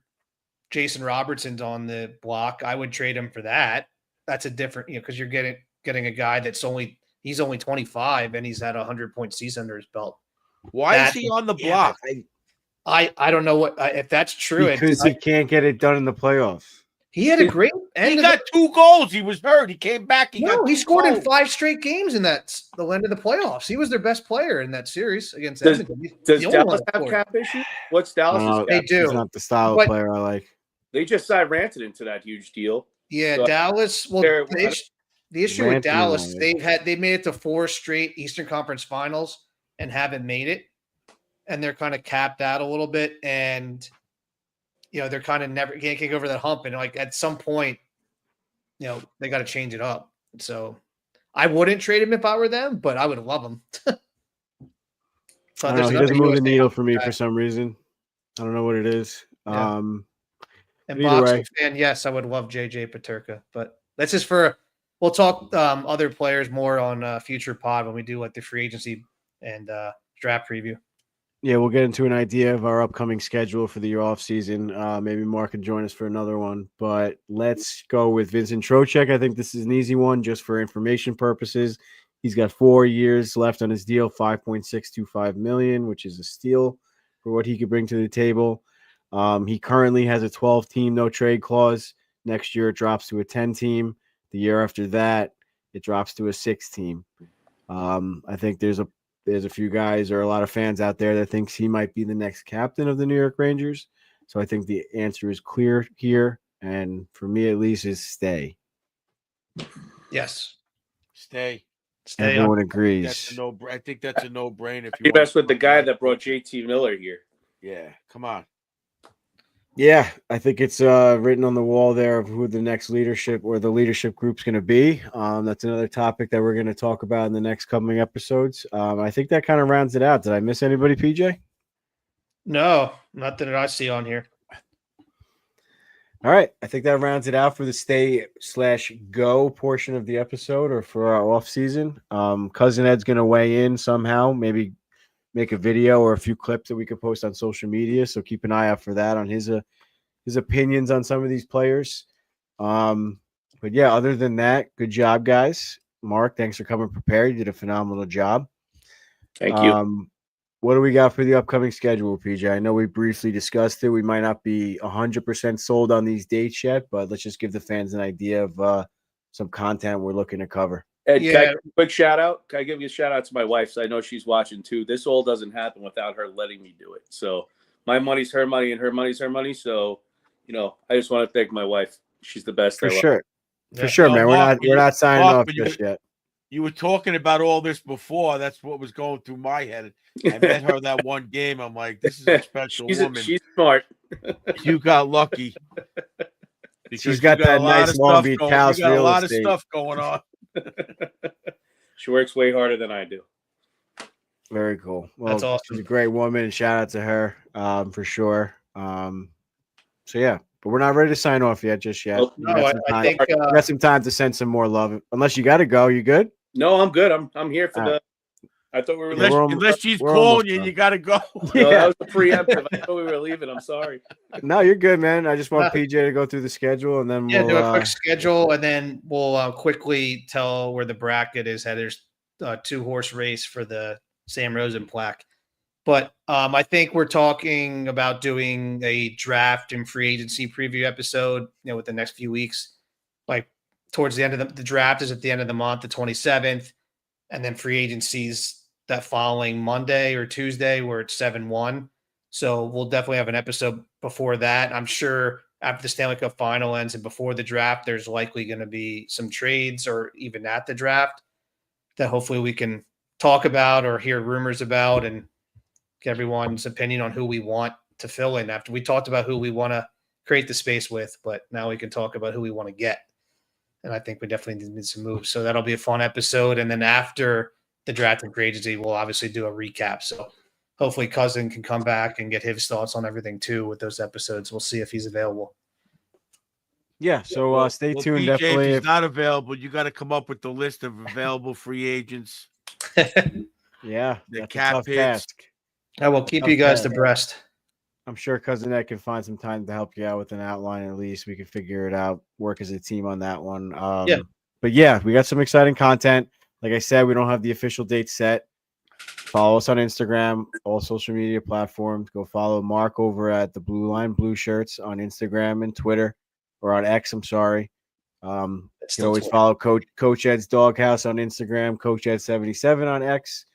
Jason Robertson's on the block. I would trade him for that. That's a different, because you're getting a guy he's only 25 and he's had a 100-point season under his belt. Why is he on the block? I don't know if that's true. Because he can't get it done in the playoffs. He had a great end. He got 2 goals. He was hurt. He came back. He scored in goals. 5 straight games in the end of the playoffs. He was their best player in that series against Does- Edmonton. He's Does the only one Dallas that have scored. cap issues? What's Dallas' They cap? do. He's not the style But- of player I like. They just signed Rantanen into that huge deal. Yeah, So, Dallas. Well, they're- the issue with Rantanen Dallas, on it. they made it to 4 straight Eastern Conference Finals and haven't made it, and they're kind of capped out a little bit, and they're kind of never can't get over that hump, and like at some point, they got to change it up. So I wouldn't trade him if I were them, but I would love him. I don't know, he doesn't move the needle for me for some reason. I don't know what it is. Yeah. Either Boxing way. fan, yes, I would love JJ Paterka, but that's just we'll talk other players more on future pod when we do like the free agency and draft preview. Yeah, we'll get into an idea of our upcoming schedule for the off season. Maybe Mark can join us for another one, but let's go with Vincent Trocheck. I think this is an easy one just for information purposes. He's got 4 years left on his deal, $5.625 million, which is a steal for what he could bring to the table. He currently has a 12-team no trade clause. Next year, it drops to a 10-team. The year after that, it drops to a 6-team. I think there's a few guys or a lot of fans out there that thinks he might be the next captain of the New York Rangers. So I think the answer is clear here, and for me at least, is stay. Yes, Stay. Everyone That's agrees. a I think that's a no-brainer. You mess with the guy that brought JT Miller here. Yeah, come on. Yeah, I think it's written on the wall there of who the next leadership or the leadership group's going to be. That's another topic that we're going to talk about in the next coming episodes. I think that kind of rounds it out. Did I miss anybody, PJ? no, nothing that I see on here. All right. I think that rounds it out for the stay/go portion of the episode or for our off season. Cousin Ed's going to weigh in somehow, maybe make a video or a few clips that we could post on social media. So keep an eye out for that on his opinions on some of these players. But yeah, other than that, good job, guys. Mark, thanks for coming prepared. You did a phenomenal job. Thank you. What do we got for the upcoming schedule, PJ? I know we briefly discussed it. We might not be 100% sold on these dates yet, but let's just give the fans an idea of some content we're looking to cover. Ed, Yeah. can I give a quick shout out? Can I give you a shout out to my wife? So I know she's watching too. This all doesn't happen without her letting me do it. So my money's her money and her money's her money. So, I just want to thank my wife. She's the best. For I love sure. Yeah. For sure, man. Mark, We're not signing Mark, off but just yet. You were talking about all this before. That's what was going through my head. I met her that one game. I'm like, this is a special woman. She's smart. You got lucky. She's got that nice Long Beach house You got a real lot estate. of stuff going on. She works way harder than I do. Very cool. Well, That's awesome. She's a great woman, and shout out to her for sure. So yeah, but we're not ready to sign off just yet. Nope. We No, got some I time- think we got some time to send some more love. Unless you got to go, you good? No, I'm good. I'm here for All right. I thought we were Yeah, leaving. Unless she's we're calling almost you, done. you got to go. No, that was a preemptive. I thought we were leaving. I'm sorry. No, you're good, man. I just want PJ to go through the schedule, and then Yeah, we'll do a quick schedule, and then we'll quickly tell where the bracket is. There's a 2-horse race for the Sam Rosen plaque. But I think we're talking about doing a draft and free agency preview episode, with the next few weeks. Like towards the end of the draft is at the end of the month, the 27th, and then free agencies that following Monday or Tuesday, where it's 7-1. So we'll definitely have an episode before that. I'm sure after the Stanley Cup final ends and before the draft, there's likely going to be some trades, or even at the draft, that hopefully we can talk about or hear rumors about, and get everyone's opinion on who we want to fill in. After we talked about who we want to create the space with, but now we can talk about who we want to get. And I think we definitely need some moves. So that'll be a fun episode. And then after the draft and free agency, we'll obviously do a recap. So hopefully Cousin can come back and get his thoughts on everything too with those episodes. We'll see if he's available. Yeah, so stay tuned. PJ, Definitely, if he's not available, you got to come up with the list of available free agents. yeah, The that's a cap tough hits. task. I will keep you guys abreast. I'm sure Cousin Ed can find some time to help you out with an outline. At least we can figure it out, work as a team on that one. Yeah. But yeah, we got some exciting content. Like I said, we don't have the official date set. Follow us on Instagram, all social media platforms. Go follow Mark over at the Blueline Blueshirts on Instagram and Twitter, or on X. I'm sorry. You can always follow Coach Ed's Doghouse on Instagram, Coach Ed 77 on X,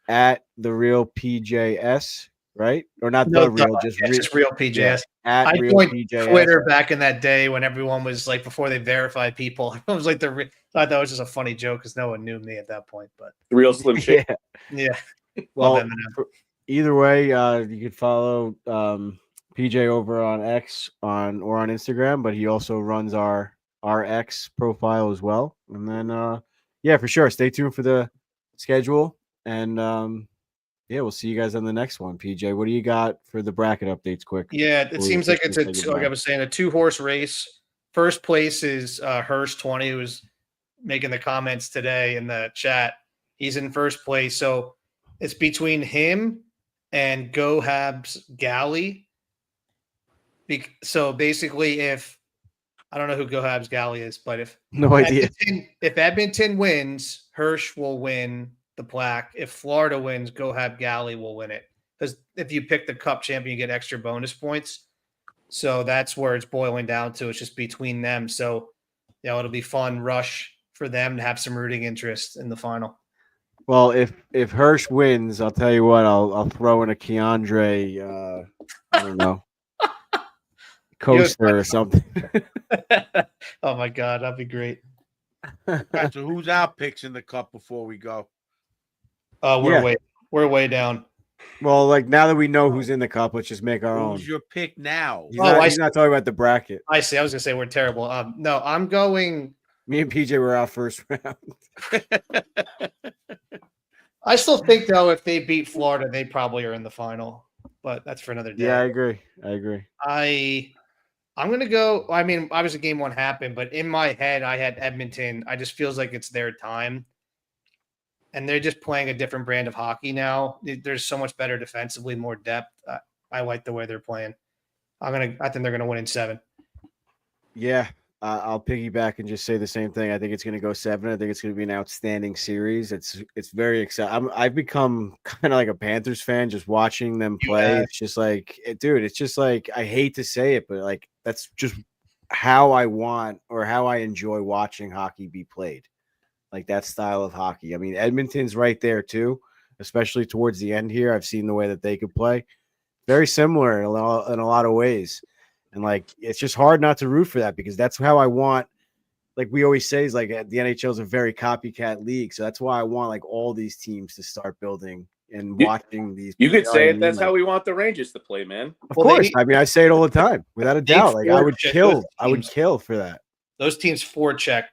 at the real PJS, right? Or not No, the real, no, just, it's just real PJS. yeah, at I real joined PJS. Twitter back in that day when everyone was like, before they verified people. It was like I thought that was just a funny joke because no one knew me at that point. But The real Slim Shady. Yeah. yeah, Well, Eminem. either way, you could follow PJ over on X or on Instagram, but he also runs our X profile as well. And then, yeah, for sure, stay tuned for the schedule. And yeah, we'll see you guys on the next one. PJ, what do you got for the bracket updates? Quick. Yeah, it Before we seems like it's officially say like I goodbye. was saying, a 2-horse race. First place is Hirsch 20, who was making the comments today in the chat. He's in first place. So it's between him and Go Habs Galley. So basically, if I don't know who Go Habs Galley is, but if No idea. Edmonton wins, Hirsch will win the plaque. If Florida wins, Go Hab Galley will win it. Because if you pick the cup champion, you get extra bonus points. So that's where it's boiling down to. It's just between them. So, it'll be fun rush for them to have some rooting interest in the final. Well, if Hirsch wins, I'll tell you what, I'll throw in a Keandre, I don't know, coaster or something. Oh my God, that'd be great. All right, so who's our picks in the cup before we go? We're way down. Well, like now that we know who's in the cup, let's just make our own. Who's your pick now? He's not talking about the bracket. I see. I was gonna say we're terrible. No, I'm going. Me and PJ were out first round. I still think though, if they beat Florida, they probably are in the final. But that's for another day. Yeah, I agree. I'm gonna go. I mean, obviously, game one happened, but in my head, I had Edmonton. I just feels like it's their time. and they're just playing a different brand of hockey now. There's so much better defensively, more depth. I like the way they're playing. I think they're gonna win in 7. Yeah, I'll piggyback and just say the same thing. I think it's going to go 7. I think it's going to be an outstanding series. It's very exciting. I've become kind of like a Panthers fan just watching them play. It's just like, dude, it's just like, I hate to say it, but like that's just how I want or how I enjoy watching hockey be played. Like that style of hockey. I mean, Edmonton's right there too, especially towards the end here. I've seen the way that they could play. Very similar in a lot of ways. And like, it's just hard not to root for that because that's how I want. Like we always say, is like the NHL is a very copycat league, so that's why I want like all these teams to start building and watching these. You could say it. That's like, how we want the Rangers to play, man. Of course, I mean I say it all the time, without a doubt. Like I would kill for that. Those teams forecheck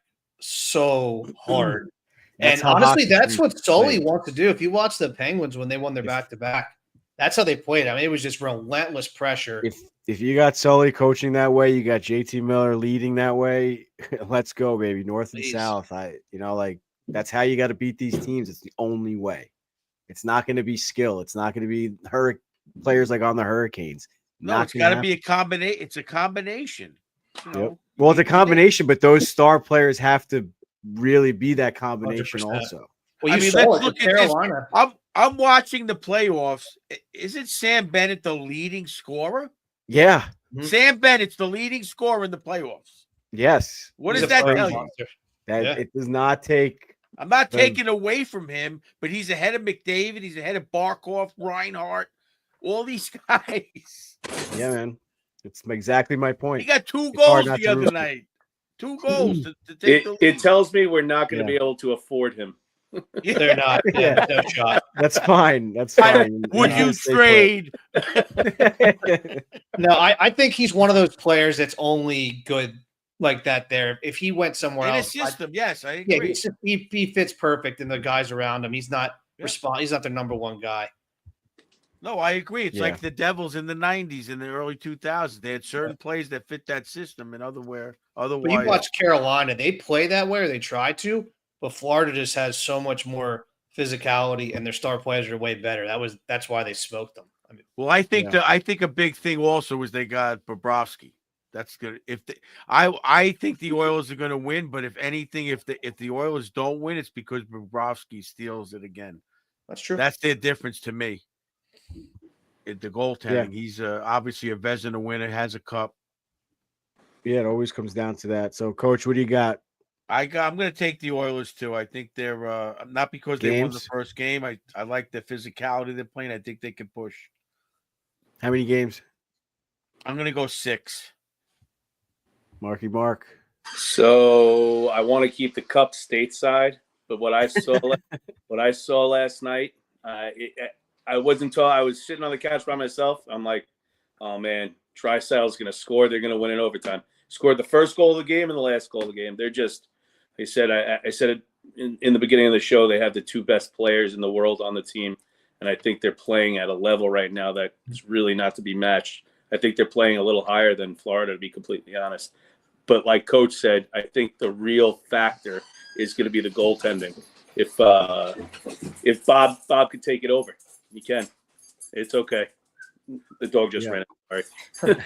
so hard, That's and honestly, that's what Sully wants to do. If you watch the Penguins when they won their back-to-back, that's how they played. I mean, it was just relentless pressure. If you got Sully coaching that way, you got JT Miller leading that way. Let's go, baby, north and south. Like that's how you got to beat these teams. It's the only way. It's not going to be skill. It's not going to be players like on the Hurricanes. No, it's got to be a combination. It's a combination. Yep. Well, it's a combination, but those star players have to really be that combination 100%. also. Well, I mean, let's look at Carolina. I'm watching the playoffs. Isn't Sam Bennett the leading scorer? Yeah. Sam Bennett's the leading scorer in the playoffs. Yes. What does that tell you? That it does not take. I'm not taking away from him, but he's ahead of McDavid. He's ahead of Barkov, Reinhart, all these guys. Yeah, man. It's exactly my point. He got 2 goals the other night. 2 goals to take the lead. It tells me we're not going to be able to afford him. They're not. Yeah, no shot. That's fine. That's fine. Would you trade? No, I think he's one of those players that's only good like that there. If he went somewhere else, in a system, yes, I agree. Yeah, he fits perfect in the guys around him. He's not he's not the number one guy. No, I agree. It's like the Devils in the 90s, in the early 2000s. They had certain plays that fit that system, and otherwise. But you watch Carolina, they play that way, or they try to, but Florida just has so much more physicality, and their star players are way better. That's why they smoked them. I mean, well, I think a big thing also was they got Bobrovsky. That's good. I think the Oilers are going to win, but if anything, if the Oilers don't win, it's because Bobrovsky steals it again. That's true. That's the difference to me. The goaltending. He's obviously a Vezina winner, has a cup. Yeah, it always comes down to that. So, Coach, what do you got? I'm going to take the Oilers too. I think they're not because they won the first game. I like the physicality they're playing. I think they can push. How many games? I'm going to go 6. Marky Mark. So I want to keep the cup stateside, but what I saw last night, I wasn't told. I was sitting on the couch by myself. I'm like, oh man, Tri-Saddle's going to score. They're going to win in overtime. Scored the first goal of the game and the last goal of the game. They're just, I said it in the beginning of the show, they have the 2 best players in the world on the team. And I think they're playing at a level right now that is really not to be matched. I think they're playing a little higher than Florida, to be completely honest. But like Coach said, I think the real factor is going to be the goaltending. If Bob could take it over, he can. It's okay. The dog just ran out. Sorry.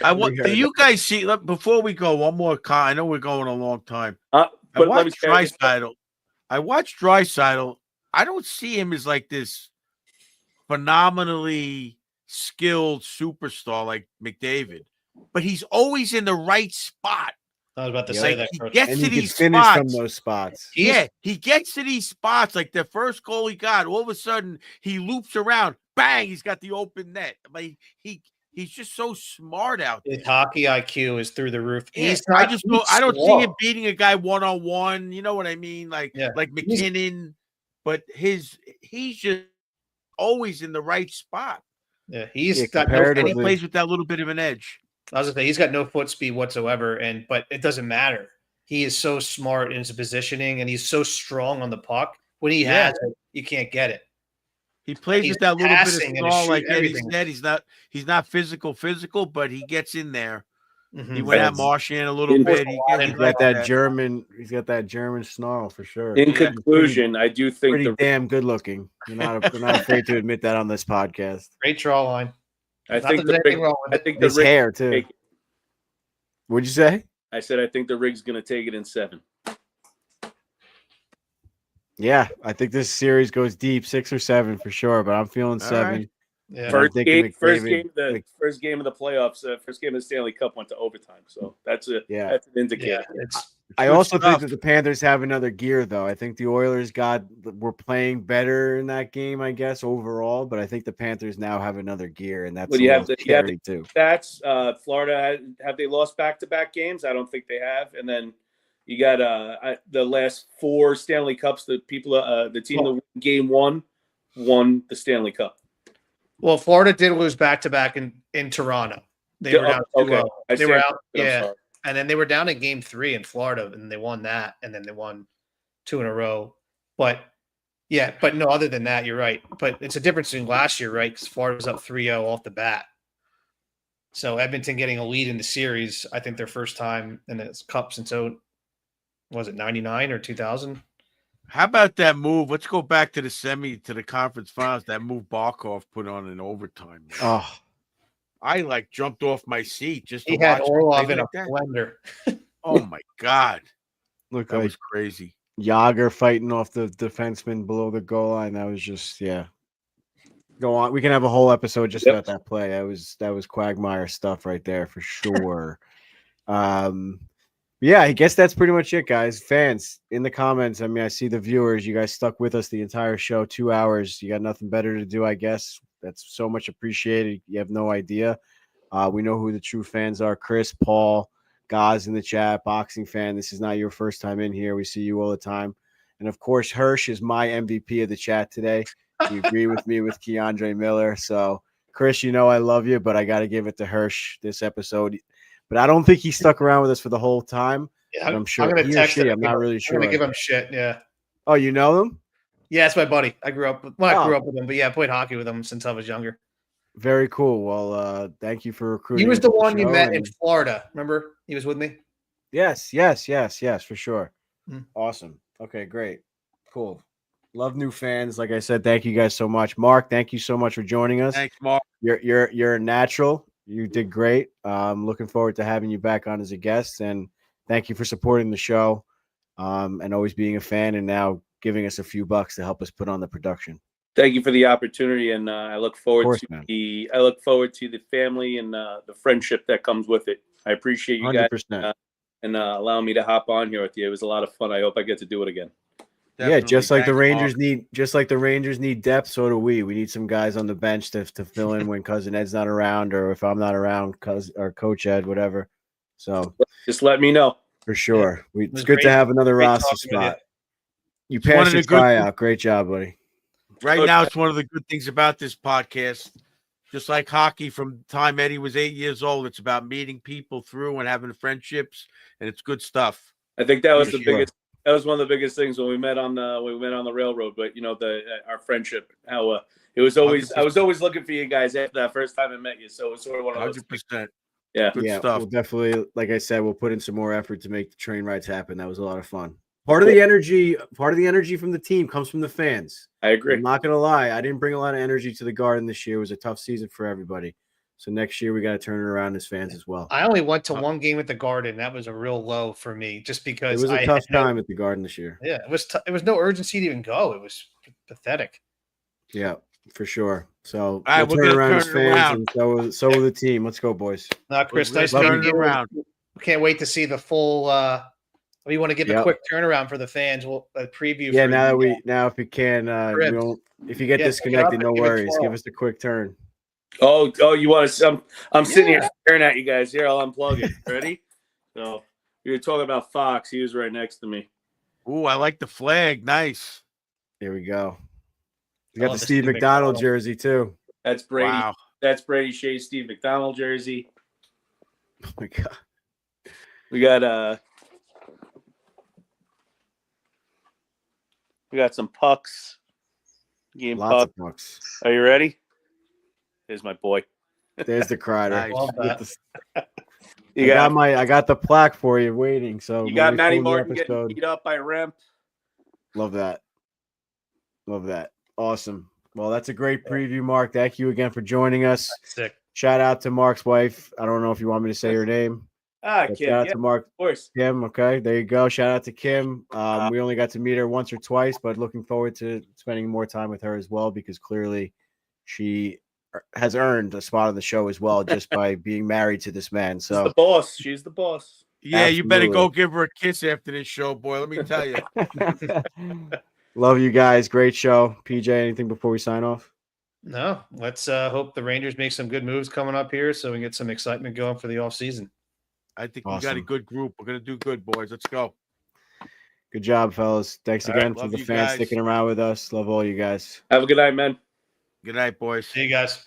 Do you guys see? Before we go, one more I know we're going a long time. But I watched Draisaitl. I don't see him as like this phenomenally skilled superstar like McDavid, but he's always in the right spot. I was about to say that. He gets to these finish spots. from those spots. He gets to these spots. Like the first goal he got, all of a sudden he loops around. Bang! He's got the open net. Like he's just so smart out there. His hockey IQ is through the roof. Yeah, I don't see him beating a guy 1-on-1. You know what I mean? Like McKinnon, but he's just always in the right spot. Yeah, he's got no, and he plays with that little bit of an edge. I was gonna say he's got no foot speed whatsoever, but it doesn't matter. He is so smart in his positioning, and he's so strong on the puck. When he has it, you can't get it. He plays with that little bit of small, like Eddie said. He's not physical, but he gets in there. Mhm. He went at That's- Marchand a little In- bit. He's got that German. He's got that German snarl for sure. In Yeah. conclusion, I do think Pretty damn good looking. We're not afraid to admit that on this podcast. Great draw line. I Not think that the there's rig, anything wrong with I it. think the His rig hair too. take it. What'd you say? I said I think the rig's gonna take it in 7. Yeah, I think this series goes deep, 6 or 7 for sure. But I'm feeling All 7. right. Yeah. I'm First thinking game, first McDavid- game, of the Mc- first game of the playoffs, first game of the Stanley Cup went to overtime. So that's an Yeah, indicator. it's I Good also think stuff. that the Panthers have another gear, though. I think the Oilers were playing better in that game, I guess, overall. But I think the Panthers now have another gear, and that's Well, a you have little to- you have scary too. That's Florida. Have they lost back-to-back games? I don't think they have. And then you got the last 4 Stanley Cups. The team that won game 1 won the Stanley Cup. well, Florida did lose back to back in Toronto. They were down 2-0. I They were stand out, corrected. I'm yeah, sorry. and then they were down in game 3 in Florida, and they won that, and then they won 2 in a row. But yeah, but no, other than that, you're right. But it's a difference in last year, right? Because Florida was up 3-0 off the bat. So Edmonton getting a lead in the series, I think their first time in the cup since was it 99 or 2000? How about that move? Let's go back to the conference finals. That move Barkov put on in overtime. Man. Oh, I jumped off my seat just to He had watch him Orlov play in a like that. blender. Oh my God. look That like was crazy. Yager fighting off the defenseman below the goal line. That was just Go on. We can have a whole episode just about that play. That was Quagmire stuff right there for sure. Yeah, I guess that's pretty much it, guys. Fans in the comments. I mean, I see the viewers. You guys stuck with us the entire show, 2 hours. You got nothing better to do, I guess. That's so much appreciated. You have no idea. We know who the true fans are. Chris, Paul, Gaz in the chat, boxing fan. This is not your first time in here. We see you all the time. And of course, Hirsch is my MVP of the chat today. You agree with me with Keandre Miller. So, Chris, you know I love you, but I got to give it to Hirsch this episode. But I don't think he stuck around with us for the whole time. Yeah, I'm sure I'm going he to or text she, him. I'm not really I'm sure. going to give him shit. Yeah. Oh, you know them? Yeah, it's my buddy. I grew up with him, but yeah, I played hockey with him since I was younger. Very cool. Well, thank you for recruiting. He was into the one you show, met in and- Florida. Remember? He was with me. Yes, for sure. Awesome. Okay, great. Cool. Love new fans. Like I said, thank you guys so much. Mark, thank you so much for joining us. Thanks, Mark. You're a natural. You did great. Looking forward to having you back on as a guest, and thank you for supporting the show, and always being a fan, and now giving us a few bucks to help us put on the production. Thank you for the opportunity, and I look forward course, to man. I look forward to the family and the friendship that comes with it. I appreciate you guys 100%. and allowing me to hop on here with you. It was a lot of fun. I hope I get to do it again. Yeah, just like the Thanks, Rangers need depth, so do we. We need some guys on the bench to fill in when Cousin Ed's not around, or if I'm not around, or Coach Ed, whatever. So Just let me know. for sure, it's was good great- to have another great roster talking with you. spot. You It's one passed of your the good try things- out. Great job, buddy. Right now, it's one of the good things about this podcast. Just like hockey, from the time Eddie was 8 years old, it's about meeting people through and having friendships, and it's good stuff. I think that was the Sure. biggest. That was one of the biggest things when we met on the railroad. But our friendship, how it was always. I was always looking for you guys after that first time I met you. So it was sort of one of those. 100%. Yeah. Good Yeah, stuff. we'll definitely, like I said, we'll put in some more effort to make the train rides happen. That was a lot of fun. Part of the energy from the team comes from the fans. I agree. I'm not gonna lie, I didn't bring a lot of energy to the Garden this year. It was a tough season for everybody. So next year we got to turn it around as fans as well. I only went to one game at the Garden. That was a real low for me, just It because was a I tough had no- time at the Garden this year. Yeah, it was. It was no urgency to even go. It was pathetic. Yeah, for sure. So All right, we'll we're turn gonna around as turn it fans, and so will the team. Let's go, boys. Chris, We're nice gonna meeting turn it you. around. We can't wait to see the full. We want to give a Yep. quick turnaround for the fans. We'll a preview. Yeah, for now if you can, Cribs. we don't, if you get Yeah, pick it up disconnected, and no give it worries. 12. Give us a quick turn. Oh, you want to? I'm sitting here staring at you guys. Here, I'll unplug it. Ready? So you were talking about Fox. He was right next to me. Ooh, I like the flag. Nice. Here we go. We I got love the the Steve Steve McDonald McDonald. jersey too. That's Brady. Wow. That's Brady Shea Steve McDonald jersey. Oh my god. We got some pucks. Game Lots puck. of bucks. Are you ready? Here's my boy. There's the Crider. Nice. Love that. With the- I got the plaque for you waiting. So you when got we Matty film the Martin getting episode- beat up by Remp. Love that. Love that. Awesome. Well, that's a great preview, Mark. Thank you again for joining us. Sick. Shout out to Mark's wife. I don't know if you want me to say her name. Kim, Shout out to Mark. of course. Kim. Okay, there you go. Shout out to Kim. We only got to meet her once or twice, but looking forward to spending more time with her as well because clearly she has earned a spot on the show as well just by being married to this man. She's So the boss. She's the boss. Yeah, you better go Absolutely. give her a kiss after this show, boy. Let me tell you. love you guys. Great show. PJ, anything before we sign off? No, let's hope the Rangers make some good moves coming up here so we can get some excitement going for the offseason. I think we got a Awesome. good group. We're gonna do good, boys. Let's go. Good job, fellas. Thanks All right, again for love the you fans guys. sticking around with us. Love all you guys. Have a good night, man. Good night, boys. See you guys.